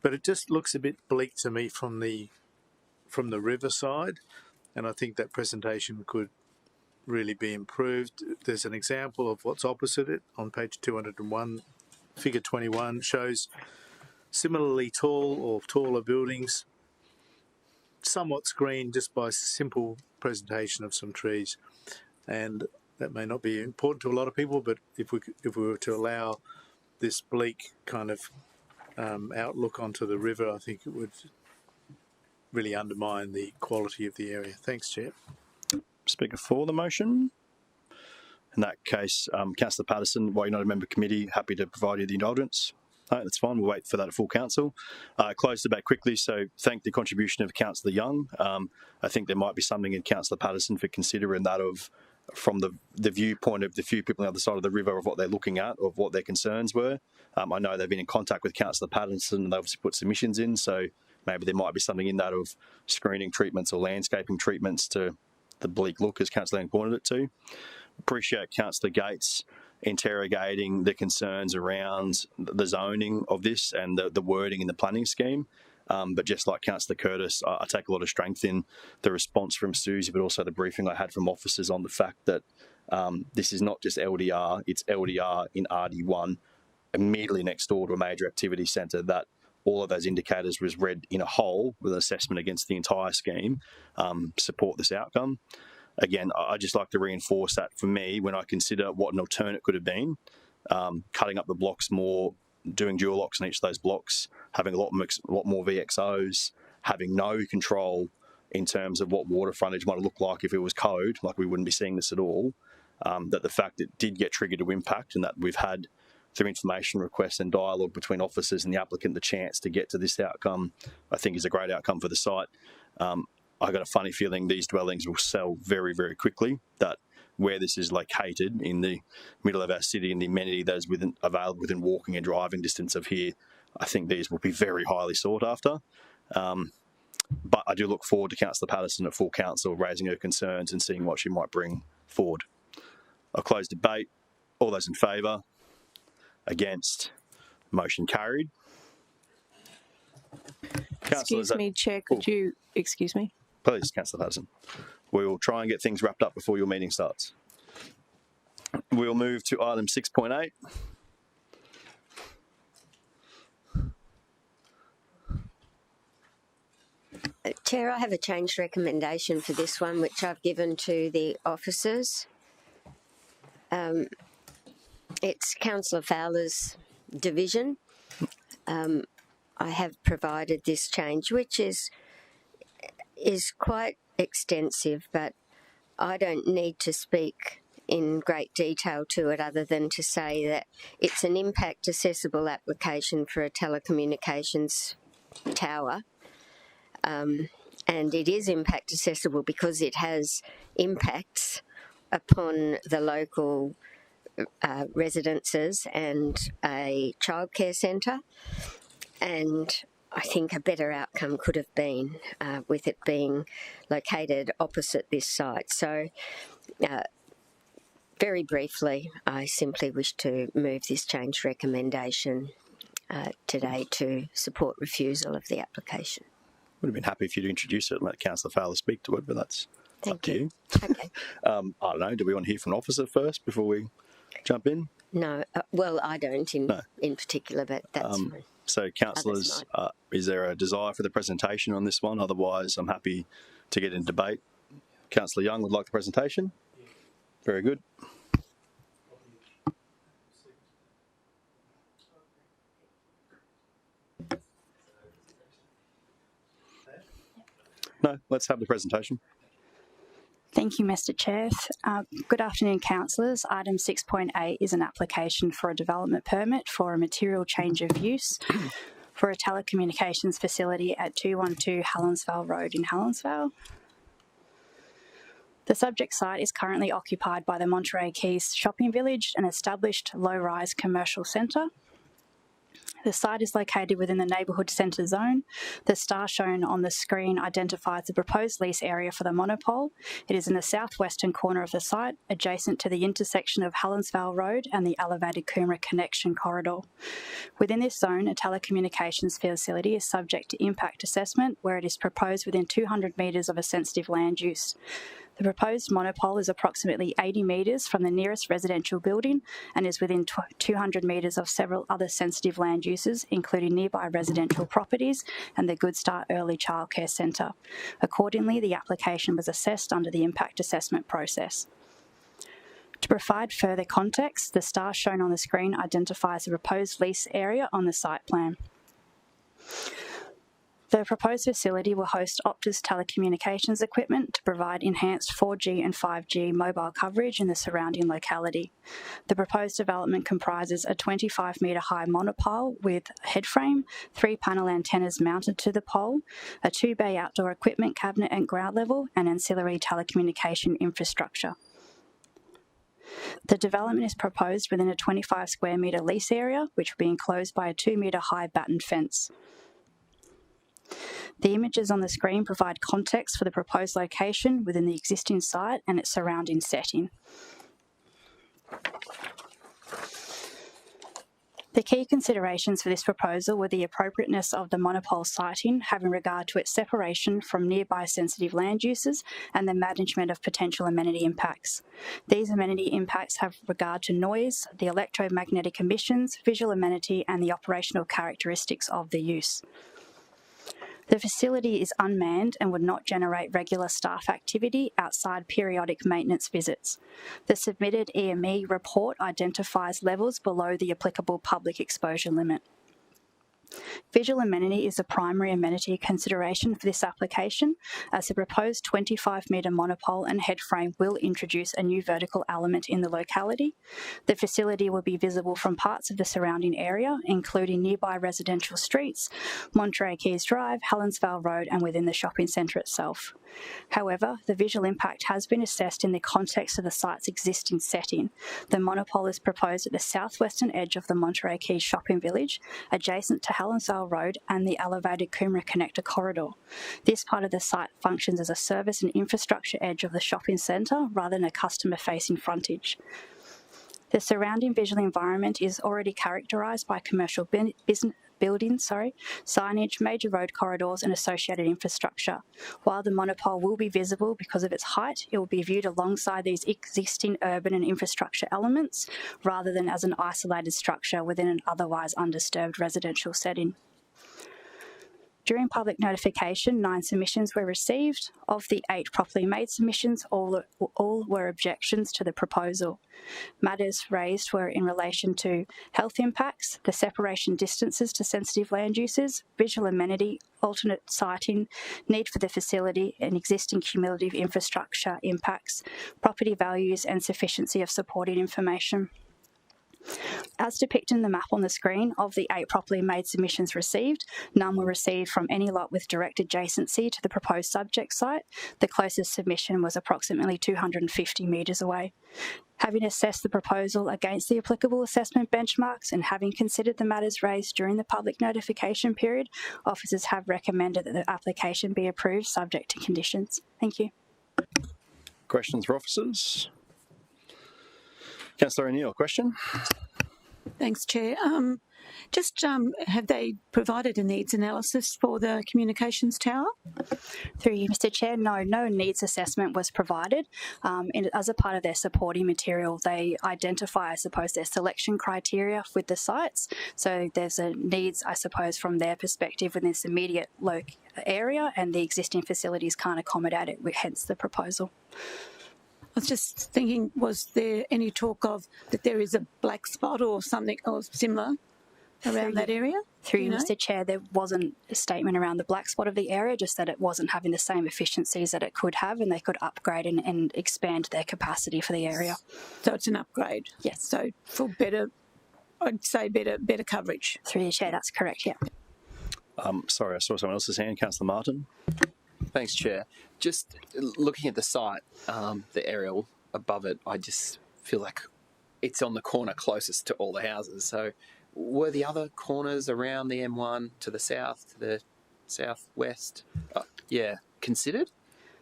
But it just looks a bit bleak to me from the riverside, and I think that presentation could really be improved. There's an example of what's opposite it on page 201. Figure 21 shows similarly tall or taller buildings, somewhat screened just by simple presentation of some trees. And that may not be important to a lot of people, but if we were to allow this bleak kind of outlook onto the river, I think it would really undermine the quality of the area. Thanks, Chair. Speaker for the motion. In that case, Councillor Patterson, while you're not a member of committee, happy to provide you the indulgence. No, that's fine. We'll wait for that at full council. Close the debate quickly. So thank the contribution of Councillor Young. I think there might be something in Councillor Patterson for considering that from the viewpoint of the few people on the other side of the river of what they're looking at, of what their concerns were. I know they've been in contact with Councillor Patterson and they obviously put submissions in. So maybe there might be something in that of screening treatments or landscaping treatments to the bleak look, as Councillor Young pointed it to. Appreciate Councillor Gates interrogating the concerns around the zoning of this and the wording in the planning scheme. But just like Councillor Curtis, I take a lot of strength in the response from Susie, but also the briefing I had from officers on the fact that this is not just LDR, it's LDR in RD1, immediately next door to a major activity centre, that all of those indicators was read in a whole with an assessment against the entire scheme, support this outcome. Again, I just like to reinforce that for me when I consider what an alternate could have been, cutting up the blocks more, doing dual locks on each of those blocks, having a lot more VXOs, having no control in terms of what water frontage might look like if it was code, like we wouldn't be seeing this at all, that the fact it did get triggered to impact and that we've had, through information requests and dialogue between officers and the applicant, the chance to get to this outcome, I think is a great outcome for the site. I got a funny feeling these dwellings will sell very, very quickly, that where this is located in the middle of our city and the amenity that is available within walking and driving distance of here, I think these will be very highly sought after. But I do look forward to Councillor Patterson at full council raising her concerns and seeing what she might bring forward. I'll close debate. All those in favour? Against? Motion carried. Excuse me, Chair, could you excuse me? Please, Councillor Patterson. We will try and get things wrapped up before your meeting starts. We'll move to item 6.8. Chair, I have a changed recommendation for this one, which I've given to the officers. It's Councillor Fowler's division. I have provided this change, which is quite extensive, but I don't need to speak in great detail to it other than to say that it's an impact accessible application for a telecommunications tower. And it is impact accessible because it has impacts upon the local residences and a childcare centre. And I think a better outcome could have been with it being located opposite this site. So very briefly, I simply wish to move this change recommendation today to support refusal of the application. Would have been happy if you'd introduce it and let Councillor Fowler speak to it, but that's up to you. Okay. I don't know, do we want to hear from an officer first before we jump in? No, well, I don't in particular, but that's fine. So, councillors, is there a desire for the presentation on this one? Otherwise, I'm happy to get in debate. Councillor Young would like the presentation. Very good. No, let's have the presentation. Thank you, Mr Chair. Good afternoon, councillors. Item 6.8 is an application for a development permit for a material change of use for a telecommunications facility at 212 Helensvale Road in Helensvale. The subject site is currently occupied by the Monterey Keys Shopping Village, an established low-rise commercial centre. The site is located within the neighbourhood centre zone. The star shown on the screen identifies the proposed lease area for the monopole. It is in the southwestern corner of the site, adjacent to the intersection of Helensvale Road and the elevated Coomera connection corridor. Within this zone, a telecommunications facility is subject to impact assessment, where it is proposed within 200 metres of a sensitive land use. The proposed monopole is approximately 80 metres from the nearest residential building and is within 200 metres of several other sensitive land uses, including nearby residential properties and the Good Start Early Childcare Centre. Accordingly, the application was assessed under the impact assessment process. To provide further context, the star shown on the screen identifies the proposed lease area on the site plan. The proposed facility will host Optus telecommunications equipment to provide enhanced 4G and 5G mobile coverage in the surrounding locality. The proposed development comprises a 25-metre high monopole with headframe, 3 panel antennas mounted to the pole, a 2-bay outdoor equipment cabinet at ground level, and ancillary telecommunication infrastructure. The development is proposed within a 25 square metre lease area, which will be enclosed by a 2-metre high batten fence. The images on the screen provide context for the proposed location within the existing site and its surrounding setting. The key considerations for this proposal were the appropriateness of the monopole siting, having regard to its separation from nearby sensitive land uses and the management of potential amenity impacts. These amenity impacts have regard to noise, the electromagnetic emissions, visual amenity, and the operational characteristics of the use. The facility is unmanned and would not generate regular staff activity outside periodic maintenance visits. The submitted EME report identifies levels below the applicable public exposure limit. Visual amenity is the primary amenity consideration for this application, as the proposed 25-metre monopole and headframe will introduce a new vertical element in the locality. The facility will be visible from parts of the surrounding area, including nearby residential streets, Monterey Keys Drive, Helensvale Road, and within the shopping centre itself. However, the visual impact has been assessed in the context of the site's existing setting. The monopole is proposed at the southwestern edge of the Monterey Keys shopping village, adjacent to Helensvale Road and the elevated Coomera Connector corridor. This part of the site functions as a service and infrastructure edge of the shopping centre rather than a customer-facing frontage. The surrounding visual environment is already characterised by commercial buildings, signage, major road corridors and associated infrastructure. While the monopole will be visible because of its height, it will be viewed alongside these existing urban and infrastructure elements rather than as an isolated structure within an otherwise undisturbed residential setting. During public notification, 9 submissions were received. Of the 8 properly made submissions, all were objections to the proposal. Matters raised were in relation to health impacts, the separation distances to sensitive land uses, visual amenity, alternate siting, need for the facility, and existing cumulative infrastructure impacts, property values, and sufficiency of supporting information. As depicted in the map on the screen, of the 8 properly made submissions received, none were received from any lot with direct adjacency to the proposed subject site. The closest submission was approximately 250 metres away. Having assessed the proposal against the applicable assessment benchmarks and having considered the matters raised during the public notification period, officers have recommended that the application be approved subject to conditions. Thank you. Questions for officers? Councillor O'Neill, question? Thanks, Chair. Have they provided a needs analysis for the communications tower? Through you, Mr. Chair, no needs assessment was provided. As a part of their supporting material, they identify, I suppose, their selection criteria with the sites. So there's a needs, I suppose, from their perspective within this immediate area, and the existing facilities can't accommodate it, hence the proposal. I was just thinking, was there any talk of that there is a black spot or something or similar around that area? Through you, Mr. Chair, there wasn't a statement around the black spot of the area, just that it wasn't having the same efficiencies that it could have, and they could upgrade and expand their capacity for the area. So it's an upgrade? Yes. So for better, I'd say better coverage. Through you, Chair, that's correct, yeah. Sorry, I saw someone else's hand. Councillor Martin. Thanks, Chair. Just looking at the site, the aerial above it, I just feel like it's on the corner closest to all the houses. So were the other corners around the M1 to the south, to the southwest, considered?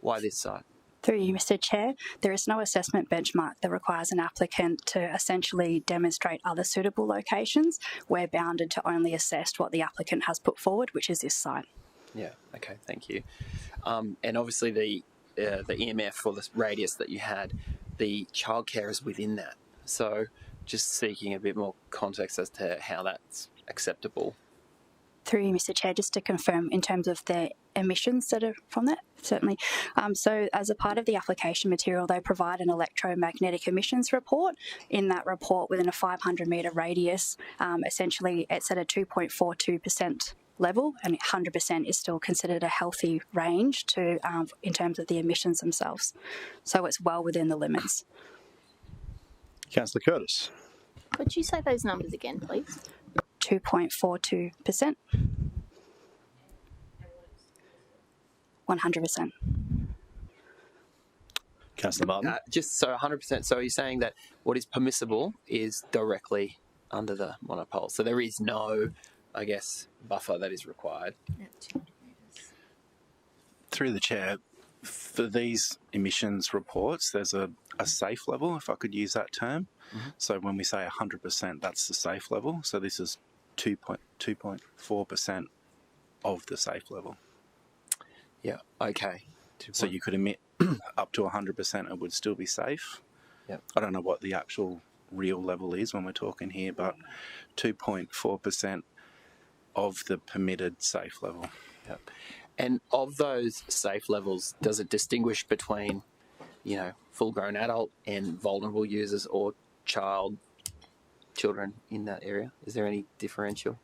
Why this site? Through you, Mr. Chair, there is no assessment benchmark that requires an applicant to essentially demonstrate other suitable locations. We're bounded to only assess what the applicant has put forward, which is this site. Yeah, okay, thank you. And obviously the EMF or the radius that you had, the childcare is within that. So just seeking a bit more context as to how that's acceptable. Through you, Mr. Chair, just to confirm in terms of the emissions that are from that, certainly. So as a part of the application material, they provide an electromagnetic emissions report. In that report, within a 500 metre radius, essentially it's at a 2.42% level, and 100% is still considered a healthy range to in terms of the emissions themselves. So it's well within the limits. Councillor Curtis. Could you say those numbers again, please? 2.42%. 100%. Councillor Martin. Just so 100%. So you're saying that what is permissible is directly under the monopole. So there is no, I guess, buffer that is required. Through the chair, for these emissions reports, there's a safe level, if I could use that term. Mm-hmm. So when we say 100%, that's the safe level. So this is 2.4% of the safe level. Yeah, okay. So you could emit up to 100%, it would still be safe. Yep. I don't know what the actual real level is when we're talking here, but 2.4% of the permitted safe level. Yep. And of those safe levels, does it distinguish between, you know, full-grown adult and vulnerable users or children in that area? Is there any differential?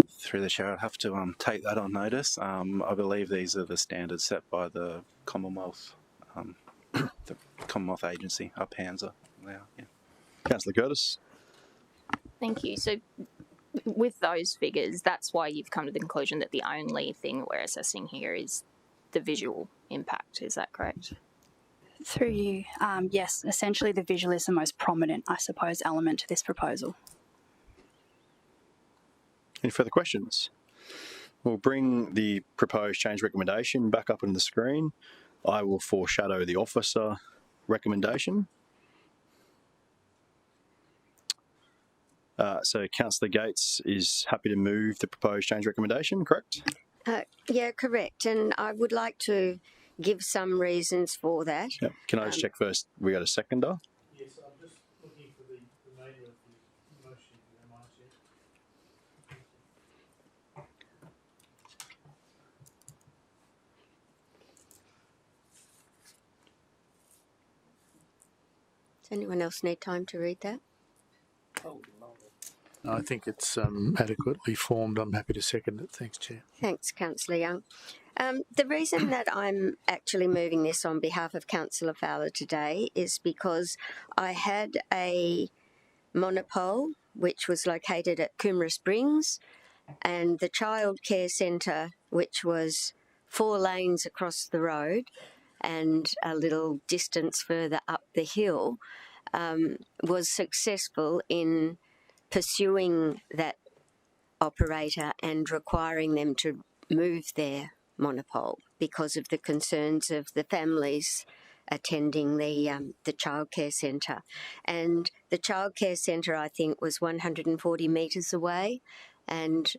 Through the chair, I'd have to take that on notice. I believe these are the standards set by the Commonwealth, the Commonwealth Agency, UPANZA. Yeah. Councillor Curtis. Thank you. So with those figures, that's why you've come to the conclusion that the only thing that we're assessing here is the visual impact. Is that correct? Through you, yes, essentially the visual is the most prominent, I suppose, element to this proposal. Any further questions? We'll bring the proposed change recommendation back up on the screen. I will foreshadow the officer recommendation. So Councillor Gates is happy to move the proposed change recommendation, correct? Yeah, correct. And I would like to give some reasons for that. Yep. Can I just check first, we got a seconder? Yes, I'm just looking for the remainder of the motion, if you don't mind, Chair. Does anyone else need time to read that? I think it's adequately formed. I'm happy to second it. Thanks, Chair. Thanks, Councillor Young. The reason that I'm actually moving this on behalf of Councillor Fowler today is because I had a monopole which was located at Coomera Springs, and the child care centre, which was 4 lanes across the road and a little distance further up the hill, was successful in pursuing that operator and requiring them to move their monopole because of the concerns of the families attending the childcare centre. And the childcare centre, I think, was 140 metres away, and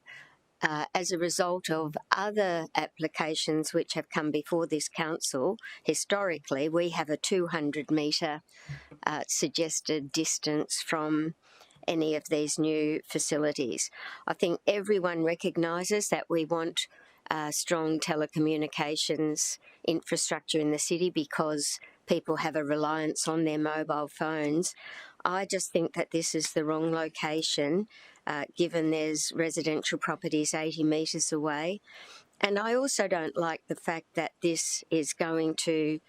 as a result of other applications which have come before this council, historically we have a 200 metre suggested distance from any of these new facilities. I think everyone recognises that we want strong telecommunications infrastructure in the city because people have a reliance on their mobile phones. I just think that this is the wrong location, given there's residential properties 80 metres away. And I also don't like the fact that this is going to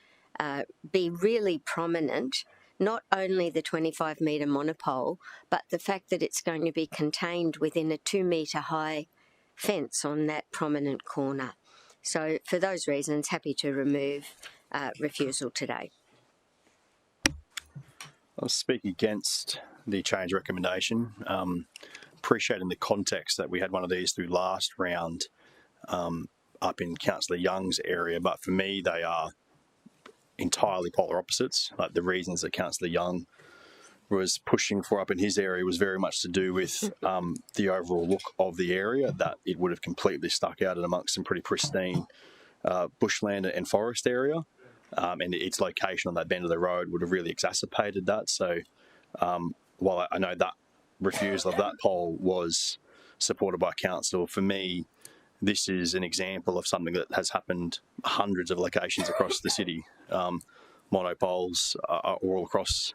be really prominent, not only the 25 metre monopole, but the fact that it's going to be contained within a 2 metre high fence on that prominent corner. So for those reasons, happy to remove refusal today. I'll speak against the change recommendation, appreciating the context that we had one of these through last round up in Councillor Young's area, but for me they are entirely polar opposites. Like the reasons that Councillor Young was pushing for up in his area was very much to do with the overall look of the area, that it would have completely stuck out and amongst some pretty pristine bushland and forest area. And its location on that bend of the road would have really exacerbated that. So while I know that refusal of that poll was supported by council. For me, this is an example of something that has happened hundreds of locations across the city. Monopoles are all across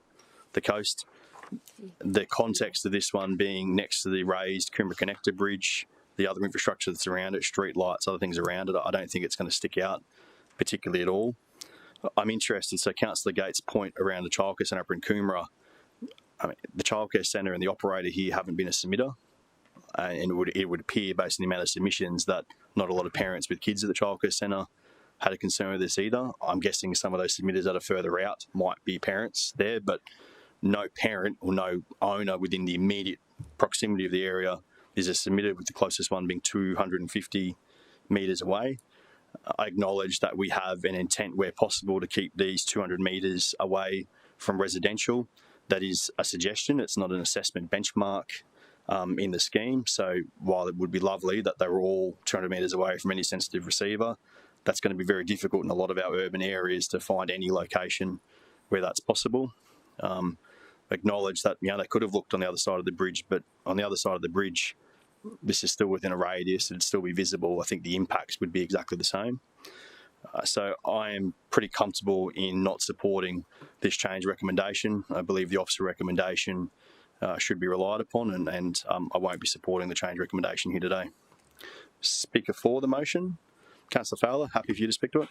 the coast. The context of this one being next to the raised Coomera Connector Bridge, the other infrastructure that's around it, street lights, other things around it, I don't think it's going to stick out particularly at all. I'm interested, so Councillor Gates' point around the childcare centre up in Coomera, I mean, the childcare centre and the operator here haven't been a submitter, and it would appear, based on the amount of submissions, that not a lot of parents with kids at the childcare centre had a concern with this either. I'm guessing some of those submitters that are further out might be parents there, but no parent or no owner within the immediate proximity of the area is a submitter, with the closest one being 250 metres away. I acknowledge that we have an intent where possible to keep these 200 metres away from residential. That is a suggestion. It's not an assessment benchmark in the scheme. So while it would be lovely that they were all 200 metres away from any sensitive receiver, that's going to be very difficult in a lot of our urban areas to find any location where that's possible. Acknowledge that, you know, they could have looked on the other side of the bridge, but on the other side of the bridge, this is still within a radius, it'd still be visible. I think the impacts would be exactly the same. So I am pretty comfortable in not supporting this change recommendation. I believe the officer recommendation should be relied upon, and I won't be supporting the change recommendation here today. Speaker for the motion, Councillor Fowler, happy for you to speak to it.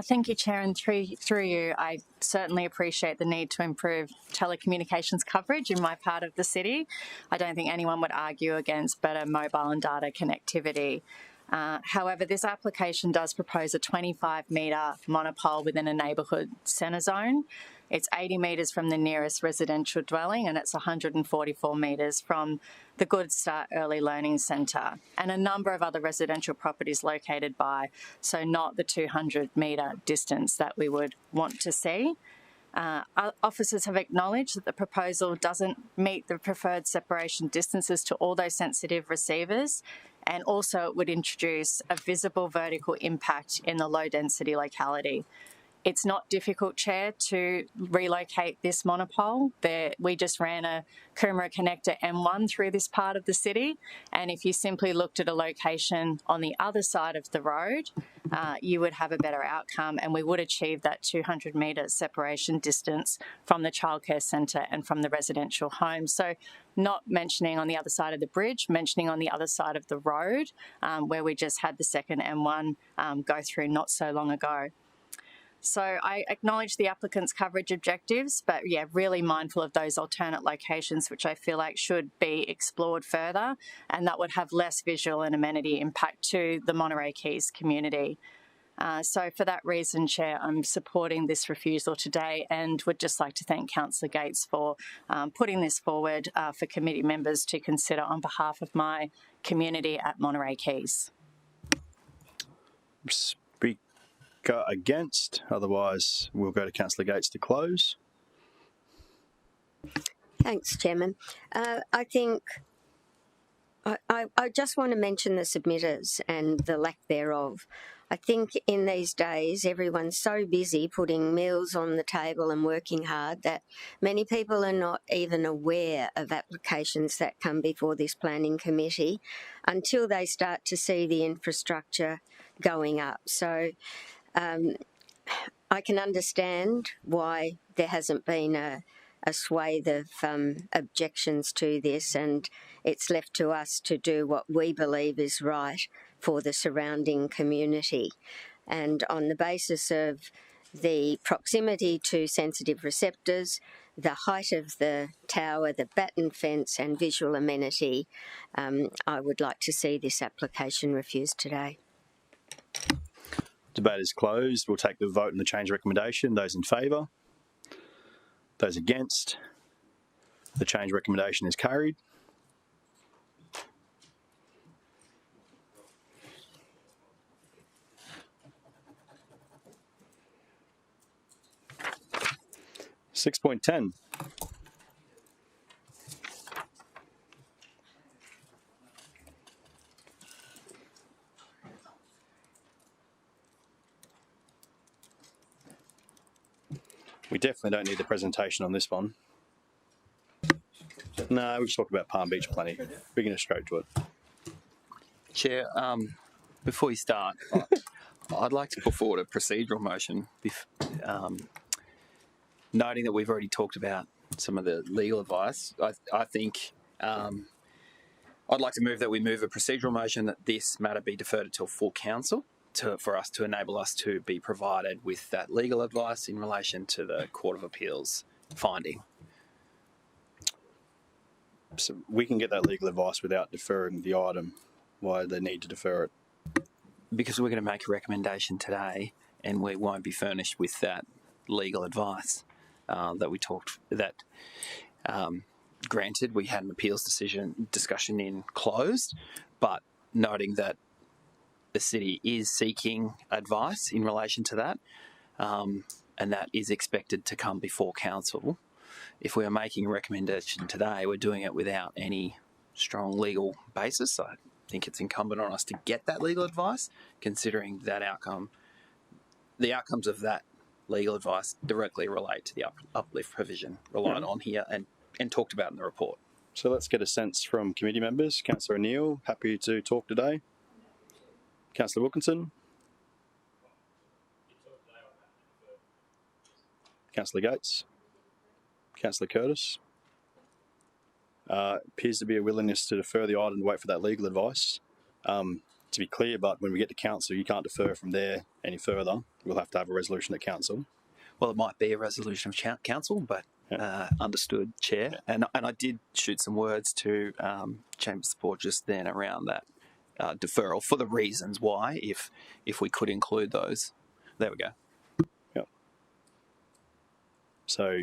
Thank you, Chair, and through you, I certainly appreciate the need to improve telecommunications coverage in my part of the city. I don't think anyone would argue against better mobile and data connectivity. However, this application does propose a 25-metre monopole within a neighbourhood centre zone. It's 80 metres from the nearest residential dwelling, and it's 144 metres from the Good Start Early Learning Centre, and a number of other residential properties located by, so not the 200-metre distance that we would want to see. Officers have acknowledged that the proposal doesn't meet the preferred separation distances to all those sensitive receivers, and also it would introduce a visible vertical impact in the low-density locality. It's not difficult, Chair, to relocate this monopole. We just ran a Coomera Connector M1 through this part of the city, and if you simply looked at a location on the other side of the road, you would have a better outcome, and we would achieve that 200-metre separation distance from the childcare centre and from the residential home. So not mentioning on the other side of the bridge, mentioning on the other side of the road, where we just had the second M1 go through not so long ago. So I acknowledge the applicant's coverage objectives, but yeah, really mindful of those alternate locations, which I feel like should be explored further, and that would have less visual and amenity impact to the Monterey Keys community. So for that reason, Chair, I'm supporting this refusal today, and would just like to thank Councillor Gates for putting this forward for committee members to consider on behalf of my community at Monterey Keys. Speaker against, otherwise we'll go to Councillor Gates to close. Thanks, Chairman. I think I just want to mention the submitters and the lack thereof. I think in these days everyone's so busy putting meals on the table and working hard that many people are not even aware of applications that come before this planning committee until they start to see the infrastructure going up. So I can understand why there hasn't been a swathe of objections to this, and it's left to us to do what we believe is right for the surrounding community. And on the basis of the proximity to sensitive receptors, the height of the tower, the batten fence and visual amenity, I would like to see this application refused today. Debate is closed. We'll take the vote on the change recommendation. Those in favour? Those against? The change recommendation is carried. (6.10) We definitely don't need the presentation on this one. No, we've talked about Palm Beach plenty. We're going to straight to it. Chair, before you start, I'd like to put forward a procedural motion, noting that we've already talked about some of the legal advice. I think I'd like to move that we move a procedural motion that this matter be deferred until full council for us to enable us to be provided with that legal advice in relation to the Court of Appeals finding. So we can get that legal advice without deferring the item. Why do they need to defer it? Because we're going to make a recommendation today, and we won't be furnished with that legal advice that we talked that. Granted, we had an appeals discussion in closed, but noting that the city is seeking advice in relation to that, and that is expected to come before council. If we are making a recommendation today, we're doing it without any strong legal basis. I think it's incumbent on us to get that legal advice, considering that outcome. The outcomes of that legal advice directly relate to the uplift provision relied on here and talked about in the report. So let's get a sense from committee members. Councillor O'Neill, happy to talk today. Councillor Wilkinson. Councillor Gates. Councillor Curtis. Appears to be a willingness to defer the item to wait for that legal advice. To be clear, but when we get to council, you can't defer from there any further. We'll have to have a resolution at council. Well, it might be a resolution of council, but understood, Chair. And I did shoot some words to Chamber Support just then around that deferral for the reasons why, if we could include those. There we go. Yep. So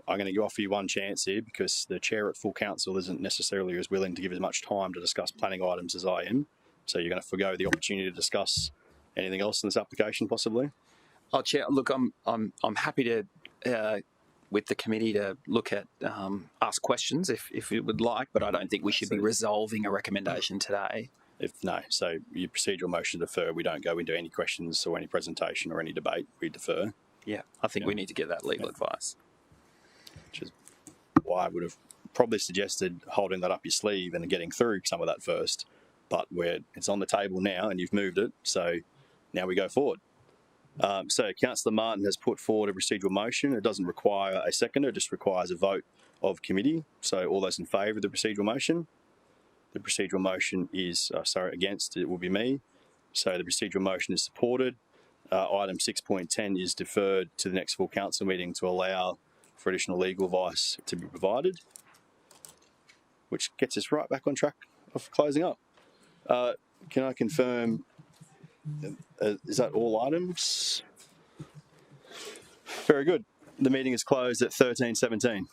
I'm going to offer you one chance here because the chair at full council isn't necessarily as willing to give as much time to discuss planning items as I am. So you're going to forgo the opportunity to discuss anything else in this application, possibly? Oh, Chair, look, I'm happy to, with the committee, to look at ask questions if you would like, but I don't think we should be resolving a recommendation today. So your procedural motion to defer, we don't go into any questions or any presentation or any debate. We defer. Yeah, I think we need to get that legal advice. Which is why I would have probably suggested holding that up your sleeve and getting through some of that first. But it's on the table now and you've moved it, so now we go forward. So Councillor Martin has put forward a procedural motion. It doesn't require a seconder, it just requires a vote of committee. So all those in favour of the procedural motion? The procedural motion is, against, it will be me. So the procedural motion is supported. Item 6.10 is deferred to the next full council meeting to allow for additional legal advice to be provided, which gets us right back on track of closing up. Can I confirm, is that all items? Very good. The meeting is closed at 13:17.